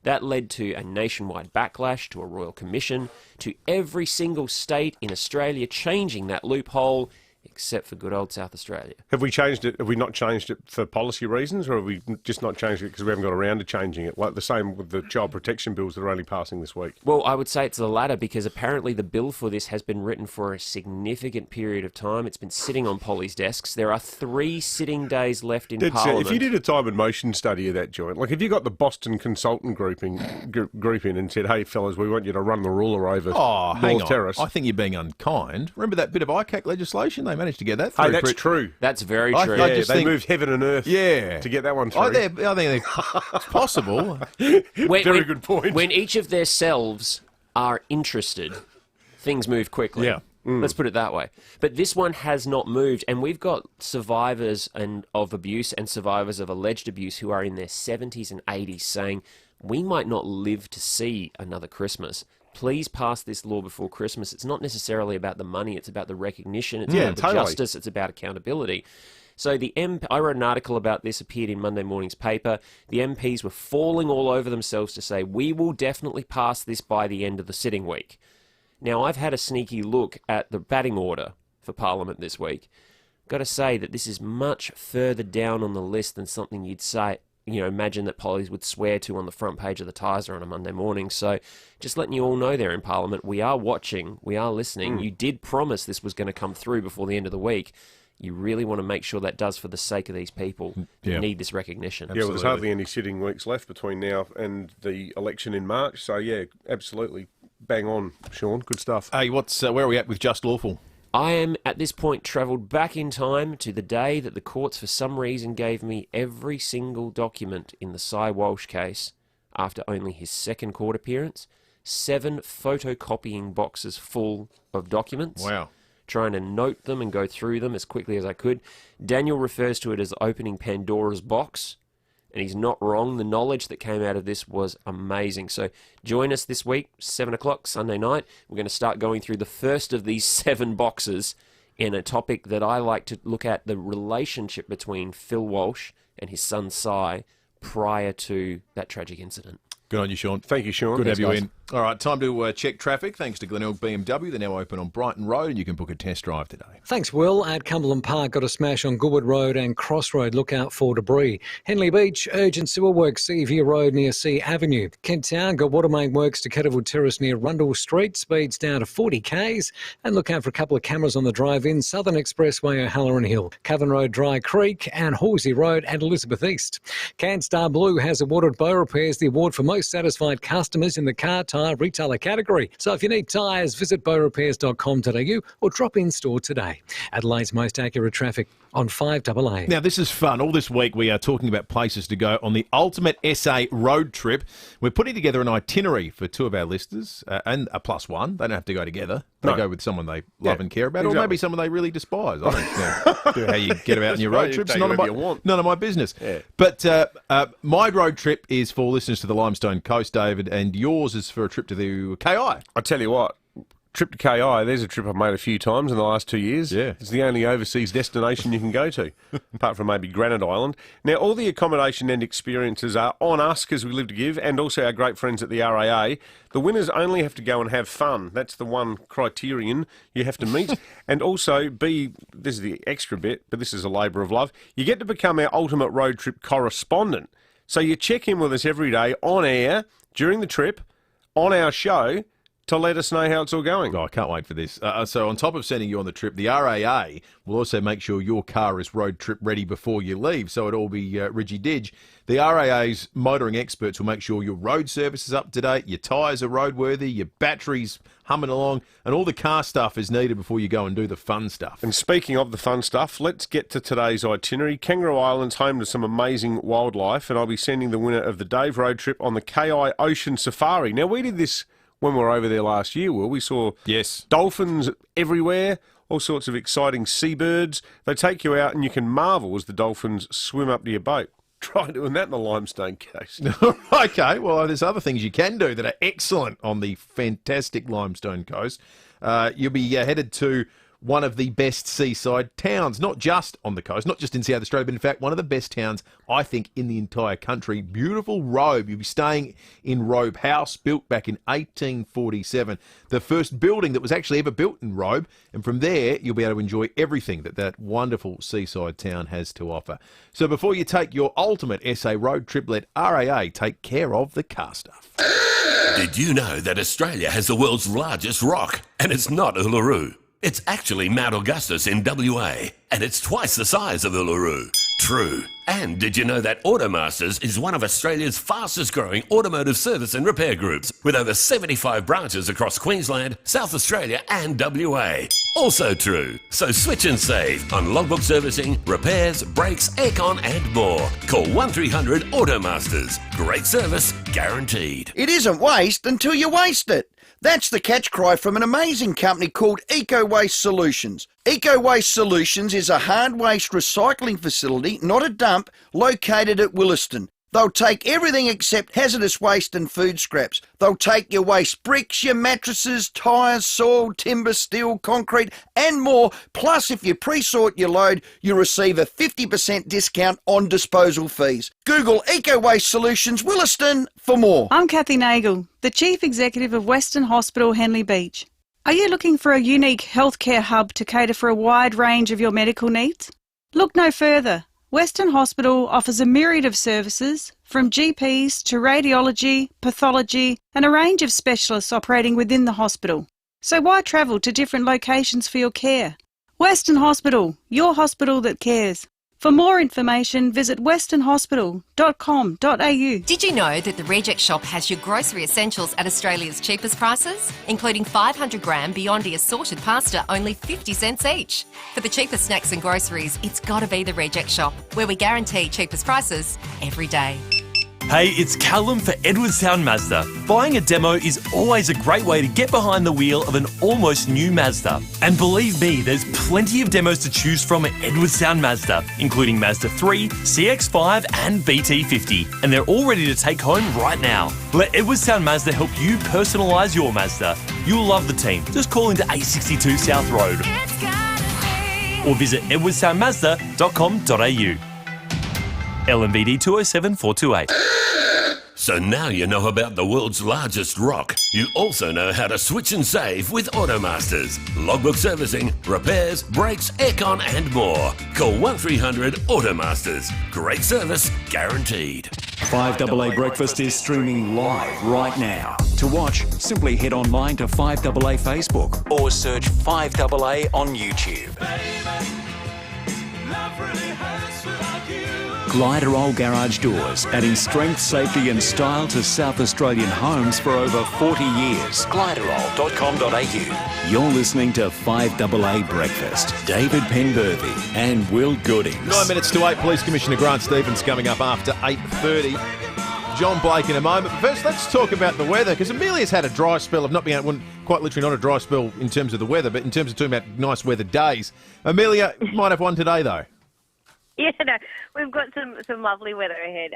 That led to a nationwide backlash, to a royal commission, to every single state in Australia changing that loophole, except for good old South Australia. Have we changed it? Have we not changed it for policy reasons, or have we just not changed it because we haven't got around to changing it? Like the same with the child protection bills that are only passing this week. Well, I would say it's the latter, because apparently the bill for this has been written for a significant period of time. It's been sitting on Polly's desks. There are 3 sitting days left in Parliament. If you did a time and motion study of that joint, like if you got the Boston consultant group in and said, hey, fellas, we want you to run the ruler over North Terrace. I think you're being unkind. Remember that bit of ICAC legislation? They managed to get that through. Hey, that's true. That's very true. They moved heaven and earth to get that one through. I think it's possible. Very good point. When each of their selves are interested, things move quickly. Yeah. Let's put it that way. But this one has not moved, and we've got survivors of abuse and survivors of alleged abuse who are in their 70s and 80s saying, we might not live to see another Christmas. Please pass this law before Christmas. It's not necessarily about the money. It's about the recognition. It's about the justice. It's about accountability. So I wrote an article about this, appeared in Monday morning's paper. The MPs were falling all over themselves to say, we will definitely pass this by the end of the sitting week. Now, I've had a sneaky look at the batting order for Parliament this week. Got to say that this is much further down on the list than something you'd say, imagine that pollies would swear to on the front page of the Tiser on a Monday morning. So just letting you all know there in Parliament, we are watching, we are listening. You did promise this was going to come through before the end of the week. You really want to make sure that does for the sake of these people who need this recognition. Yeah, well, there's hardly any sitting weeks left between now and the election in March. So, yeah, absolutely bang on, Sean. Good stuff. Hey, where are we at with Just Lawful? I am, at this point, travelled back in time to the day that the courts, for some reason, gave me every single document in the Cy Walsh case after only his second court appearance. 7 photocopying boxes full of documents. Wow. Trying to note them and go through them as quickly as I could. Daniel refers to it as opening Pandora's box, and he's not wrong. The knowledge that came out of this was amazing. So join us this week, 7 o'clock, Sunday night. We're going to start going through the first of these 7 boxes in a topic that I like to look at, the relationship between Phil Walsh and his son Cy prior to that tragic incident. Good on you, Sean. Thank you, Sean. Good to have you guys. in. All right, time to check traffic. Thanks to Glenelg BMW. They're now open on Brighton Road, and you can book a test drive today. Thanks, Will. At Cumberland Park, got a smash on Goodwood Road and Cross Road. Look out for debris. Henley Beach, urgent sewer works, Seaview Road near Sea Avenue. Kent Town, got water main works to Ketterwood Terrace near Rundle Street. Speeds down to 40 k's. And look out for a couple of cameras on the drive-in. Southern Expressway, O'Halloran Hill. Cavan Road, Dry Creek, and Horsey Road and Elizabeth East. CanStar Blue has awarded Bow Repairs the award for most satisfied customers in the car tyre retailer category. So if you need tyres, visit bowrepairs.com.au or drop in store today. Adelaide's most accurate traffic on 5AA. Now, this is fun. All this week we are talking about places to go on the ultimate SA road trip. We're putting together an itinerary for 2 of our listeners and a plus one. They don't have to go together. They go with someone they love and care about, or maybe someone they really despise. I don't know how you get about in your road trips. None of my business. Yeah. But my road trip is for listeners to the Limestone Coast, David, and yours is for a trip to the KI. I tell you what, trip to KI, there's a trip I've made a few times in the last 2 years. Yeah. It's the only overseas destination you can go to, apart from maybe Granite Island. Now, all the accommodation and experiences are on us because we live to give, and also our great friends at the RAA. The winners only have to go and have fun. That's the one criterion you have to meet. And also, this is the extra bit, but this is a labour of love, you get to become our ultimate road trip correspondent. So you check in with us every day on air, during the trip, on our show, to let us know how it's all going. Oh, I can't wait for this. So on top of sending you on the trip, the RAA will also make sure your car is road trip ready before you leave, so it'll all be ridgy-dig. The RAA's motoring experts will make sure your road service is up to date, your tyres are roadworthy, your battery's humming along, and all the car stuff is needed before you go and do the fun stuff. And speaking of the fun stuff, let's get to today's itinerary. Kangaroo Island's home to some amazing wildlife, and I'll be sending the winner of the Dave road trip on the KI Ocean Safari. Now, we did this when we were over there last year, Will. We saw dolphins everywhere, all sorts of exciting seabirds. They take you out and you can marvel as the dolphins swim up to your boat. Try doing that in the Limestone Coast. Okay, well, there's other things you can do that are excellent on the fantastic Limestone Coast. You'll be headed to one of the best seaside towns, not just on the coast, not just in South Australia, but in fact one of the best towns, I think, in the entire country. Beautiful Robe. You'll be staying in Robe House, built back in 1847. The first building that was actually ever built in Robe. And from there, you'll be able to enjoy everything that wonderful seaside town has to offer. So before you take your ultimate SA road trip, let RAA take care of the car stuff. Did you know that Australia has the world's largest rock? And it's not Uluru. It's actually Mount Augustus in WA, and it's twice the size of Uluru. true. And did you know that Automasters is one of Australia's fastest growing automotive service and repair groups, with over 75 branches across Queensland, South Australia and WA? Also true. So switch and save on logbook servicing, repairs, brakes, aircon and more. Call 1300 Automasters. Great service guaranteed. It isn't waste until you waste it. That's the catch cry from an amazing company called Eco Waste Solutions. Eco Waste Solutions is a hard waste recycling facility, not a dump, located at Williston. They'll take everything except hazardous waste and food scraps. They'll take your waste bricks, your mattresses, tyres, soil, timber, steel, concrete and more. Plus, if you pre-sort your load, you receive a 50% discount on disposal fees. Google Eco Waste Solutions Williston for more. I'm Kathy Nagel, the Chief Executive of Western Hospital Henley Beach. Are you looking for a unique healthcare hub to cater for a wide range of your medical needs? Look no further. Western Hospital offers a myriad of services, from GPs to radiology, pathology, and a range of specialists operating within the hospital. So why travel to different locations for your care? Western Hospital, your hospital that cares. For more information, visit westernhospital.com.au. Did you know that the Reject Shop has your grocery essentials at Australia's cheapest prices? Including 500 gram Beyondy assorted pasta, only 50 cents each. For the cheapest snacks and groceries, it's got to be the Reject Shop, where we guarantee cheapest prices every day. Hey, it's Callum for Edwardstown Mazda. Buying a demo is always a great way to get behind the wheel of an almost new Mazda. And believe me, there's plenty of demos to choose from at Edwardstown Mazda, including Mazda 3, CX-5 and BT50. And they're all ready to take home right now. Let Edwardstown Mazda help you personalise your Mazda. You'll love the team. Just call into 862 South Road. Or visit edwardstownmazda.com.au. LMVD 207 428. So now you know about the world's largest rock. You also know how to switch and save with Automasters. Logbook servicing, repairs, brakes, aircon and more. Call 1300 Automasters. Great service guaranteed. 5AA Breakfast is streaming live right now. To watch, simply head online to 5AA Facebook or search 5AA on YouTube. Gliderol Garage Doors, adding strength, safety and style to South Australian homes for over 40 years. Gliderol.com.au. You're listening to 5AA Breakfast. David Penberthy and Will Goodings. 9 minutes to 8. Police Commissioner Grant Stevens coming up after 8:30. John Blake in a moment. But first, let's talk about the weather, because Amelia's had a dry spell of not being able, quite literally not a dry spell in terms of the weather, but in terms of talking about nice weather days. Amelia might have one today, though. Yeah, no, we've got some lovely weather ahead.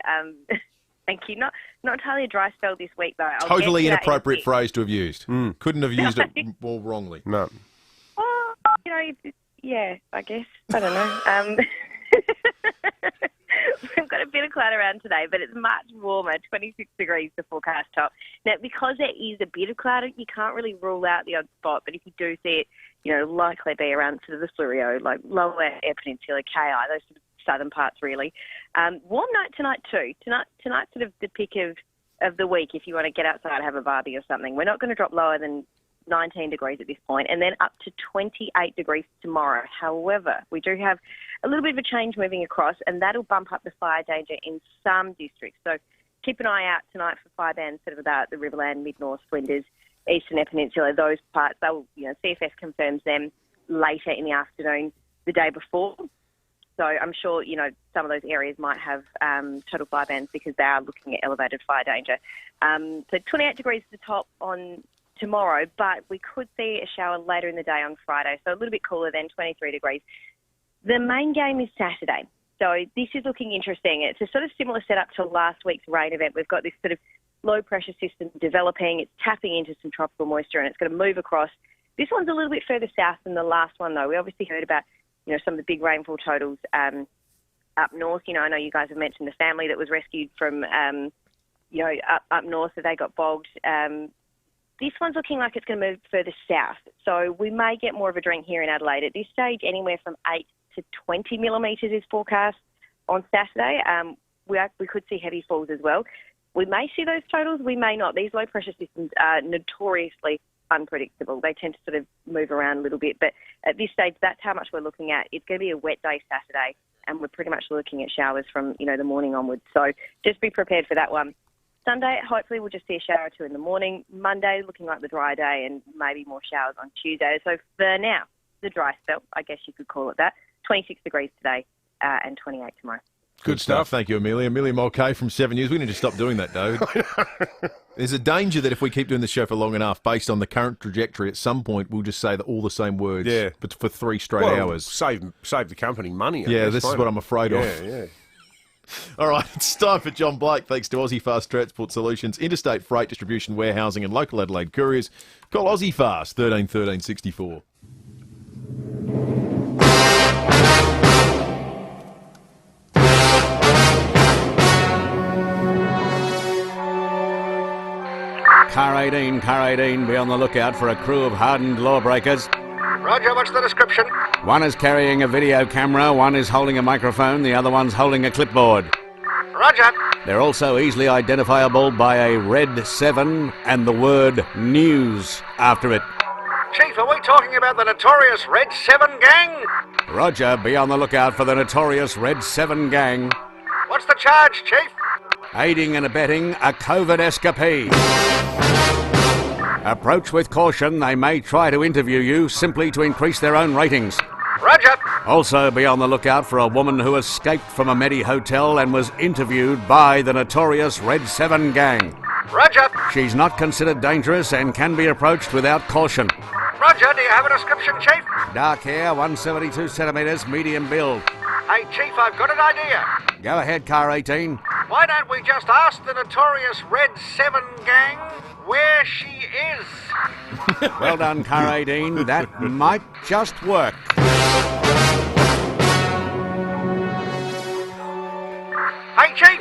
Thank you. Not entirely a dry spell this week, though. Totally inappropriate phrase to have used. Couldn't have used it more wrongly. No. Well, yeah, I guess. I don't know. We've got a bit of cloud around today, but it's much warmer, 26 degrees the forecast top. Now, because there is a bit of cloud, you can't really rule out the odd spot, but if you do see it, likely be around sort of the Socceroos, like lower Eyre Peninsula, KI, those sort of southern parts really. Warm night tonight too. Tonight's sort of the pick of the week if you want to get outside and have a barbie or something. We're not going to drop lower than 19 degrees at this point, and then up to 28 degrees tomorrow. However, we do have a little bit of a change moving across, and that'll bump up the fire danger in some districts. So keep an eye out tonight for fire bans sort of about the Riverland, Mid-North, Flinders, Eastern Eyre Peninsula, those parts. They'll, CFS confirms them later in the afternoon the day before. So I'm sure, some of those areas might have total fire bans because they are looking at elevated fire danger. So 28 degrees at the top on tomorrow, but we could see a shower later in the day on Friday, so a little bit cooler than 23 degrees. The main game is Saturday, so this is looking interesting. It's a sort of similar setup to last week's rain event. We've got this sort of low-pressure system developing. It's tapping into some tropical moisture, and it's going to move across. This one's a little bit further south than the last one, though. We obviously heard about some of the big rainfall totals up north. I know you guys have mentioned the family that was rescued from, up north, so they got bogged. This one's looking like it's going to move further south, so we may get more of a drink here in Adelaide. At this stage, anywhere from 8 to 20 millimetres is forecast on Saturday. We could see heavy falls as well. We may see those totals, we may not. These low-pressure systems are notoriously unpredictable. They tend to sort of move around a little bit. But at this stage, that's how much we're looking at. It's going to be a wet day Saturday, and we're pretty much looking at showers from, the morning onwards. So just be prepared for that one. Sunday, hopefully we'll just see a shower or two in the morning. Monday, looking like the dry day, and maybe more showers on Tuesday. So for now, the dry spell, I guess you could call it that. 26 degrees today and 28 tomorrow. Good stuff. Thank you, Amelia. Amelia Mulcahy from 7 News. We need to stop doing that, David. There's a danger that if we keep doing the show for long enough, based on the current trajectory, at some point we'll just say all the same words but for 3 straight hours. Save the company money. This is what I'm afraid of. Yeah. All right, it's time for John Blake, thanks to Aussie Fast Transport Solutions, interstate freight distribution, warehousing and local Adelaide couriers. Call Aussie Fast, 13 13 64. Car 18, be on the lookout for a crew of hardened lawbreakers. Roger, what's the description? One is carrying a video camera, one is holding a microphone, the other one's holding a clipboard. Roger. They're also easily identifiable by a red 7 and the word news after it. Chief, are we talking about the notorious Red 7 gang? Roger, be on the lookout for the notorious Red 7 gang. What's the charge, Chief? Aiding and abetting a COVID escapee. Approach with caution. They may try to interview you simply to increase their own ratings. Roger. Also be on the lookout for a woman who escaped from a Medi hotel and was interviewed by the notorious Red 7 gang. Roger. She's not considered dangerous and can be approached without caution. Roger, do you have a description, Chief? Dark hair, 172 centimetres, medium build. Hey, Chief, I've got an idea. Go ahead, Car 18. Why don't we just ask the notorious Red 7 gang where she is? Well done, Car 18. That might just work. Hey, Chief.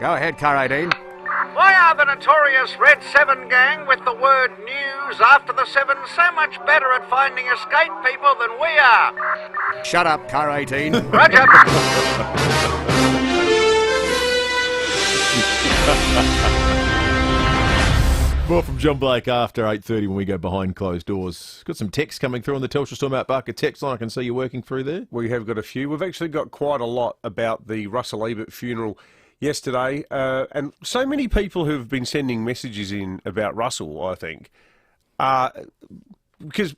Go ahead, Car 18. Why are the notorious Red 7 gang with the word news after the 7 so much better at finding escape people than we are? Shut up, Car 18. Roger. More from John Blake after 8:30 when we go behind closed doors. Got some texts coming through on the Telstra Storm Outbacker text line. I can see you working through there. We have got a few. We've actually got quite a lot about the Russell Ebert funeral yesterday, and so many people who've been sending messages in about Russell, I think, because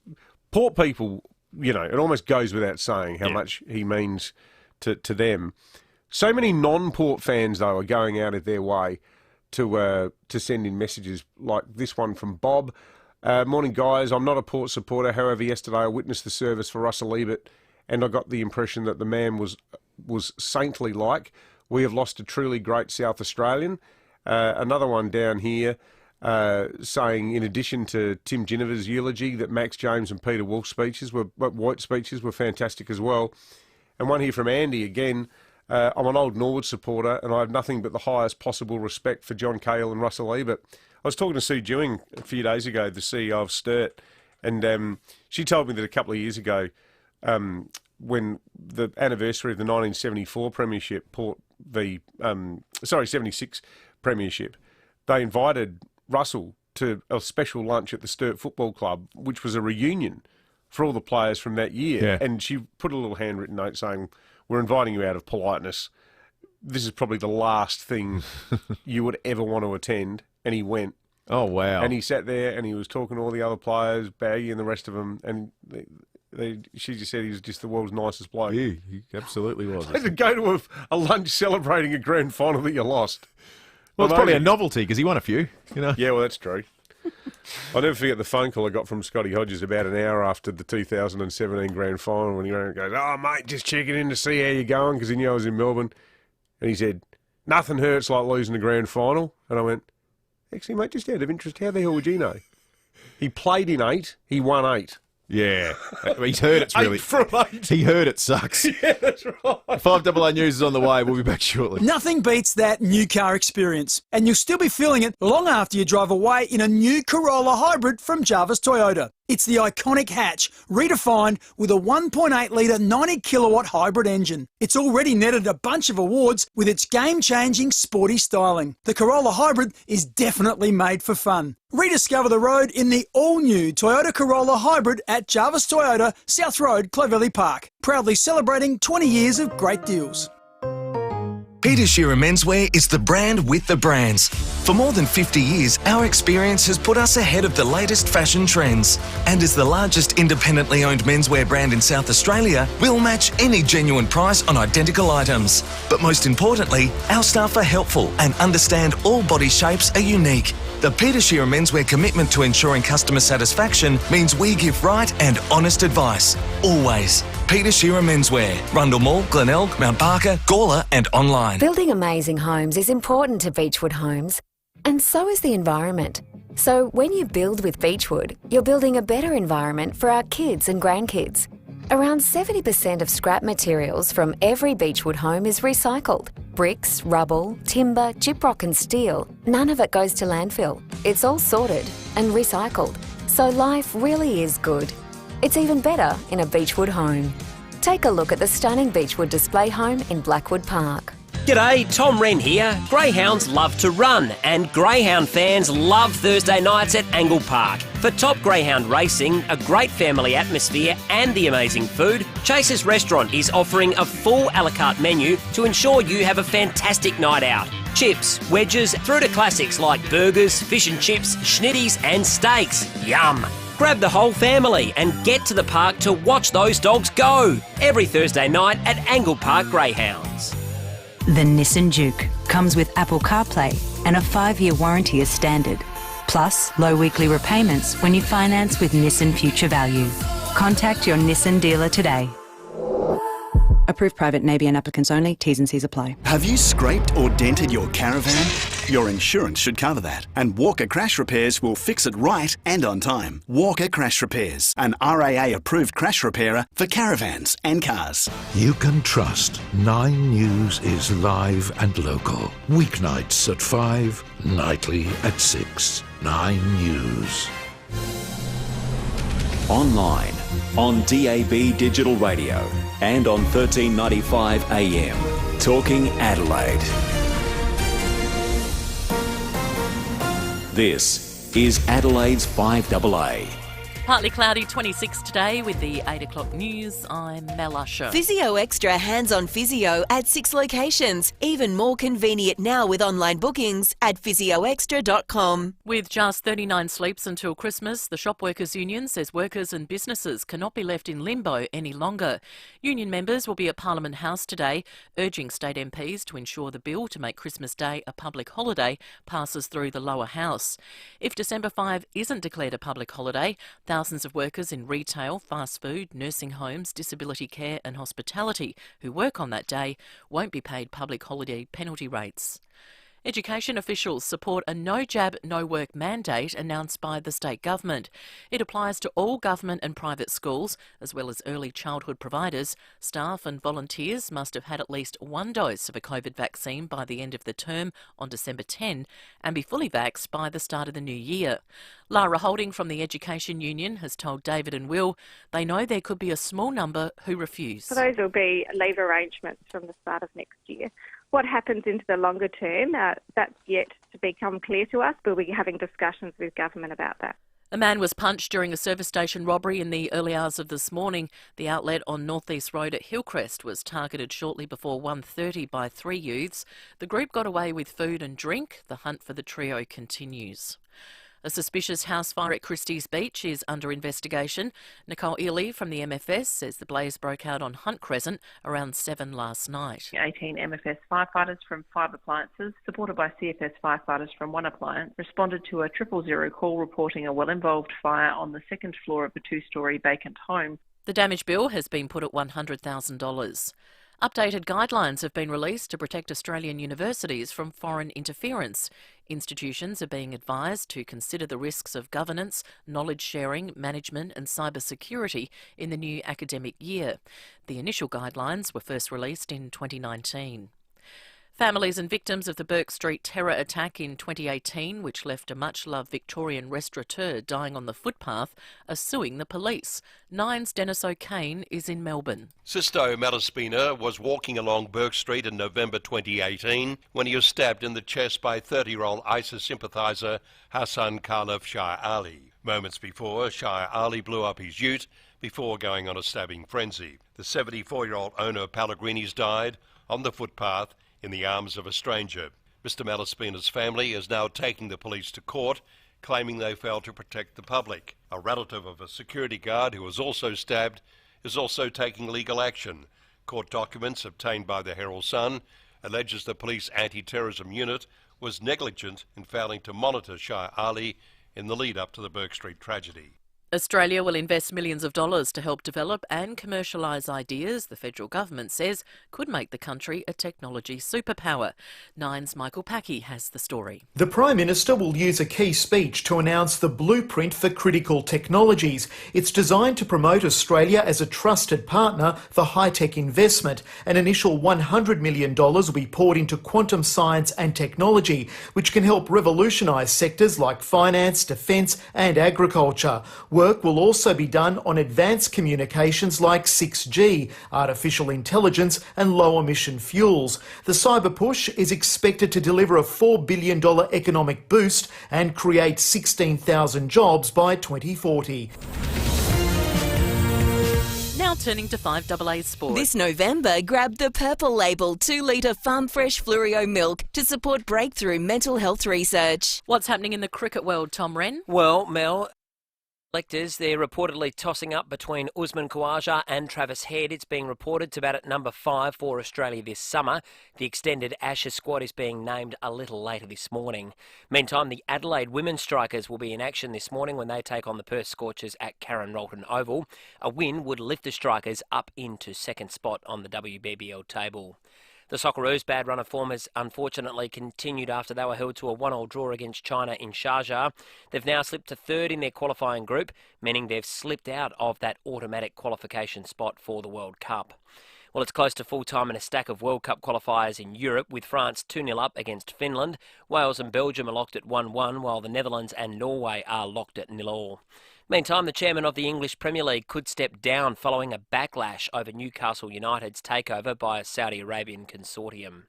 poor people, it almost goes without saying how much he means to them. So many non-Port fans, though, are going out of their way to send in messages like this one from Bob. Morning, guys. I'm not a Port supporter. However, yesterday I witnessed the service for Russell Ebert, and I got the impression that the man was saintly-like. We have lost a truly great South Australian. Another one down here saying, in addition to Tim Ginniver's eulogy, that Max James and Peter Wolf's White's speeches were fantastic as well. And one here from Andy again. I'm an old Norwood supporter, and I have nothing but the highest possible respect for John Cahill and Russell Ebert. I was talking to Sue Dewing a few days ago, the CEO of Sturt, and she told me that a couple of years ago, when the anniversary of the 1974 Premiership, 76 Premiership, they invited Russell to a special lunch at the Sturt Football Club, which was a reunion for all the players from that year. Yeah. And she put a little handwritten note saying, "We're inviting you out of politeness. This is probably the last thing you would ever want to attend." And he went. Oh, wow. And he sat there and he was talking to all the other players, Baggy and the rest of them, and she just said he was just the world's nicest bloke. Yeah, he absolutely was. To go to a lunch celebrating a grand final that you lost. Well, it's probably a novelty because he won a few. Yeah, well, that's true. I'll never forget the phone call I got from Scotty Hodges about an hour after the 2017 grand final when he goes, "Oh, mate, just checking in to see how you're going," because he knew I was in Melbourne. And he said, "Nothing hurts like losing the grand final." And I went, "Actually, mate, just out of interest, how the hell would you know?" He played in 8, he won 8. Yeah. He's heard it's really... 8 from 8. He heard it sucks. Yeah, that's right. 5AA News is on the way. We'll be back shortly. Nothing beats that new car experience, and you'll still be feeling it long after you drive away in a new Corolla Hybrid from Jarvis Toyota. It's the iconic hatch, redefined with a 1.8-litre 90-kilowatt hybrid engine. It's already netted a bunch of awards with its game-changing sporty styling. The Corolla Hybrid is definitely made for fun. Rediscover the road in the all-new Toyota Corolla Hybrid at Jarvis Toyota, South Road, Clovelly Park. Proudly celebrating 20 years of great deals. Peter Shearer Menswear is the brand with the brands. For more than 50 years, our experience has put us ahead of the latest fashion trends. And as the largest independently owned menswear brand in South Australia, we'll match any genuine price on identical items. But most importantly, our staff are helpful and understand all body shapes are unique. The Peter Shearer Menswear commitment to ensuring customer satisfaction means we give right and honest advice. Always. Peter Shearer Menswear, Rundle Mall, Glenelg, Mount Barker, Gawler and online. Building amazing homes is important to Beechwood Homes, and so is the environment. So when you build with Beechwood, you're building a better environment for our kids and grandkids. Around 70% of scrap materials from every Beechwood home is recycled. Bricks, rubble, timber, gyprock and steel, none of it goes to landfill. It's all sorted and recycled. So life really is good. It's even better in a Beechwood home. Take a look at the stunning Beechwood display home in Blackwood Park. G'day, Tom Rehn here. Greyhounds love to run, and Greyhound fans love Thursday nights at Angle Park. For top Greyhound racing, a great family atmosphere and the amazing food, Chase's Restaurant is offering a full a la carte menu to ensure you have a fantastic night out. Chips, wedges, through to classics like burgers, fish and chips, schnitties and steaks. Yum! Grab the whole family and get to the park to watch those dogs go. Every Thursday night at Angle Park Greyhounds. The Nissan Juke comes with Apple CarPlay and a 5-year warranty as standard. Plus, low weekly repayments when you finance with Nissan Future Value. Contact your Nissan dealer today. Approved private Nabian applicants only. T's and C's apply. Have you scraped or dented your caravan? Your insurance should cover that. And Walker Crash Repairs will fix it right and on time. Walker Crash Repairs, an RAA-approved crash repairer for caravans and cars. You can trust 9 News is live and local. Weeknights at 5, nightly at 6. 9 News. Online, on DAB digital radio and on 1395 AM. Talking Adelaide. This is Adelaide's 5AA. Partly cloudy, 26 today with the 8 o'clock news. I'm Mel Usher. Physio Extra hands-on physio at 6 locations. Even more convenient now with online bookings at physioextra.com. With just 39 sleeps until Christmas, the Shop Workers Union says workers and businesses cannot be left in limbo any longer. Union members will be at Parliament House today, urging state MPs to ensure the bill to make Christmas Day a public holiday passes through the lower house. If December 5 isn't declared a public holiday, thousands of workers in retail, fast food, nursing homes, disability care and hospitality who work on that day won't be paid public holiday penalty rates. Education officials support a no jab, no work mandate announced by the state government. It applies to all government and private schools, as well as early childhood providers. Staff and volunteers must have had at least one dose of a COVID vaccine by the end of the term on December 10 and be fully vaxxed by the start of the new year. Lara Holding from the Education Union has told David and Will they know there could be a small number who refuse. So those will be leave arrangements from the start of next year. What happens into the longer term, that's yet to become clear to us, but we'll be having discussions with government about that. A man was punched during a service station robbery in the early hours of this morning. The outlet on North East Road at Hillcrest was targeted shortly before 1:30 by 3 youths. The group got away with food and drink. The hunt for the trio continues. A suspicious house fire at Christie's Beach is under investigation. Nicole Ely from the MFS says the blaze broke out on Hunt Crescent around 7 last night. 18 MFS firefighters from 5 appliances, supported by CFS firefighters from 1 appliance, responded to a 000 call reporting a well-involved fire on the second floor of a 2-storey vacant home. The damage bill has been put at $100,000. Updated guidelines have been released to protect Australian universities from foreign interference. Institutions are being advised to consider the risks of governance, knowledge sharing, management and cyber security in the new academic year. The initial guidelines were first released in 2019. Families and victims of the Bourke Street terror attack in 2018, which left a much-loved Victorian restaurateur dying on the footpath, are suing the police. Nine's Dennis O'Kane is in Melbourne. Sisto Malaspina was walking along Bourke Street in November 2018 when he was stabbed in the chest by 30-year-old ISIS sympathiser Hassan Khalif Shah Ali. Moments before, Shah Ali blew up his ute before going on a stabbing frenzy. The 74-year-old owner of Pellegrini's died on the footpath in the arms of a stranger. Mr. Malaspina's family is now taking the police to court, claiming they failed to protect the public. A relative of a security guard who was also stabbed is also taking legal action. Court documents obtained by the Herald Sun alleges the police anti-terrorism unit was negligent in failing to monitor Shah Ali in the lead-up to the Bourke Street tragedy. Australia will invest millions of dollars to help develop and commercialise ideas the federal government says could make the country a technology superpower. Nine's Michael Packey has the story. The Prime Minister will use a key speech to announce the blueprint for critical technologies. It's designed to promote Australia as a trusted partner for high-tech investment. An initial $100 million will be poured into quantum science and technology, which can help revolutionise sectors like finance, defence and agriculture. Work will also be done on advanced communications like 6G, artificial intelligence and low-emission fuels. The cyber push is expected to deliver a $4 billion economic boost and create 16,000 jobs by 2040. Now turning to 5AA Sport. This November, grab the Purple Label 2-litre Farm Fresh Fluorio milk to support breakthrough mental health research. What's happening in the cricket world, Tom Rehn? Well, Mel, selectors, they're reportedly tossing up between Usman Khawaja and Travis Head. It's being reported to bat at number 5 for Australia this summer. The extended Ashes squad is being named a little later this morning. Meantime, the Adelaide women's strikers will be in action this morning when they take on the Perth Scorchers at Karen Rolton Oval. A win would lift the strikers up into second spot on the WBBL table. The Socceroos' bad run of form has unfortunately continued after they were held to a 1-1 draw against China in Sharjah. They've now slipped to third in their qualifying group, meaning they've slipped out of that automatic qualification spot for the World Cup. Well, it's close to full-time in a stack of World Cup qualifiers in Europe, with France 2-0 up against Finland. Wales and Belgium are locked at 1-1, while the Netherlands and Norway are locked at 0-0. Meantime, the chairman of the English Premier League could step down following a backlash over Newcastle United's takeover by a Saudi Arabian consortium.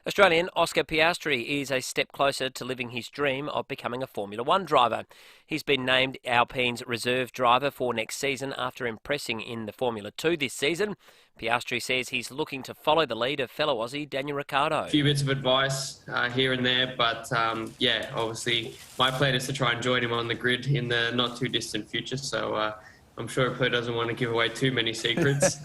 Australian Oscar Piastri is a step closer to living his dream of becoming a Formula One driver. He's been named Alpine's reserve driver for next season after impressing in the Formula 2 this season. Piastri says he's looking to follow the lead of fellow Aussie Daniel Ricciardo. A few bits of advice here and there, but obviously my plan is to try and join him on the grid in the not too distant future, so I'm sure Pooh doesn't want to give away too many secrets,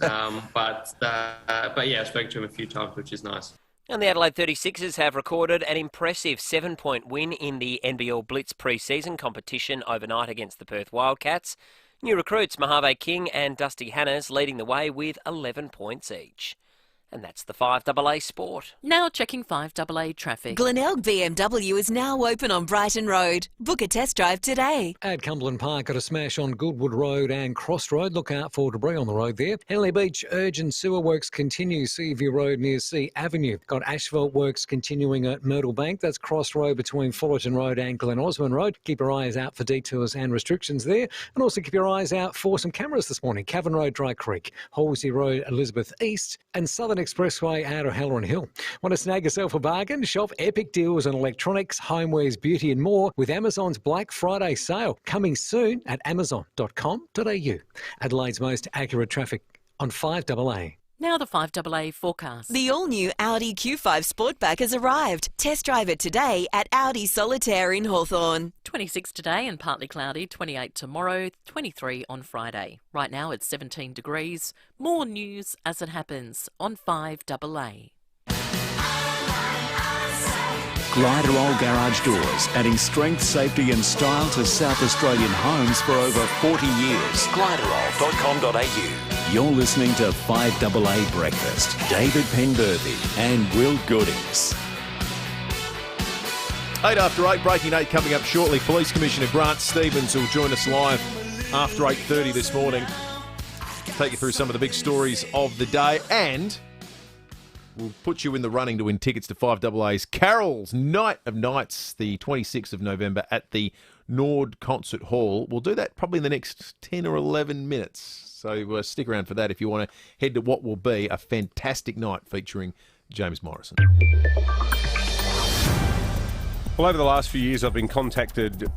but I've spoken to him a few times, which is nice. And the Adelaide 36ers have recorded an impressive 7-point win in the NBL Blitz pre-season competition overnight against the Perth Wildcats. New recruits Mojave King and Dusty Hannahs leading the way with 11 points each. And that's the 5AA Sport. Now checking 5AA traffic. Glenelg BMW is now open on Brighton Road. Book a test drive today. At Cumberland Park, got a smash on Goodwood Road and Cross Road. Look out for debris on the road there. Henley Beach, urgent sewer works continue. Seaview Road near Sea Avenue. Got asphalt works continuing at Myrtle Bank. That's Cross Road between Fullerton Road and Glen Osmond Road. Keep your eyes out for detours and restrictions there. And also keep your eyes out for some cameras this morning. Cavan Road, Dry Creek. Halsey Road, Elizabeth East. And Southern Expressway out of Halloran Hill. Want to snag yourself a bargain? Shop epic deals on electronics, homewares, beauty and more with Amazon's Black Friday sale. Coming soon at amazon.com.au. Adelaide's most accurate traffic on 5AA. Now the 5AA forecast. The all-new Audi Q5 Sportback has arrived. Test drive it today at Audi Solitaire in Hawthorn. 26 today and partly cloudy, 28 tomorrow, 23 on Friday. Right now it's 17 degrees. More news as it happens on 5AA. Tyrrell Garage Doors, adding strength, safety and style to South Australian homes for over 40 years. Tyrrell.com.au. You're listening to 5AA Breakfast. David Penberthy and Will Goodings. 8 after 8, breaking 8 coming up shortly. Police Commissioner Grant Stevens will join us live after 8:30 this morning. Take you through some of the big stories of the day, and will put you in the running to win tickets to 5AA's Carol's Night of Nights, the 26th of November at the Nord Concert Hall. We'll do that probably in the next 10 or 11 minutes. So stick around for that if you want to head to what will be a fantastic night featuring James Morrison. Well, over the last few years, I've been contacted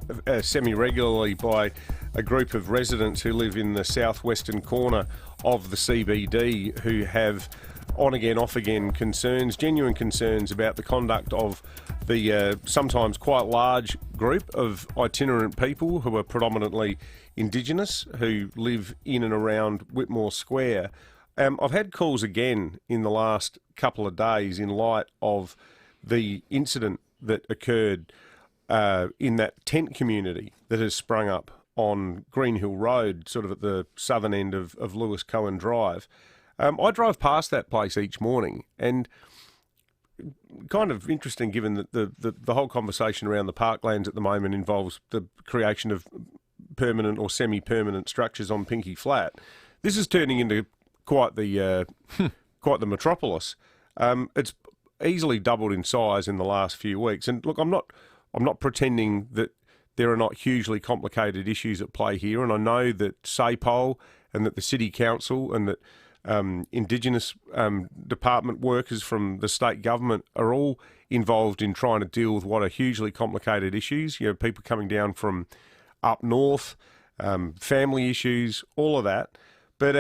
semi-regularly by a group of residents who live in the southwestern corner of the CBD who have on-again, off-again concerns, genuine concerns about the conduct of the sometimes quite large group of itinerant people who are predominantly Indigenous, who live in and around Whitmore Square. I've had calls again in the last couple of days in light of the incident that occurred in that tent community that has sprung up on Green Hill Road, sort of at the southern end of Lewis Cohen Drive. I drive past that place each morning, and kind of interesting given that the whole conversation around the parklands at the moment involves the creation of permanent or semi-permanent structures on Pinky Flat. This is turning into quite the metropolis. It's easily doubled in size in the last few weeks. And look, I'm not pretending that there are not hugely complicated issues at play here. And I know that SAPOL and that the City Council and that Indigenous department workers from the state government are all involved in trying to deal with what are hugely complicated issues. You know, people coming down from up north, family issues, all of that. But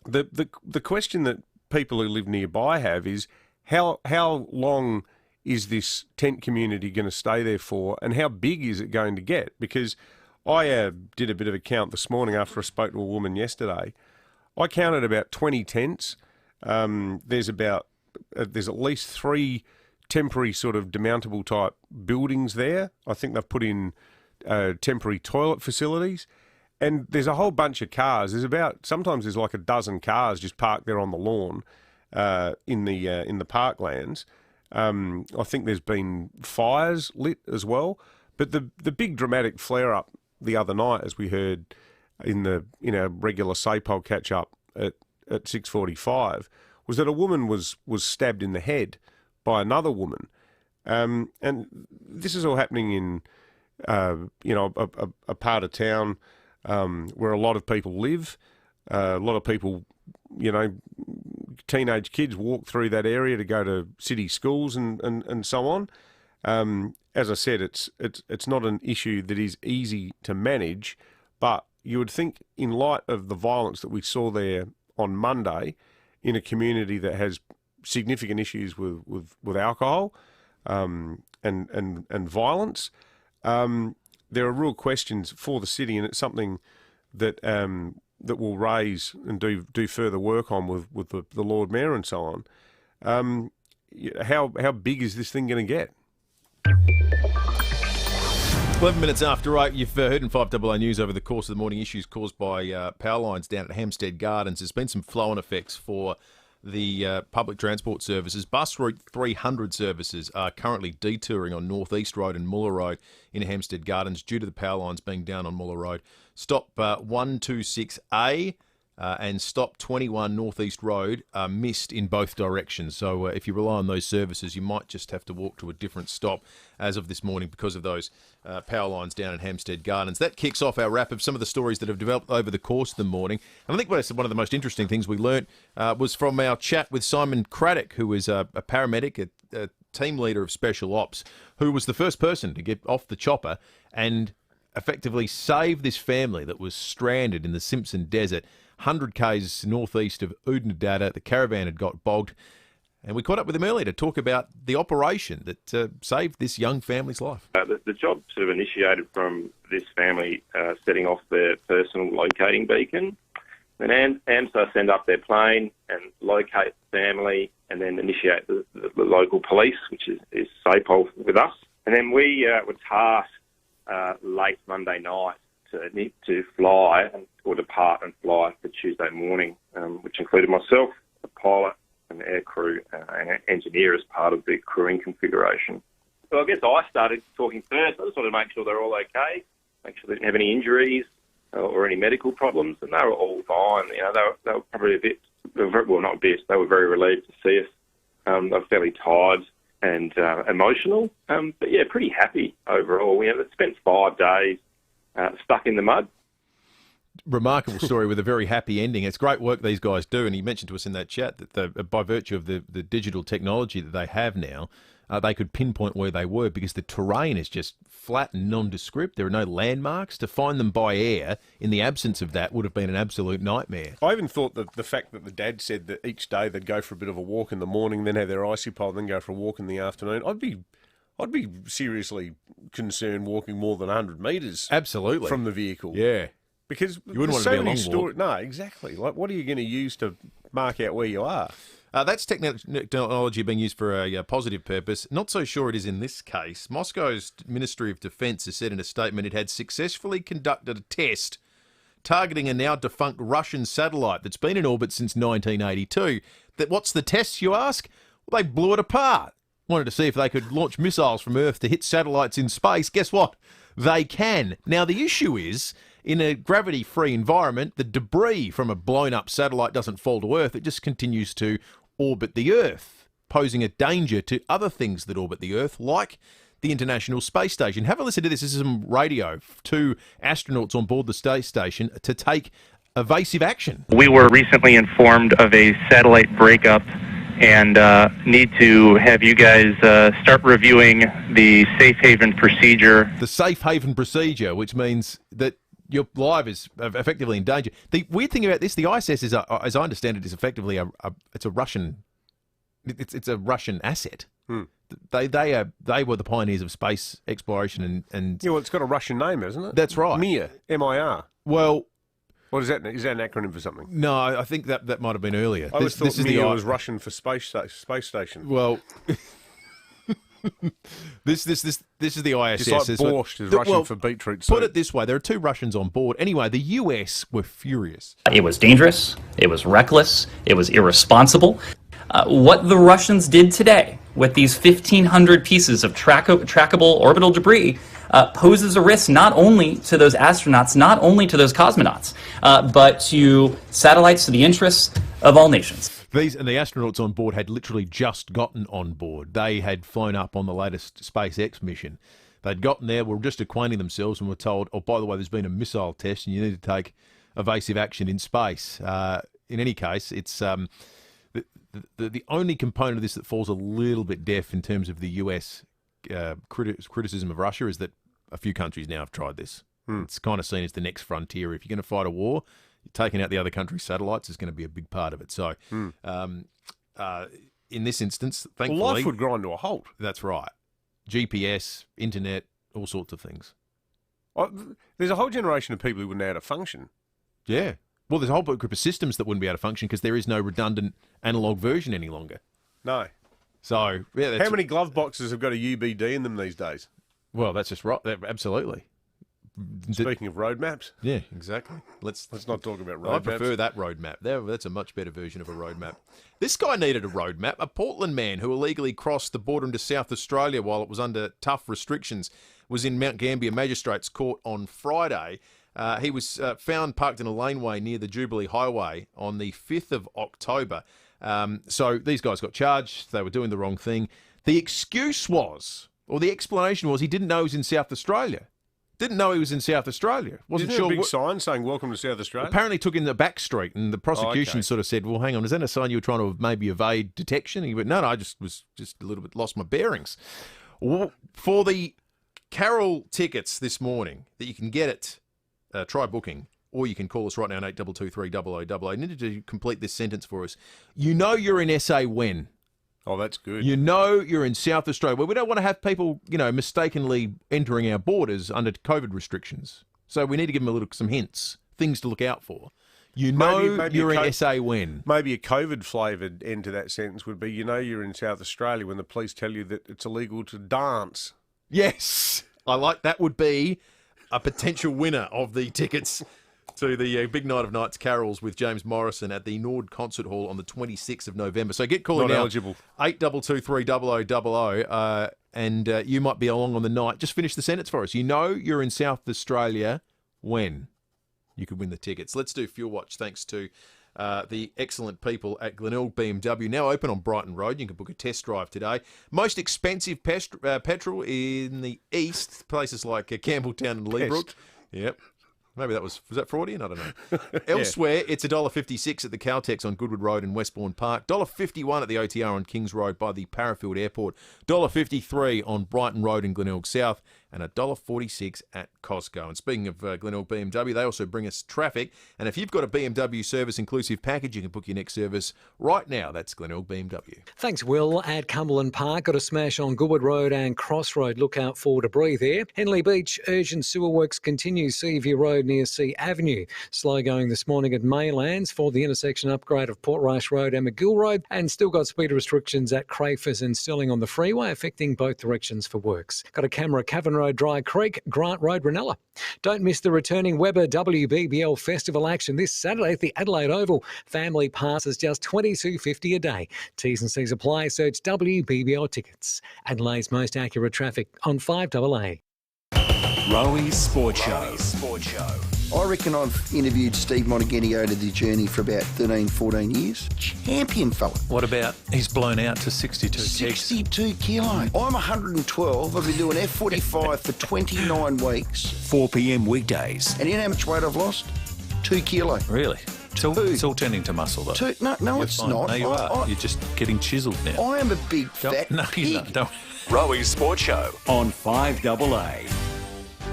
the question that people who live nearby have is, how long is this tent community going to stay there for, and how big is it going to get? Because I did a bit of a count this morning after I spoke to a woman yesterday. I counted about 20 tents. There's at least 3 temporary sort of demountable type buildings there. I think they've put in temporary toilet facilities. And there's a whole bunch of cars. Sometimes there's like a dozen cars just parked there on the lawn. In the parklands. I think there's been fires lit as well. But the big dramatic flare-up the other night, as we heard in the regular SAPOL catch-up at 6:45, was that a woman was stabbed in the head by another woman. And this is all happening in a part of town where a lot of people live. A lot of people, teenage kids walk through that area to go to city schools and so on. As I said, it's not an issue that is easy to manage, but you would think in light of the violence that we saw there on Monday in a community that has significant issues with alcohol and violence, there are real questions for the city, and it's something that we'll raise and do further work on with the Lord Mayor and so on. How big is this thing going to get? 11 minutes after 8, you've heard in 5AA News over the course of the morning issues caused by power lines down at Hampstead Gardens. There's been some flow-on effects for the public transport services. Bus Route 300 services are currently detouring on North East Road and Muller Road in Hampstead Gardens due to the power lines being down on Muller Road. Stop 126A and stop 21 North East Road are missed in both directions. So if you rely on those services, you might just have to walk to a different stop as of this morning because of those power lines down at Hampstead Gardens. That kicks off our wrap of some of the stories that have developed over the course of the morning. And I think one of the most interesting things we learnt was from our chat with Simon Craddock, who is a paramedic, a team leader of Special Ops, who was the first person to get off the chopper and effectively save this family that was stranded in the Simpson Desert, 100 k's northeast of Oodnadatta. The caravan had got bogged, and we caught up with him earlier to talk about the operation that saved this young family's life. The job sort of initiated from this family setting off their personal locating beacon. Then AMSA send up their plane and locate the family, and then initiate the local police, which is SAPOL with us. And then we were tasked late Monday night to fly or depart and fly for Tuesday morning, which included myself, the pilot, an air crew, and an engineer as part of the crewing configuration. So I guess I started talking first. I just wanted to make sure they're all okay, make sure they didn't have any injuries or any medical problems, and they were all fine. They were probably they were very relieved to see us I'm fairly tired and emotional, but yeah, pretty happy overall. We have spent 5 days stuck in the mud. Remarkable story with a very happy ending. It's great work these guys do, and he mentioned to us in that chat that by virtue of the digital technology that they have now, they could pinpoint where they were because the terrain is just flat and nondescript. There are no landmarks. To find them by air in the absence of that would have been an absolute nightmare. I even thought that the fact that the dad said that each day they'd go for a bit of a walk in the morning, then have their icy pole, then go for a walk in the afternoon. I'd be seriously concerned walking more than 100 metres. Absolutely. From the vehicle. Yeah. Because you wouldn't want to be a long walk. No, exactly. Like, what are you going to use to mark out where you are? That's technology being used for a positive purpose. Not so sure it is in this case. Moscow's Ministry of Defence has said in a statement it had successfully conducted a test targeting a now defunct Russian satellite that's been in orbit since 1982. What's the test, you ask? Well, they blew it apart. Wanted to see if they could launch missiles from Earth to hit satellites in space. Guess what? They can. Now, the issue is, in a gravity-free environment, the debris from a blown-up satellite doesn't fall to Earth. It just continues to orbit the Earth, posing a danger to other things that orbit the Earth, like the International Space Station. Have a listen to this. This is some radio. 2 astronauts on board the space station to take evasive action. We were recently informed of a satellite breakup and need to have you guys start reviewing the safe haven procedure. The safe haven procedure, which means that your life is effectively in danger. The weird thing about this, the ISS is, as I understand it, is effectively a Russian asset. They were the pioneers of space exploration and yeah, well, it's got a Russian name, hasn't it? That's right. Mir, M-I-R. Well, what is that? Is that an acronym for something? No, I think that might have been earlier. I always thought Mir was Russian for space station. Well. This is the ISS. Just like Borscht is Russian for beetroot soup. Put it this way, there are 2 Russians on board. Anyway, the US were furious. It was dangerous, it was reckless, it was irresponsible. What the Russians did today with these 1,500 pieces of trackable orbital debris poses a risk not only to those astronauts, not only to those cosmonauts, but to satellites, to the interests of all nations. The astronauts on board had literally just gotten on board. They had flown up on the latest SpaceX mission. They'd gotten there, were just acquainting themselves, and were told, oh, by the way, there's been a missile test and you need to take evasive action in space. In any case, it's the only component of this that falls a little bit deaf in terms of the US criticism of Russia is that a few countries now have tried this. It's kind of seen as the next frontier. If you're going to fight a war, taking out the other country's satellites is going to be a big part of it. So, in this instance, thankfully, life would grind to a halt. That's right. GPS, internet, all sorts of things. There's a whole generation of people who wouldn't know how to function. Yeah. Well, there's a whole group of systems that wouldn't be able to function because there is no redundant analog version any longer. No. So, yeah. How many glove boxes have got a UBD in them these days? Well, that's just right. Absolutely. Speaking of roadmaps. Yeah, exactly. Let's not talk about roadmaps. I prefer that roadmap. That's a much better version of a roadmap. This guy needed a roadmap. A Portland man who illegally crossed the border into South Australia while it was under tough restrictions was in Mount Gambier Magistrates Court on Friday. He was found parked in a laneway near the Jubilee Highway on the 5th of October. So these guys got charged. They were doing the wrong thing. The excuse was, or the explanation was, he didn't know he was in South Australia. Didn't know he was in South Australia. Wasn't Isn't sure. A big sign saying "Welcome to South Australia"? Apparently, took in the back street, and the prosecution sort of said, "Well, hang on, is that a sign you were trying to maybe evade detection?" And he went, "No, I just was a little bit lost my bearings." For the Carol tickets this morning that you can get at try booking, or you can call us right now on 8223 0000. You need to complete this sentence for us. You know you're in SA when. Oh, that's good. You know you're in South Australia, where we don't want to have people, mistakenly entering our borders under COVID restrictions. So we need to give them some hints, things to look out for. You know maybe you're in SA when. Maybe a COVID-flavoured end to that sentence would be, you know you're in South Australia when the police tell you that it's illegal to dance. Yes. That would be a potential winner of the tickets to the big night of nights carols with James Morrison at the Nord Concert Hall on the 26th of November. So get calling now. Not eligible. 8223 and you might be along on the night. Just finish the sentence for us. You know you're in South Australia when you could win the tickets. Let's do Fuel Watch thanks to the excellent people at Glenelg BMW, now open on Brighton Road. You can book a test drive today. Most expensive petrol in the east, places like Campbelltown and Leabrook. Yep. Maybe was that Freudian? I don't know. Elsewhere, it's $1.56 at the Caltex on Goodwood Road in Westbourne Park, $1.51 at the OTR on Kings Road by the Parafield Airport, $1.53 on Brighton Road in Glenelg South, and $1.46 at Costco. And speaking of Glenelg BMW, they also bring us traffic. And if you've got a BMW service-inclusive package, you can book your next service right now. That's Glenelg BMW. Thanks, Will. At Cumberland Park, got a smash on Goodwood Road and Cross Road. Look out for debris there. Henley Beach, urgent sewer works continue. Seaview Road near Sea Avenue. Slow going this morning at Maylands for the intersection upgrade of Portrush Road and McGill Road. And still got speed restrictions at Crayfors and Stirling on the freeway, affecting both directions for works. Got a camera, Cavan Road, Dry Creek, Grant Road, Ranella. Don't miss the returning Weber WBBL Festival action this Saturday at the Adelaide Oval. Family passes just $22.50 a day. T's and C's apply. Search WBBL tickets. Adelaide's most accurate traffic on 5AA. Rowie Sports Show. I reckon I've interviewed Steve Monaghan over the journey for about 13, 14 years. Champion fella. What about he's blown out to 62 62 kilo. I'm 112. I've been doing F45 for 29 weeks. 4 p.m. weekdays. And you know how much weight I've lost? 2 kilo. Really? It's all turning to muscle, though. No, it's not. No, you are. You're just getting chiseled now. I am a big fat No, pig. you're not. Don't. Rowie Sports Show on 5AA.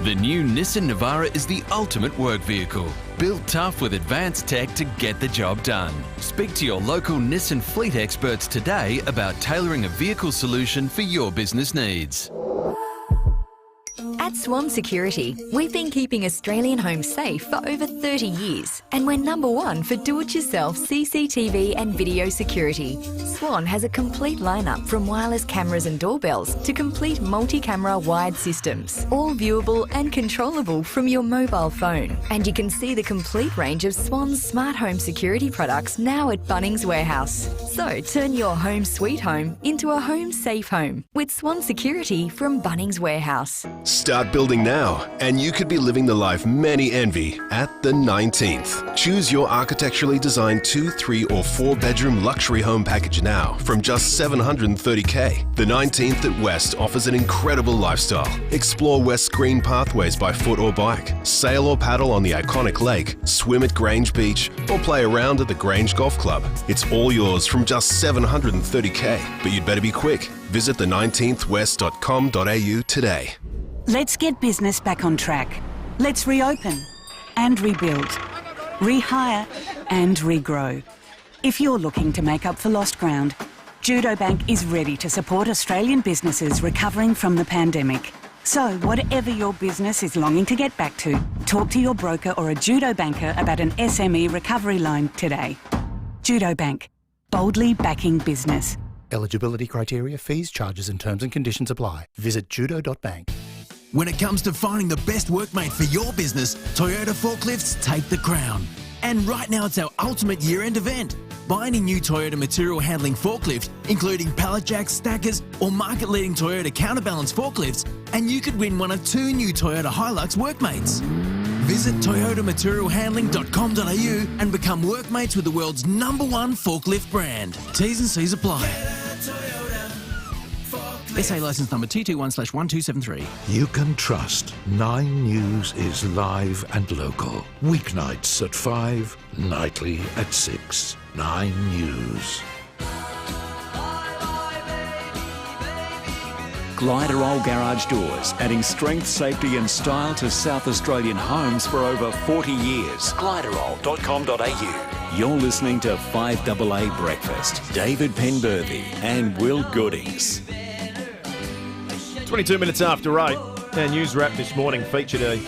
The new Nissan Navara is the ultimate work vehicle. Built tough with advanced tech to get the job done. Speak to your local Nissan fleet experts today about tailoring a vehicle solution for your business needs. At Swan Security, we've been keeping Australian homes safe for over 30 years, and we're #1 for do-it-yourself CCTV and video security. Swan has a complete lineup from wireless cameras and doorbells to complete multi-camera wide systems, all viewable and controllable from your mobile phone. And you can see the complete range of Swan's smart home security products now at Bunnings Warehouse. So turn your home sweet home into a home safe home with Swan Security from Bunnings Warehouse. Start building now, and you could be living the life many envy at the 19th. Choose your architecturally designed 2, 3 or 4 bedroom luxury home package now from just $730K. The 19th at West offers an incredible lifestyle. Explore West's green pathways by foot or bike, sail or paddle on the iconic lake, swim at Grange Beach, or play around at the Grange Golf Club. It's all yours from just $730K, but you'd better be quick. Visit the19thwest.com.au today. Let's get business back on track. Let's reopen and rebuild, rehire and regrow. If you're looking to make up for lost ground, Judo Bank is ready to support Australian businesses recovering from the pandemic. So whatever your business is longing to get back to, talk to your broker or a Judo banker about an SME recovery loan today. Judo Bank, boldly backing business. Eligibility criteria, fees, charges and terms and conditions apply. Visit judo.bank. When it comes to finding the best workmate for your business, Toyota Forklifts take the crown. And right now it's our ultimate year-end event. Buy any new Toyota material handling forklift, including pallet jacks, stackers, or market-leading Toyota counterbalance forklifts, and you could win one of 2 new Toyota Hilux workmates. Visit toyotamaterialhandling.com.au and become workmates with the world's #1 forklift brand. T's and C's apply. SA licence number T21/1273. You can trust 9 News is live and local. Weeknights at 5, nightly at 6. 9 News. Gliderol Garage Doors, adding strength, safety and style to South Australian homes for over 40 years. Gliderol.com.au. You're listening to 5AA Breakfast. David Penberthy and Will Goodings. 22 minutes after 8, our news wrap this morning featured a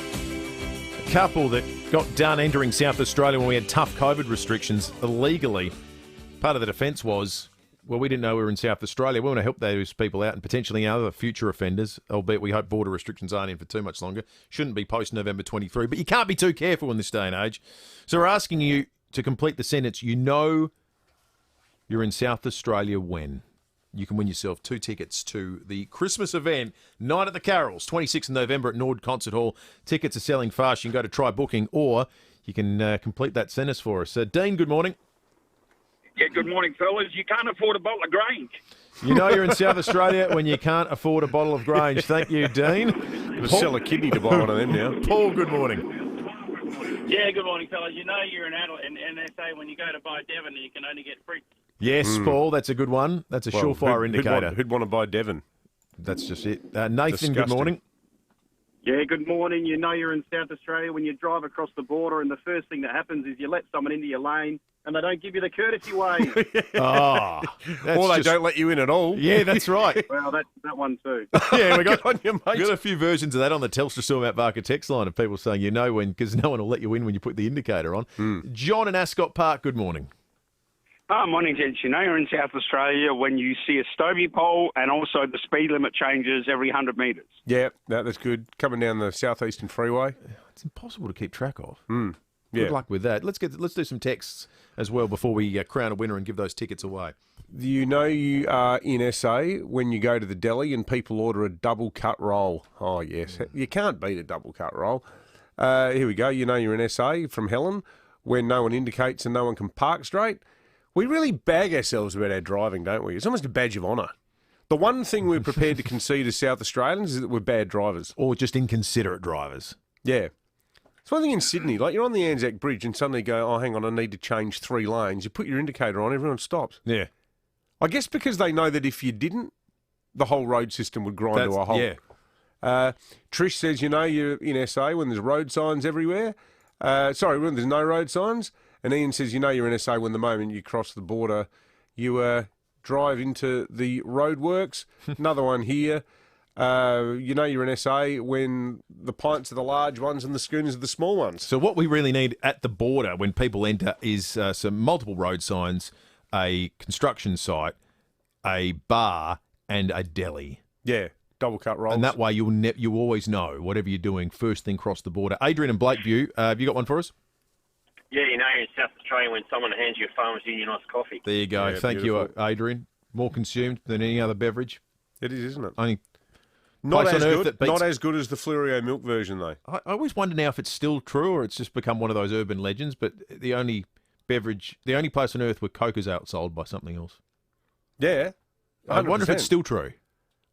couple that got done entering South Australia when we had tough COVID restrictions illegally. Part of the defence was, well, we didn't know we were in South Australia. We want to help those people out and potentially other future offenders, albeit we hope border restrictions aren't in for too much longer. Shouldn't be post-November 23, but you can't be too careful in this day and age. So we're asking you to complete the sentence, you know you're in South Australia when. you can win yourself 2 tickets to the Christmas event, Night at the Carols, 26th of November at Nord Concert Hall. Tickets are selling fast. You can go to Try Booking, or you can complete that sentence for us. Dean, good morning. Yeah, good morning, fellas. You can't afford a bottle of Grange. You know you're in South Australia when you can't afford a bottle of Grange. Thank you, Dean. You'll sell a kidney to buy one of them now. Paul, good morning. Yeah, good morning, fellas. You know you're in Adelaide and NSA when you go to buy Devon, you can only get free. Yes, Paul, that's a good one. That's a surefire indicator. Who'd want to buy Devon? That's just it. Nathan, good morning. Yeah, good morning. You know you're in South Australia when you drive across the border and the first thing that happens is you let someone into your lane and they don't give you the courtesy wave. Or they don't let you in at all. Yeah, that's right. Well, that one too. Yeah, we got a few versions of that on the Telstra Stormount Barker text line of people saying, you know when, because no one will let you in when you put the indicator on. John in Ascot Park, good morning. Morning, gents. You know you're in South Australia when you see a Stobie pole and also the speed limit changes every 100 metres. Yeah, that's good. Coming down the southeastern freeway. It's impossible to keep track of. Yeah. Good luck with that. Let's do some texts as well before we crown a winner and give those tickets away. You know you are in SA when you go to the deli and people order a double cut roll. Oh, yes. You can't beat a double cut roll. Here we go. You know you're in SA from Helen when no one indicates and no one can park straight. We really bag ourselves about our driving, don't we? It's almost a badge of honour. The one thing we're prepared to concede as South Australians is that we're bad drivers. Or just inconsiderate drivers. Yeah. It's one thing in Sydney, like you're on the Anzac Bridge and suddenly go, oh, hang on, I need to change 3 lanes. You put your indicator on, everyone stops. Yeah. I guess because they know that if you didn't, the whole road system would grind to a halt. Yeah. Trish says, you know you're in SA when there's road signs everywhere. When there's no road signs. And Ian says, you know you're in SA when the moment you cross the border, you drive into the roadworks. Another one here. You know you're in SA when the pints are the large ones and the schooners are the small ones. So what we really need at the border when people enter is some multiple road signs, a construction site, a bar, and a deli. Yeah, double cut rolls. And that way you always know, whatever you're doing, first thing cross the border. Adrian and Blakeview, have you got one for us? Yeah, you know you're in South Australia when someone hands you a Farmers Union iced coffee. There you go. Yeah, Thank you, Adrian. More consumed than any other beverage. It is, isn't it? Only not place as on earth good. that beats... Not as good as the Fleurieu milk version, though. I always wonder now if it's still true or it's just become one of those urban legends. But the only place on earth where Coke is outsold by something else. Yeah, 100%. I wonder if it's still true.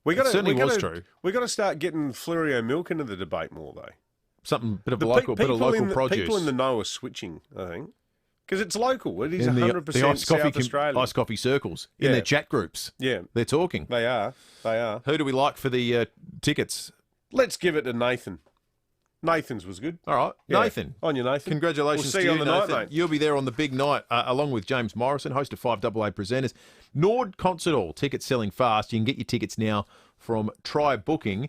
It certainly was true. We got to start getting Fleurieu milk into the debate more, though. Something bit of local produce. People in the know are switching, I think. Because it's local. It is in 100% the iced South Australia. Iced coffee circles, in their chat groups. Yeah. They're talking. They are. Who do we like for the tickets? Let's give it to Nathan. Nathan's was good. All right. Yeah. Nathan. On you, Nathan. Congratulations We'll see you on the Nathan. night, mate. You'll be there on the big night, along with James Morrison, host of 5AA Presenters. Nord Concert Hall. Tickets selling fast. You can get your tickets now from Try Booking.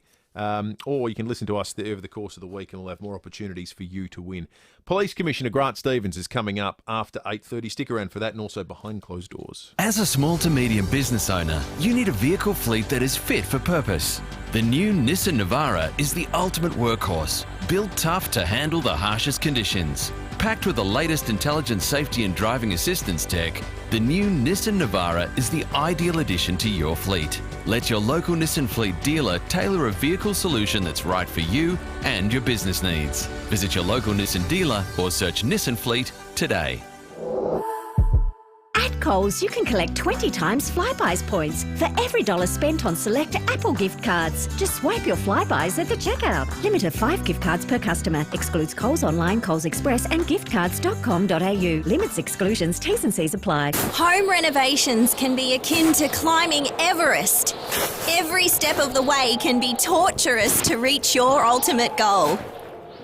Or you can listen to us over the course of the week and we'll have more opportunities for you to win. Police Commissioner Grant Stevens is coming up after 8:30. Stick around for that and also behind closed doors. As a small to medium business owner, you need a vehicle fleet that is fit for purpose. The new Nissan Navara is the ultimate workhorse, built tough to handle the harshest conditions. Packed with the latest intelligent safety and driving assistance tech, the new Nissan Navara is the ideal addition to your fleet. Let your local Nissan fleet dealer tailor a vehicle solution that's right for you and your business needs. Visit your local Nissan dealer or search Nissan Fleet today. At Coles, you can collect 20 times Flybuys points for every $1 spent on select Apple gift cards. Just swipe your Flybuys at the checkout. Limit of 5 gift cards per customer. Excludes Coles Online, Coles Express and giftcards.com.au. Limits, exclusions, T's and C's apply. Home renovations can be akin to climbing Everest. Every step of the way can be torturous to reach your ultimate goal.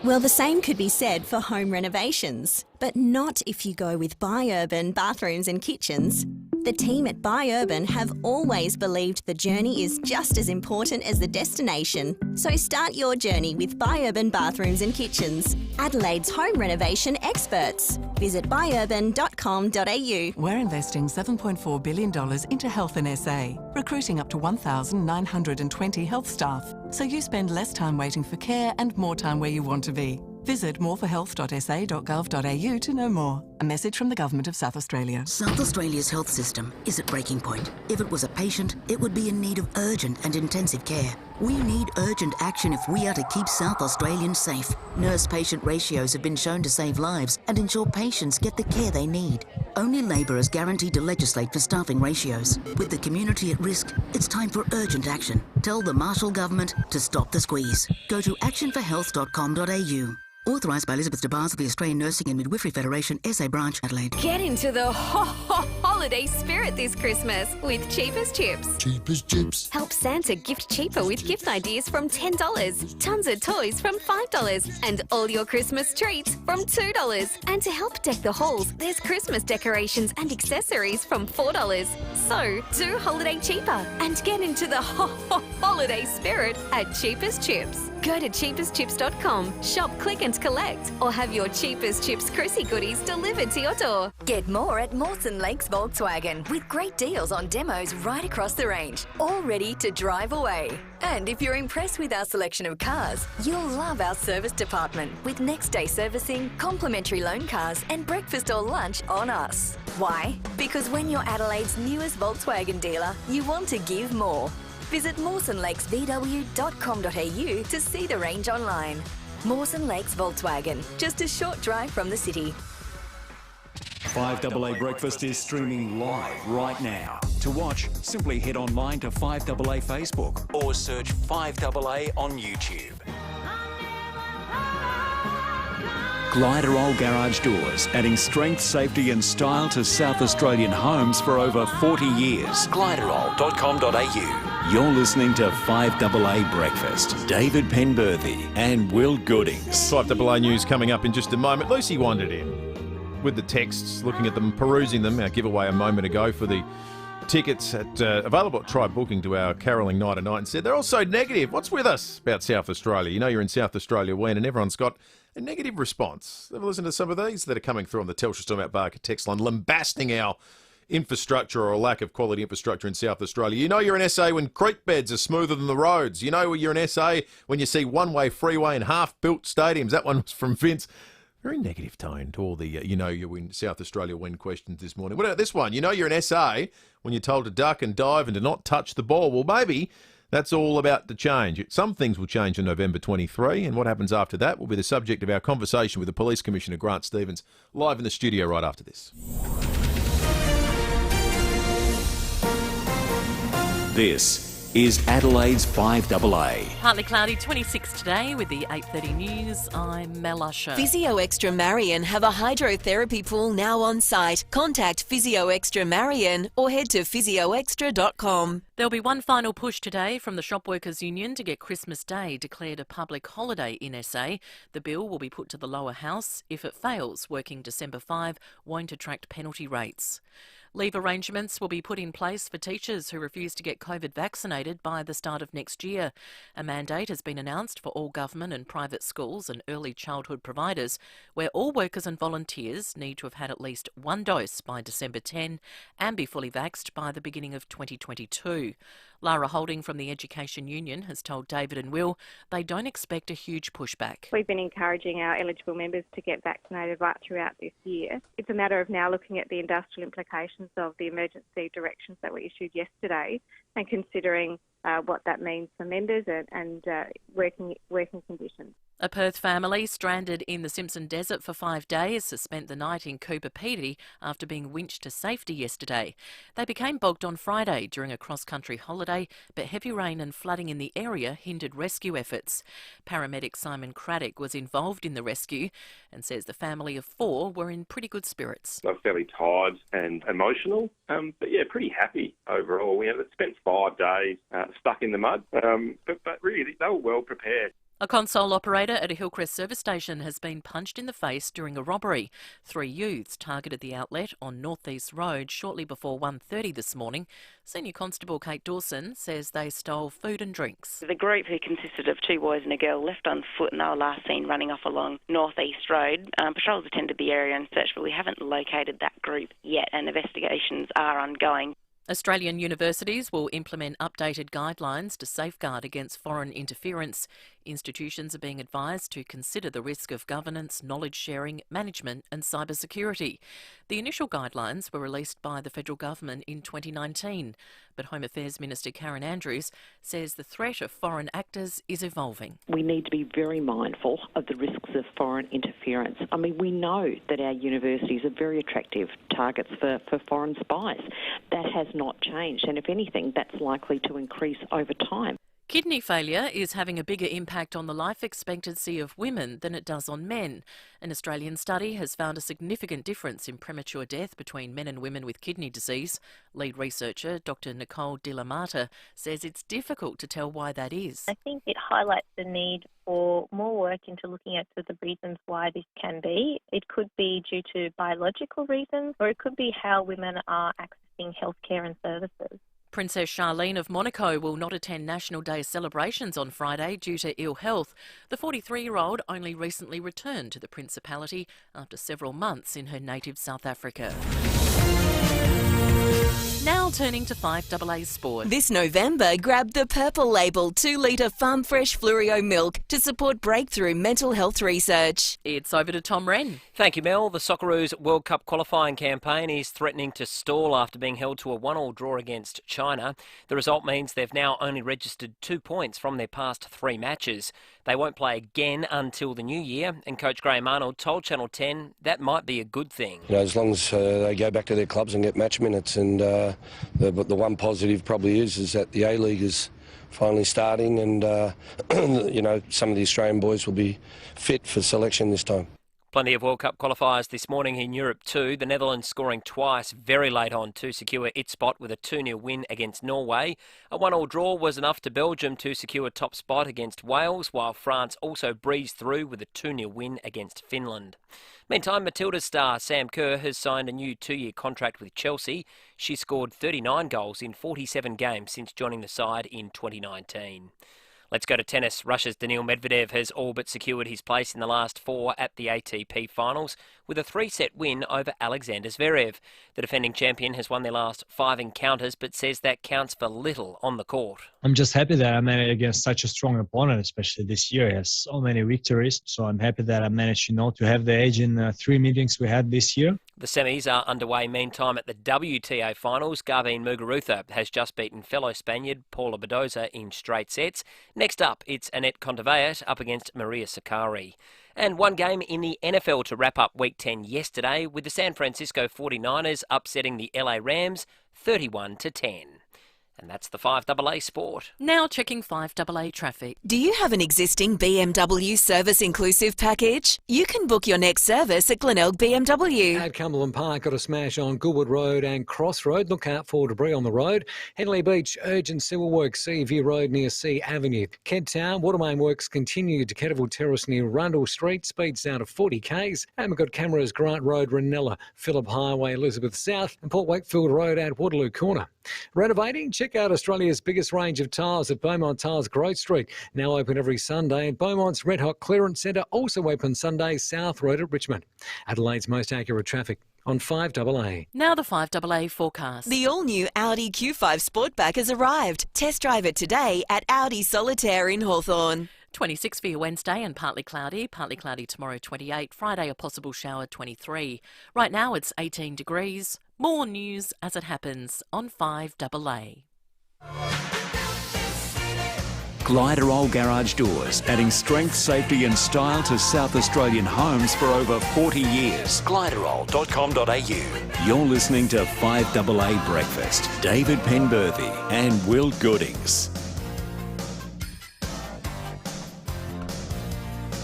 Well, the same could be said for home renovations, but not if you go with BuyUrban Bathrooms and Kitchens. The team at BuyUrban have always believed the journey is just as important as the destination. So start your journey with BuyUrban Bathrooms and Kitchens, Adelaide's home renovation experts. Visit buyurban.com.au. We're investing $7.4 billion into health in SA, recruiting up to 1,920 health staff, so you spend less time waiting for care and more time where you want to be. Visit moreforhealth.sa.gov.au to know more. A message from the Government of South Australia. South Australia's health system is at breaking point. If it was a patient, it would be in need of urgent and intensive care. We need urgent action if we are to keep South Australians safe. Nurse-patient ratios have been shown to save lives and ensure patients get the care they need. Only Labor is guaranteed to legislate for staffing ratios. With the community at risk, it's time for urgent action. Tell the Marshall Government to stop the squeeze. Go to actionforhealth.com.au. Authorised by Elizabeth DeBars of the Australian Nursing and Midwifery Federation, SA Branch, Adelaide. Get into the holiday spirit this Christmas with Cheapest Chips. Cheapest Chips. Help Santa gift cheaper with gift ideas from $10, tons of toys from $5, and all your Christmas treats from $2. And to help deck the halls, there's Christmas decorations and accessories from $4. So do holiday cheaper and get into the holiday spirit at Cheapest Chips. Go to cheapestchips.com, shop, click and collect, or have your Cheapest Chips Chrissy goodies delivered to your door. Get more at Mawson Lakes Volkswagen with great deals on demos right across the range, all ready to drive away. And if you're impressed with our selection of cars, you'll love our service department with next day servicing, complimentary loan cars and breakfast or lunch on us. Why? Because when you're Adelaide's newest Volkswagen dealer, you want to give more. Visit mawsonlakesvw.com.au to see the range online. Mawson Lakes Volkswagen, just a short drive from the city. 5AA Breakfast is streaming live right now. To watch, simply head online to 5AA Facebook or search 5AA on YouTube. Gliderol Garage Doors, adding strength, safety and style to South Australian homes for over 40 years. Gliderol.com.au. You're listening to 5AA Breakfast. David Penberthy and Will Goodings. 5AA News coming up in just a moment. Lucy wandered in with the texts, looking at them, perusing them. Our giveaway a moment ago for the tickets at available at Try Booking to our carolling night at night, and said they're all so negative. What's with us about South Australia? You know you're in South Australia when, and everyone's got a negative response. Have a listen to some of these that are coming through on the Telstra Storm Barker text line, lambasting our infrastructure or lack of quality infrastructure in South Australia. You know you're an SA when creek beds are smoother than the roads. You know you're an SA when you see one-way freeway and half-built stadiums. That one was from Vince. Very negative tone to all the, you're in South Australia when questions this morning. What about this one? You know you're an SA when you're told to duck and dive and to not touch the ball. Well, maybe that's all about to change. Some things will change in November 23, and what happens after that will be the subject of our conversation with the Police Commissioner, Grant Stevens, live in the studio right after this. This is Adelaide's 5AA. Partly cloudy, 26 today with the 8:30 news. I'm Mel Usher. Physio Extra Marion have a hydrotherapy pool now on site. Contact Physio Extra Marion or head to physioextra.com. There'll be one final push today from the Shop Workers Union to get Christmas Day declared a public holiday in SA. The bill will be put to the lower house. If it fails, working December 5 won't attract penalty rates. Leave arrangements will be put in place for teachers who refuse to get COVID vaccinated by the start of next year. A mandate has been announced for all government and private schools and early childhood providers, where all workers and volunteers need to have had at least one dose by December 10 and be fully vaxxed by the beginning of 2022. Lara Holding from the Education Union has told David and Will they don't expect a huge pushback. We've been encouraging our eligible members to get vaccinated right throughout this year. It's a matter of now looking at the industrial implications of the emergency directions that were issued yesterday and considering what that means for members and working conditions. A Perth family stranded in the Simpson Desert for 5 days has spent the night in Cooper Pedy after being winched to safety yesterday. They became bogged on Friday during a cross-country holiday, but heavy rain and flooding in the area hindered rescue efforts. Paramedic Simon Craddock was involved in the rescue and says the family of 4 were in pretty good spirits. I'm fairly tired and emotional, but yeah, pretty happy overall. We spent 5 days stuck in the mud, but really they were well prepared. A console operator at a Hillcrest service station has been punched in the face during a robbery. 3 youths targeted the outlet on North East Road shortly before 1:30 this morning. Senior Constable Kate Dawson says they stole food and drinks. The group, who consisted of 2 boys and a girl, left on foot and they were last seen running off along North East Road. Patrols attended the area and searched, but we haven't located that group yet, and investigations are ongoing. Australian universities will implement updated guidelines to safeguard against foreign interference Institutions are being advised to consider the risk of governance, knowledge sharing, management and cybersecurity. The initial guidelines were released by the federal government in 2019, but Home Affairs Minister Karen Andrews says the threat of foreign actors is evolving. We need to be very mindful of the risks of foreign interference. I mean, we know that our universities are very attractive targets for foreign spies. That has not changed, and if anything, that's likely to increase over time. Kidney failure is having a bigger impact on the life expectancy of women than it does on men. An Australian study has found a significant difference in premature death between men and women with kidney disease. Lead researcher Dr Nicole De La Mata says it's difficult to tell why that is. I think it highlights the need for more work into looking at the reasons why this can be. It could be due to biological reasons, or it could be how women are accessing healthcare and services. Princess Charlene of Monaco will not attend National Day celebrations on Friday due to ill health. The 43-year-old only recently returned to the Principality after several months in her native South Africa. Now turning to 5AA Sport. This November, grab the Purple Label 2-litre Farm Fresh Fluorio milk to support breakthrough mental health research. It's over to Tom Rehn. Thank you, Mel. The Socceroos World Cup qualifying campaign is threatening to stall after being held to a 1-1 draw against China. The result means they've now only registered 2 points from their past 3 matches. They won't play again until the new year, and Coach Graham Arnold told Channel 10 that might be a good thing. You know, as long as they go back to their clubs and get match minutes, and the one positive probably is that the A-League is finally starting, and you know, some of the Australian boys will be fit for selection this time. Plenty of World Cup qualifiers this morning in Europe too. The Netherlands scoring twice very late on to secure its spot with a 2-0 win against Norway. A 1-1 draw was enough to Belgium to secure top spot against Wales, while France also breezed through with a 2-0 win against Finland. Meantime, Matilda's star Sam Kerr has signed a new 2-year contract with Chelsea. She scored 39 goals in 47 games since joining the side in 2019. Let's go to tennis. Russia's Daniil Medvedev has all but secured his place in the last 4 at the ATP finals with a 3-set win over Alexander Zverev. The defending champion has won their last 5 encounters but says that counts for little on the court. I'm just happy that I managed against such a strong opponent, especially this year. He has so many victories, so I'm happy that I managed, to have the edge in 3 meetings we had this year. The semis are underway meantime at the WTA finals. Garbiñe Muguruza has just beaten fellow Spaniard Paula Badoza in straight sets. Next up, it's Annette Kontaveit up against Maria Sakkari. And one game in the NFL to wrap up Week 10 yesterday, with the San Francisco 49ers upsetting the LA Rams 31-10. And that's the 5AA Sport. Now checking 5AA traffic. Do you have an existing BMW service inclusive package? You can book your next service at Glenelg BMW. At Cumberland Park, got a smash on Goodwood Road and Cross Road. Look out for debris on the road. Henley Beach, urgent civil works, Seaview Road near Sea Avenue. Kent Town, water main works continued to Ketterville Terrace near Rundle Street. Speeds down to 40 k's. And we've got cameras Grant Road, Ranella, Phillip Highway, Elizabeth South, and Port Wakefield Road at Waterloo Corner. Renovating? Check out Australia's biggest range of tiles at Beaumont Tiles, Grove Street. Now open every Sunday. And Beaumont's Red Hot Clearance Centre also open Sundays, South Road at Richmond. Adelaide's most accurate traffic on 5AA. Now the 5AA forecast. The all-new Audi Q5 Sportback has arrived. Test drive it today at Audi Solitaire in Hawthorn. 26 for your Wednesday and partly cloudy tomorrow 28, Friday a possible shower 23. Right now it's 18 degrees. More news as it happens on 5AA. Gliderol Garage Doors, adding strength, safety and style to South Australian homes for over 40 years. Gliderol.com.au. You're listening to 5AA Breakfast. David Penberthy and Will Goodings.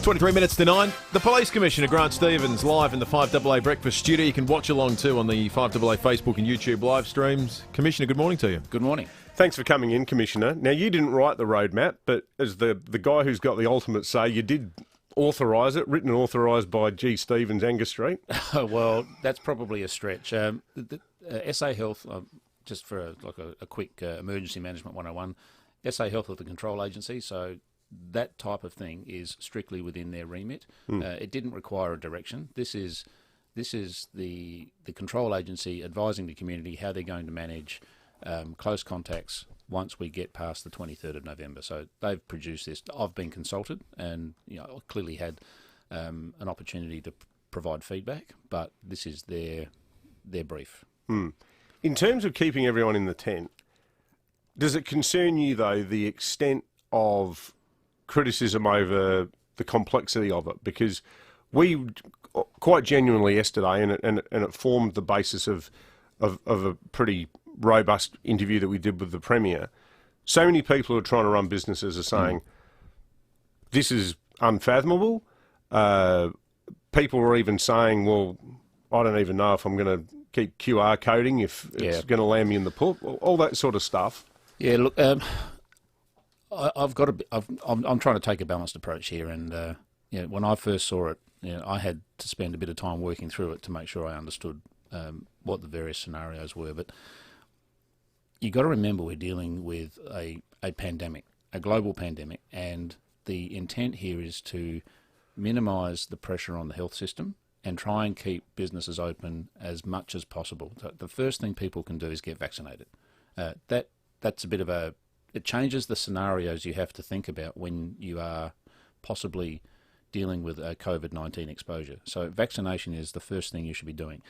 23 minutes to 9. The Police Commissioner, Grant Stevens, live in the 5AA Breakfast studio. You can watch along too on the 5AA Facebook and YouTube live streams. Commissioner, good morning to you. Good morning. Thanks for coming in, Commissioner. Now, you didn't write the roadmap, but as the guy who's got the ultimate say, you did authorise it, written and authorised by G. Stevens, Angus Street. Well, that's probably a stretch. SA Health, just for a quick emergency management 101, SA Health are the control agency, so that type of thing is strictly within their remit. It didn't require a direction. This is the control agency advising the community how they're going to manage close contacts once we get past the 23rd of November. So they've produced this. I've been consulted and clearly had an opportunity to provide feedback, but this is their brief. In terms of keeping everyone in the tent, does it concern you, though, the extent of criticism over the complexity of it? Because we quite genuinely yesterday, and it formed the basis of a pretty robust interview that we did with the Premier, so many people who are trying to run businesses are saying, this is unfathomable. People were even saying, well, I don't even know if I'm going to keep QR coding, if it's going to land me in the put, all that sort of stuff. Yeah, look, I'm trying to take a balanced approach here, and when I first saw it, I had to spend a bit of time working through it to make sure I understood what the various scenarios were. But you got to remember we're dealing with a pandemic, a global pandemic, and the intent here is to minimise the pressure on the health system and try and keep businesses open as much as possible. So the first thing people can do is get vaccinated. That's a bit of it changes the scenarios you have to think about when you are possibly dealing with a COVID-19 exposure. So vaccination is the first thing you should be doing.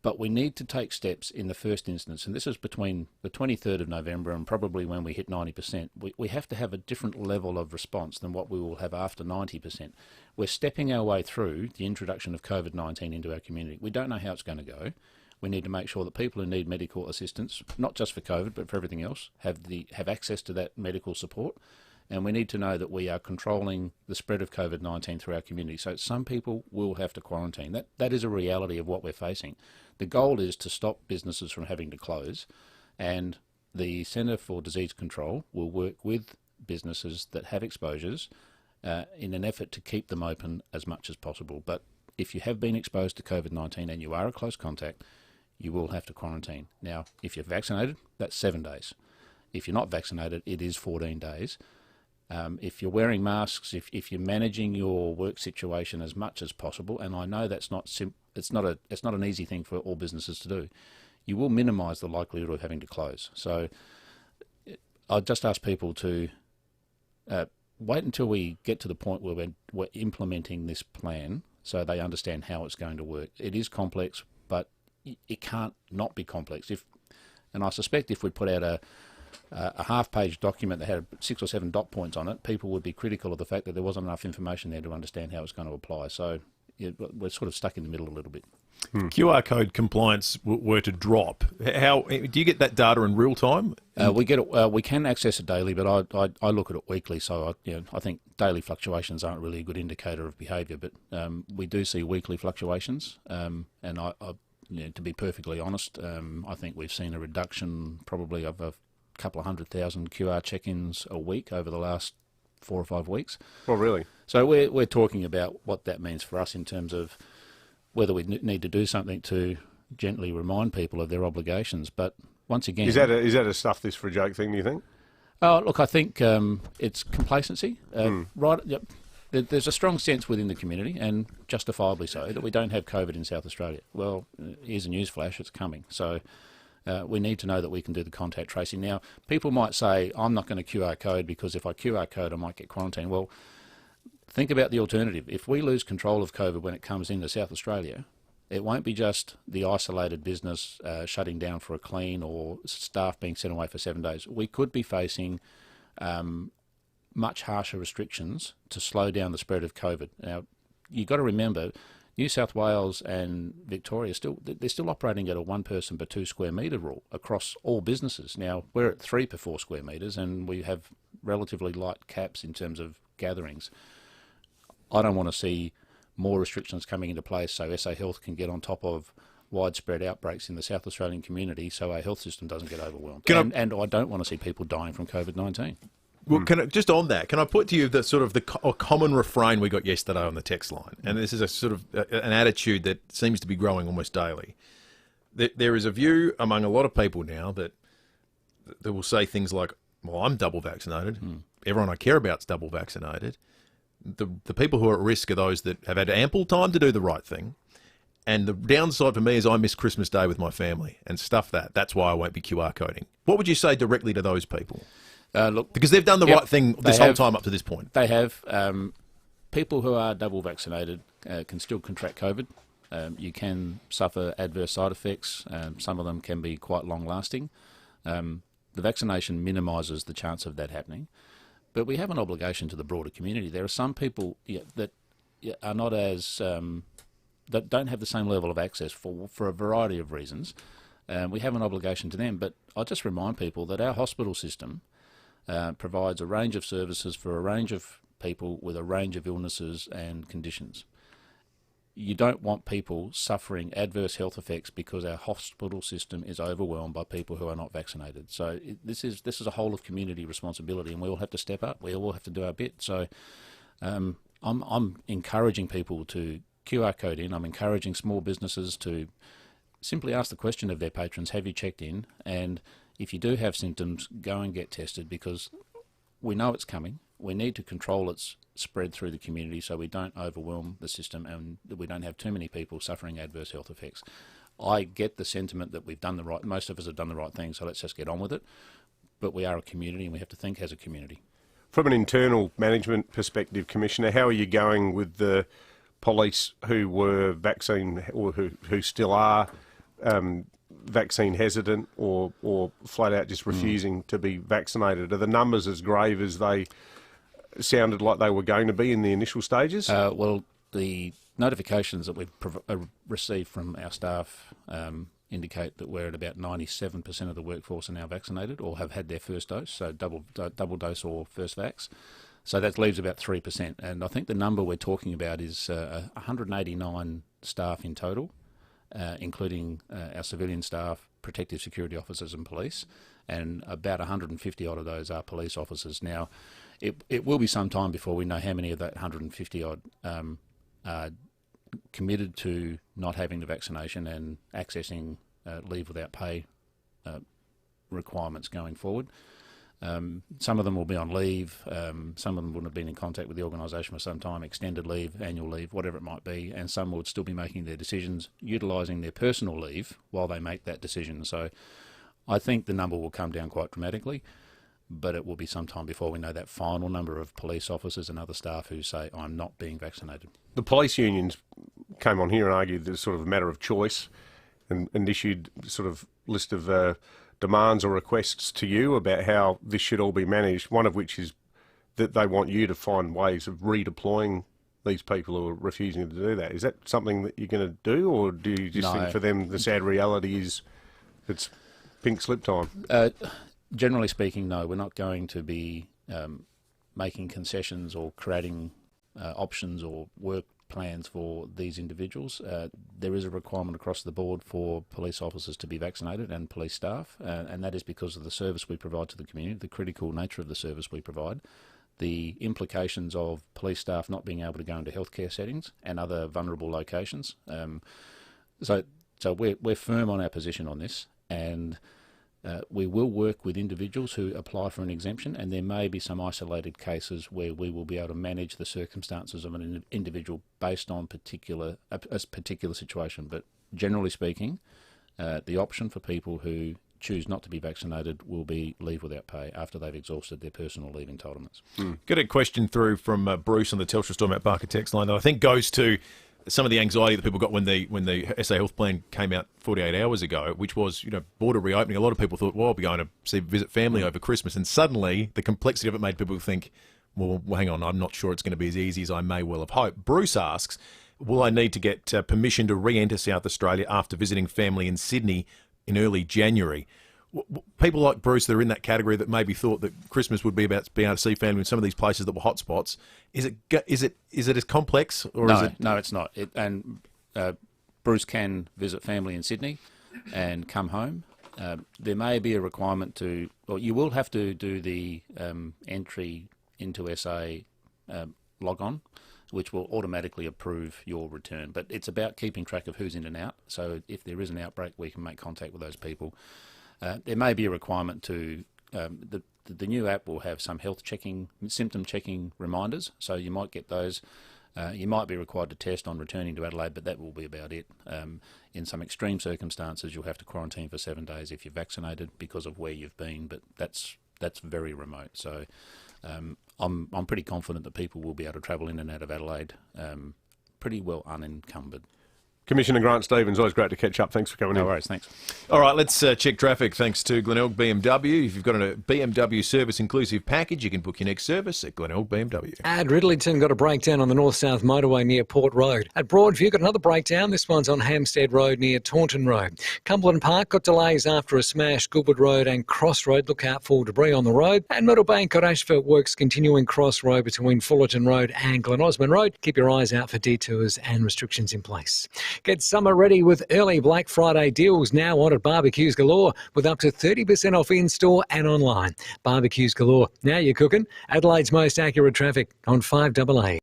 But we need to take steps in the first instance, and this is between the 23rd of November and probably when we hit 90%. We have to have a different level of response than what we will have after 90%. We're stepping our way through the introduction of COVID-19 into our community. We don't know how it's going to go. We need to make sure that people who need medical assistance, not just for COVID, but for everything else, have access to that medical support. And we need to know that we are controlling the spread of COVID-19 through our community. So some people will have to quarantine. That is a reality of what we're facing. The goal is to stop businesses from having to close, and the Centre for Disease Control will work with businesses that have exposures in an effort to keep them open as much as possible. But if you have been exposed to COVID-19 and you are a close contact, you will have to quarantine. Now, if you're vaccinated, that's 7 days. If you're not vaccinated, it is 14 days. If you're wearing masks, if you're managing your work situation as much as possible, and I know that's it's not an easy thing for all businesses to do, you will minimise the likelihood of having to close. So I'd just ask people to wait until we get to the point where we're implementing this plan so they understand how it's going to work. It is complex, but it can't not be complex. And I suspect if we put out a half-page document that had 6 or 7 dot points on it, people would be critical of the fact that there wasn't enough information there to understand how it's going to apply. So we're sort of stuck in the middle a little bit. QR code compliance were to drop. How do you get that data in real time? We get it. We can access it daily, but I look at it weekly. So I think daily fluctuations aren't really a good indicator of behaviour. But we do see weekly fluctuations, and to be perfectly honest, I think we've seen a reduction probably of a couple of 100,000 QR check-ins a week over the last 4 or 5 weeks. Oh, really? So we're talking about what that means for us in terms of whether we need to do something to gently remind people of their obligations. But once again, is that a stuff this for a joke thing, do you think? Oh, look, I think it's complacency. Right? Yep. There's a strong sense within the community, and justifiably so, that we don't have COVID in South Australia. Well, here's a news flash: it's coming. So. We need to know that we can do the contact tracing. Now, people might say, I'm not going to QR code because if I QR code, I might get quarantined. Well, think about the alternative. If we lose control of COVID when it comes into South Australia, it won't be just the isolated business shutting down for a clean or staff being sent away for 7 days. We could be facing much harsher restrictions to slow down the spread of COVID. Now, you've got to remember, New South Wales and Victoria they're still operating at a 1 person per 2 square metre rule across all businesses. Now we're at 3 per 4 square metres, and we have relatively light caps in terms of gatherings. I don't want to see more restrictions coming into place so SA Health can get on top of widespread outbreaks in the South Australian community, so our health system doesn't get overwhelmed. And I don't want to see people dying from COVID-19. Well, just on that, can I put to you the sort of a common refrain we got yesterday on the text line? And this is a sort of an attitude that seems to be growing almost daily. There is a view among a lot of people now that will say things like, well, I'm double vaccinated. Everyone I care about is double vaccinated. The people who are at risk are those that have had ample time to do the right thing And the downside for me is I miss Christmas Day with my family and stuff that. That's why I won't be QR coding. What would you say directly to those people? Look, because they've done the right thing this whole time up to this point. They have. People who are double vaccinated can still contract COVID. You can suffer adverse side effects. Some of them can be quite long-lasting. The vaccination minimises the chance of that happening. But we have an obligation to the broader community. There are some people that are not as... that don't have the same level of access for a variety of reasons. We have an obligation to them, but I just remind people that our hospital system provides a range of services for a range of people with a range of illnesses and conditions. You don't want people suffering adverse health effects because our hospital system is overwhelmed by people who are not vaccinated. So this is a whole of community responsibility, and we all have to step up. We all have to do our bit. So I'm encouraging people to QR code in. I'm encouraging small businesses to simply ask the question of their patrons, have you checked in? And if you do have symptoms, go and get tested, because we know it's coming. We need to control its spread through the community so we don't overwhelm the system and we don't have too many people suffering adverse health effects. I get the sentiment that most of us have done the right thing, so let's just get on with it. But we are a community and we have to think as a community. From an internal management perspective, Commissioner, how are you going with the police who were vaccine or who still are vaccine hesitant or flat out just refusing to be vaccinated? Are the numbers as grave as they sounded like they were going to be in the initial stages? Well, the notifications that we've received from our staff indicate that we're at about 97% of the workforce are now vaccinated or have had their first dose, so double dose or first vax. So that leaves about 3%. And I think the number we're talking about is 189 staff in total, including our civilian staff, protective security officers and police, and about 150 odd of those are police officers. Now, it will be some time before we know how many of that 150 odd are committed to not having the vaccination and accessing leave without pay requirements going forward. Some of them will be on leave, some of them wouldn't have been in contact with the organisation for some time, extended leave, annual leave, whatever it might be, and some would still be making their decisions, utilising their personal leave while they make that decision. So I think the number will come down quite dramatically, but it will be some time before we know that final number of police officers and other staff who say, I'm not being vaccinated. The police unions came on here and argued there's sort of a matter of choice and issued sort of list of demands or requests to you about how this should all be managed, one of which is that they want you to find ways of redeploying these people who are refusing to do that. Is that something that you're going to do, or do you just think for them the sad reality is it's pink slip time? Generally speaking, no, we're not going to be making concessions or creating options or work plans for these individuals. There is a requirement across the board for police officers to be vaccinated and police staff, and that is because of the service we provide to the community, the critical nature of the service we provide, the implications of police staff not being able to go into healthcare settings and other vulnerable locations. So we're firm on our position on this, and we will work with individuals who apply for an exemption, and there may be some isolated cases where we will be able to manage the circumstances of an individual based on a particular situation. But generally speaking, the option for people who choose not to be vaccinated will be leave without pay after they've exhausted their personal leave entitlements. Got a question through from Bruce on the Telstra Storm at Barker text line that I think goes to some of the anxiety that people got when the SA Health Plan came out 48 hours ago, which was, border reopening. A lot of people thought, well, I'll be going to visit family over Christmas. And suddenly the complexity of it made people think, well, hang on, I'm not sure it's going to be as easy as I may well have hoped. Bruce asks, will I need to get permission to re-enter South Australia after visiting family in Sydney in early January? People like Bruce that are in that category that maybe thought that Christmas would be about being able to see family in some of these places that were hotspots. Is it as complex, or no? Is it? No, it's not. Bruce can visit family in Sydney and come home. There may be a requirement you will have to do the entry into SA log on, which will automatically approve your return. But it's about keeping track of who's in and out. So if there is an outbreak, we can make contact with those people. There may be a requirement to the new app will have some health checking, symptom checking reminders, so you might get those. You might be required to test on returning to Adelaide, but that will be about it. In some extreme circumstances, you'll have to quarantine for 7 days if you're vaccinated because of where you've been, but that's very remote. So I'm pretty confident that people will be able to travel in and out of Adelaide pretty well unencumbered. Commissioner Grant Stevens, always great to catch up. Thanks for coming in. No worries, thanks. All right, let's check traffic thanks to Glenelg BMW. If you've got a BMW service inclusive package, you can book your next service at Glenelg BMW. At Ridleyton, got a breakdown on the north-south motorway near Port Road. At Broadview, got another breakdown. This one's on Hampstead Road near Taunton Road. Cumberland Park got delays after a smash. Goodwood Road and Cross Road. Look out for debris on the road. And Middlebank got asphalt works continuing Cross Road between Fullerton Road and Glen Osmond Road. Keep your eyes out for detours and restrictions in place. Get summer ready with early Black Friday deals now on at Barbecues Galore with up to 30% off in-store and online. Barbecues Galore. Now you're cooking. Adelaide's most accurate traffic on 5AA.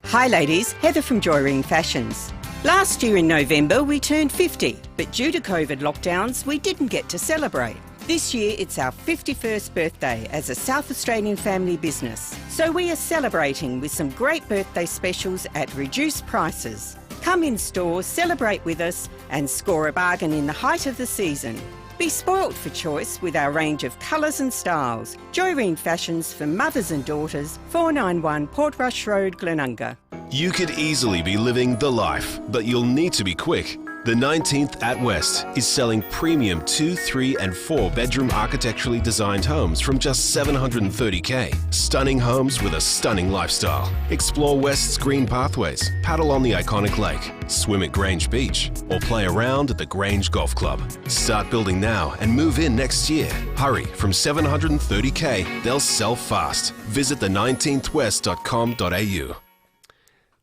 Hi ladies, Heather from Rehn Fashions. Last year in November we turned 50, but due to COVID lockdowns we didn't get to celebrate. This year it's our 51st birthday as a South Australian family business. So we are celebrating with some great birthday specials at reduced prices. Come in store, celebrate with us and score a bargain in the height of the season. Be spoilt for choice with our range of colours and styles. Rehn Fashions for mothers and daughters, 491 Portrush Road, Glenunga. You could easily be living the life, but you'll need to be quick. The 19th at West is selling premium 2, 3 and 4 bedroom architecturally designed homes from just $730K. Stunning homes with a stunning lifestyle. Explore West's green pathways, paddle on the iconic lake, swim at Grange Beach, or play around at the Grange Golf Club. Start building now and move in next year. Hurry, from $730K, they'll sell fast. Visit the19thwest.com.au.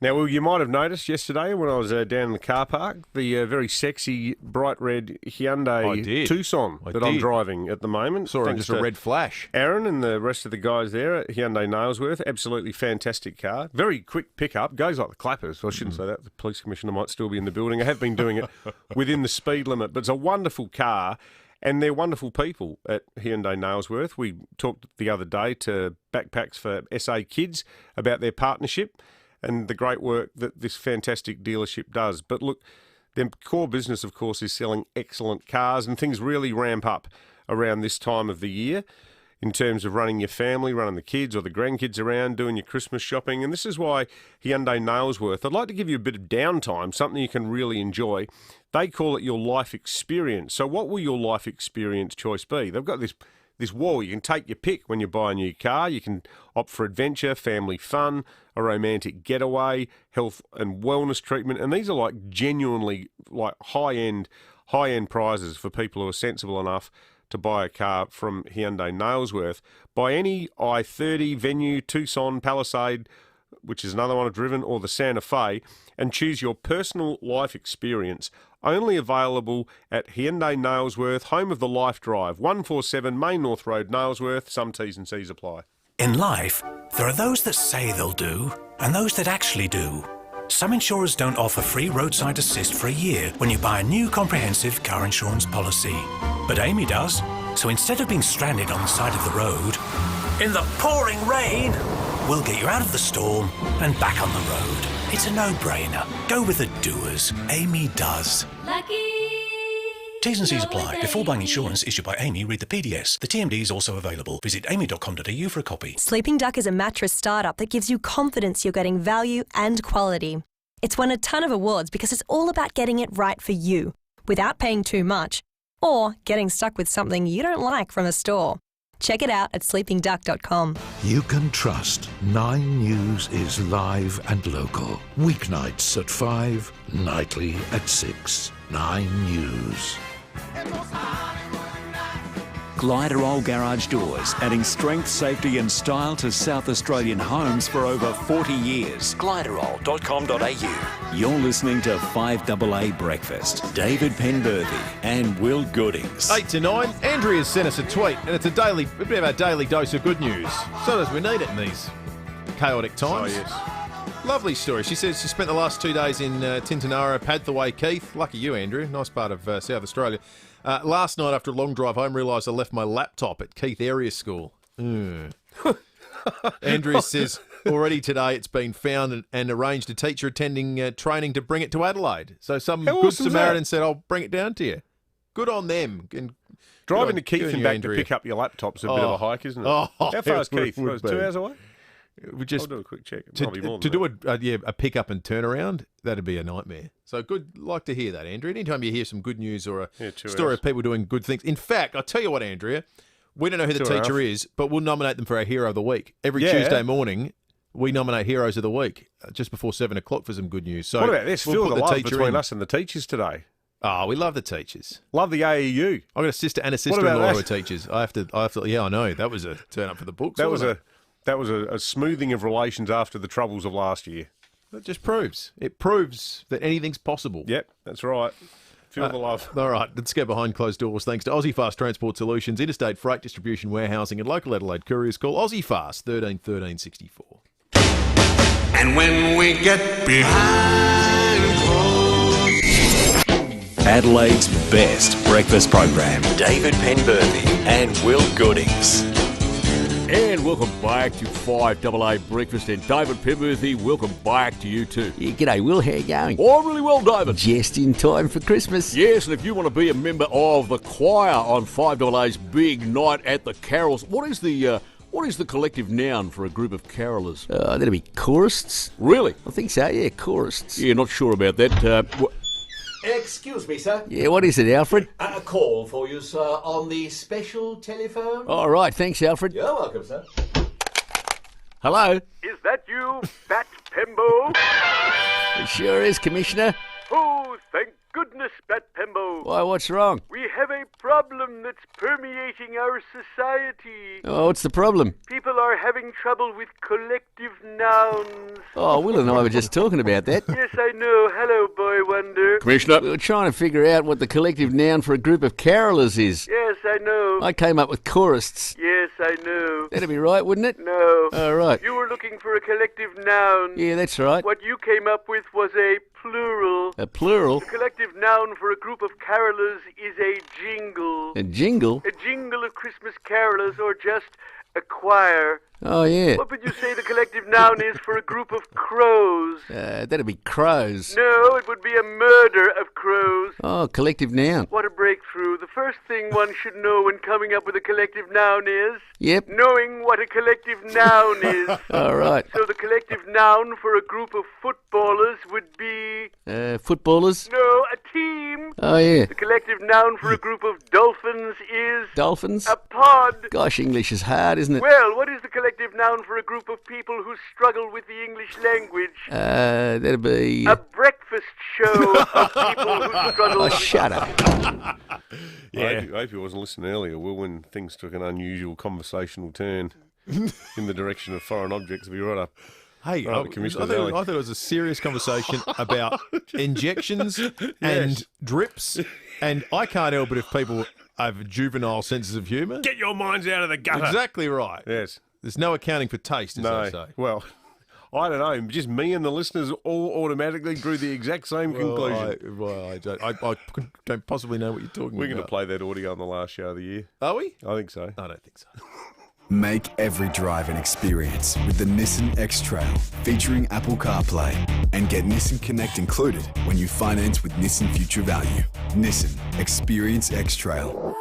Now, well, you might have noticed yesterday when I was down in the car park, the very sexy, bright red Hyundai Tucson that I'm driving at the moment. Saw it just a red flash. Aaron and the rest of the guys there at Hyundai Nailsworth, absolutely fantastic car. Very quick pickup, goes like the clappers. Well, I shouldn't say that. The police commissioner might still be in the building. I have been doing it within the speed limit, but it's a wonderful car. And they're wonderful people at Hyundai Nailsworth. We talked the other day to Backpacks for SA Kids about their partnership and the great work that this fantastic dealership does. But look, their core business, of course, is selling excellent cars, and things really ramp up around this time of the year in terms of running your family, running the kids or the grandkids around, doing your Christmas shopping. And this is why Hyundai Nailsworth, I'd like to give you a bit of downtime, something you can really enjoy. They call it your life experience. So what will your life experience choice be? They've got this wall. You can take your pick when you buy a new car. You can opt for adventure, family fun, a romantic getaway, health and wellness treatment. And these are like genuinely like high-end prizes for people who are sensible enough to buy a car from Hyundai Nailsworth. Buy any i30, Venue, Tucson, Palisade, which is another one I've driven, or the Santa Fe, and choose your personal life experience. Only available at Hyundai Nailsworth, home of the Life Drive, 147 Main North Road, Nailsworth. Some T's and C's apply. In life, there are those that say they'll do and those that actually do. Some insurers don't offer free roadside assist for a year when you buy a new comprehensive car insurance policy. But Amy does. So instead of being stranded on the side of the road, in the pouring rain, we'll get you out of the storm and back on the road. It's a no-brainer. Go with the doers. Amy does. Lucky. T's and C's apply. Before buying insurance issued by Amy, read the PDS. The TMD is also available. Visit amy.com.au for a copy. Sleeping Duck is a mattress startup that gives you confidence you're getting value and quality. It's won a ton of awards because it's all about getting it right for you, without paying too much, or getting stuck with something you don't like from a store. Check it out at sleepingduck.com. You can trust 9 News is live and local. Weeknights at 5, nightly at 6. 9 News. Gliderol Garage Doors, adding strength, safety and style to South Australian homes for over 40 years. Gliderol.com.au. You're listening to 5AA Breakfast. David Penberthy and Will Goodings. 8 to 9. Andrea's sent us a tweet, and it's a bit of our daily dose of good news. So as we need it in these chaotic times. Oh, yes. Lovely story. She says she spent the last 2 days in Tintinara, Padthaway, Keith. Lucky you, Andrew. Nice part of South Australia. Last night, after a long drive home, realised I left my laptop at Keith Area School. Andrew says, already today it's been found and arranged a teacher attending training to bring it to Adelaide. So some How good awesome is Samaritan that? said, I'll bring it down to you. Good on them. And Driving to good on Keith and you, back Andrea. to pick up your laptop's a bit of a hike, isn't it? Oh, How far is it would Keith? Was it 2 be. hours away? We just, I'll do a quick check. To, Probably more to than do a pick up and turnaround, that'd be a nightmare. So good, like to hear that, Andrea. Anytime you hear some good news or a 2 story hours. of people doing good things. In fact, I'll tell you what, Andrea, we don't know who the 2.5. teacher is, but we'll nominate them for our Hero of the Week. Every Yeah. Tuesday morning, we nominate Heroes of the Week just before 7 o'clock for some good news. So What about this? we'll Feel put the love teacher between in. us and the teachers today. Oh, we love the teachers. Love the AEU. I've got a sister and a What sister-in-law about who are that? teachers. I have to. Yeah, I know. That was a turn up for the books. That was wasn't a smoothing of relations after the troubles of last year. It just proves. It proves that anything's possible. Yep, that's right. Feel the love. All right, let's go behind closed doors. Thanks to Aussie Fast Transport Solutions, Interstate Freight Distribution, Warehousing and local Adelaide couriers. Call Aussie Fast 13 13 64. And when we get behind Adelaide's best breakfast program. David Penberthy and Will Goodings. And welcome back to 5AA Breakfast. And David Penberthy, welcome back to you too. Yeah, g'day, Will. How you going? Oh, really well, David. Just in time for Christmas. Yes, and if you want to be a member of the choir on 5AA's big night at the carols, what is the collective noun for a group of carolers? That'd be chorists. Really? I think so, yeah, chorists. Yeah, not sure about that. Excuse me, sir. Yeah, what is it, Alfred? A call for you, sir, on the special telephone. All right, thanks, Alfred. You're welcome, sir. Hello? Is that you, Bat Pembo? It sure is, Commissioner. Oh, thank goodness, Bat Pembo. Why, what's wrong? We have a problem that's permeating our society. Oh, what's the problem? People are having trouble with collective nouns. Oh, Will and I were just talking about that. Yes, I know. Hello, boy wonder. Commissioner. We were trying to figure out what the collective noun for a group of carolers is. Yes, I know. I came up with chorists. Yes, I know. That'd be right, wouldn't it? No. All right. You were looking for a collective noun. Yeah, that's right. What you came up with was a plural. A plural? The collective noun for a group of carolers is a jingle. A jingle? A jingle of Christmas carolers, or just a choir. Oh, yeah. What would you say the collective noun is for a group of crows? That'd be crows. No, it would be a murder of crows. Oh, collective noun. What a breakthrough. The first thing one should know when coming up with a collective noun is... Yep. knowing what a collective noun is. All right. So the collective noun for a group of footballers would be... Footballers? No, a team. Oh, yeah. The collective noun for a group of dolphins is... Dolphins? a pod. Gosh, English is hard, isn't it? Well, what is the collective noun for a group of people who struggle with the English language? That'd be... A breakfast show of people who struggle Oh, with... shut up. I hope he wasn't listening earlier, Will, when things took an unusual conversational turn in the direction of foreign objects. Be right up. Hey, Right, I the Commissioner's thought alley. it was a serious conversation about injections and drips, and I can't help it if people have juvenile senses of humour. Get your minds out of the gutter. Exactly right. Yes. There's no accounting for taste, as No. they say. Well, I don't know. Just me and the listeners all automatically drew the exact same conclusion. I don't possibly know what you're talking We're about. going to play that audio on the last show of the year. Are we? I think so. I don't think so. Make every drive an experience with the Nissan X-Trail, featuring Apple CarPlay. And get Nissan Connect included when you finance with Nissan Future Value. Nissan Experience X-Trail.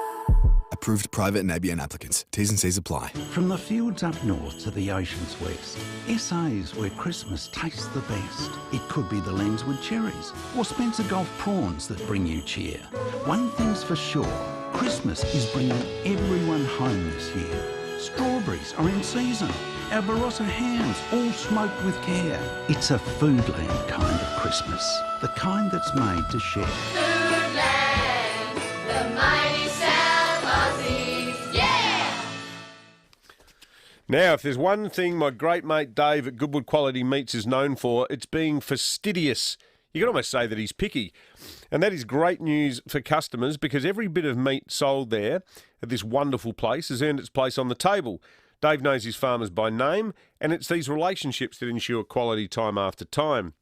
Approved private and ABN applicants. T's and C's apply. From the fields up north to the oceans west, SA's where Christmas tastes the best. It could be the Lenswood cherries or Spencer Gulf prawns that bring you cheer. One thing's for sure, Christmas is bringing everyone home this year. Strawberries are in season. Our Barossa hams all smoked with care. It's a Foodland kind of Christmas, the kind that's made to share. Foodland, the mighty South Aussies, yeah! Now, if there's one thing my great mate Dave at Goodwood Quality Meats is known for, it's being fastidious. You can almost say that he's picky. And that is great news for customers because every bit of meat sold there at this wonderful place has earned its place on the table. Dave knows his farmers by name, and it's these relationships that ensure quality time after time.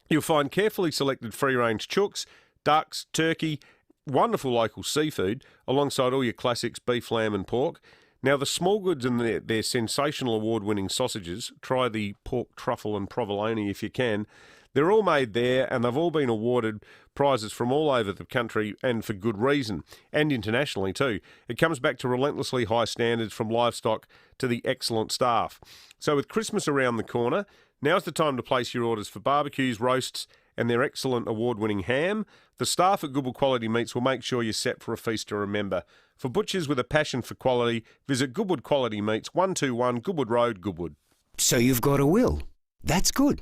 You'll find carefully selected free-range chooks, ducks, turkey, wonderful local seafood, alongside all your classics, beef, lamb and pork. Now, the small goods and their sensational award-winning sausages, try the pork truffle and provolone if you can, they're all made there and they've all been awarded prizes from all over the country and for good reason, and internationally too. It comes back to relentlessly high standards from livestock to the excellent staff. So with Christmas around the corner, now's the time to place your orders for barbecues, roasts and their excellent award-winning ham. The staff at Goodwood Quality Meats will make sure you're set for a feast to remember. For butchers with a passion for quality, visit Goodwood Quality Meats, 121 Goodwood Road, Goodwood. So you've got a will. That's good.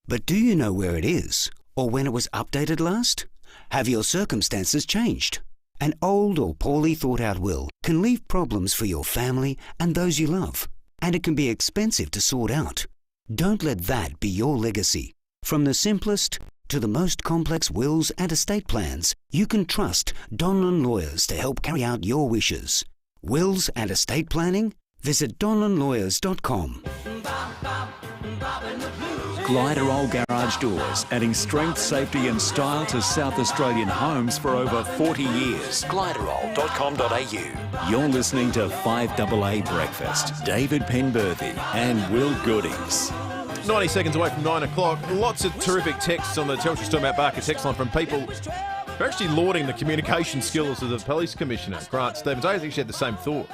But do you know where it is? Or when it was updated last? Have your circumstances changed? An old or poorly thought out will can leave problems for your family and those you love. And it can be expensive to sort out. Don't let that be your legacy. From the simplest to the most complex wills and estate plans, you can trust Donlan Lawyers to help carry out your wishes. Wills and estate planning? Visit donlanlawyers.com. Tyrrell Garage Doors, adding strength, safety and style to South Australian homes for over 40 years. Tyrrell.com.au. You're listening to 5AA Breakfast. David Penberthy and Will Goodings. 90 seconds away from 9 o'clock. Lots of terrific texts on the Telstra Storm Out Barker text line from people who are actually lauding the communication skills of the Police Commissioner, Grant Stevens. I actually had the same thought.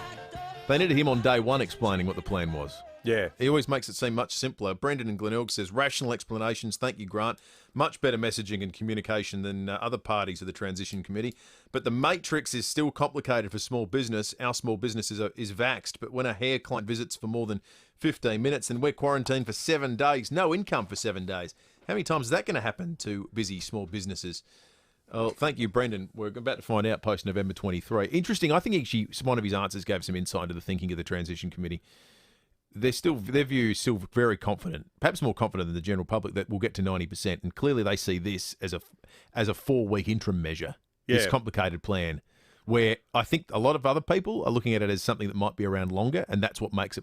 They needed him on day one explaining what the plan was. Yeah. He always makes it seem much simpler. Brendan in Glenelg says, rational explanations. Thank you, Grant. Much better messaging and communication than other parties of the Transition Committee. But the matrix is still complicated for small business. Our small business is vaxxed. But when a hair client visits for more than 15 minutes and we're quarantined for 7 days, no income for 7 days. How many times is that going to happen to busy small businesses? Oh, thank you, Brendan. We're about to find out post-November 23. Interesting. I think actually one of his answers gave some insight into the thinking of the Transition Committee. Their view is still very confident, perhaps more confident than the general public, that we'll get to 90%. And clearly they see this as a 4-week interim measure, this complicated plan, where I think a lot of other people are looking at it as something that might be around longer, and that's what makes it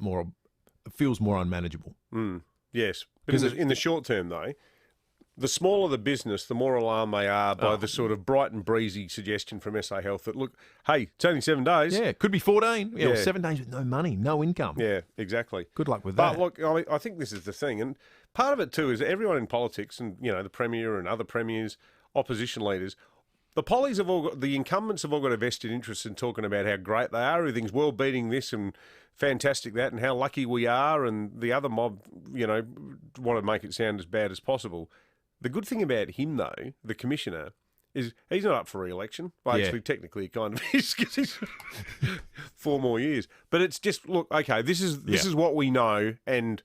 feels more unmanageable. Yes. Because in the short term, though, the smaller the business, the more alarmed they are by the sort of bright and breezy suggestion from SA Health that, look, hey, it's only 7 days. Yeah, could be 14. Yeah, or 7 days with no money, no income. Yeah, exactly. Good luck with that. But look, I think this is the thing, and part of it too is everyone in politics, and the Premier and other premiers, opposition leaders, the incumbents have all got a vested interest in talking about how great they are. Everything's world beating this and fantastic that, and how lucky we are. And the other mob, want to make it sound as bad as possible. The good thing about him, though, the Commissioner, is he's not up for re-election. Well, actually, technically, he kind of is, because he's 4 more years. But it's just, look, okay, this is what we know, and,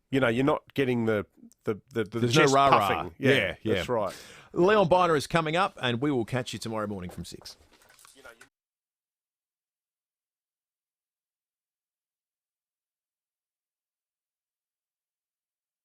you're not getting the There's chest no rah-rah. puffing. Yeah, that's right. Leon Biner is coming up, and we will catch you tomorrow morning from 6.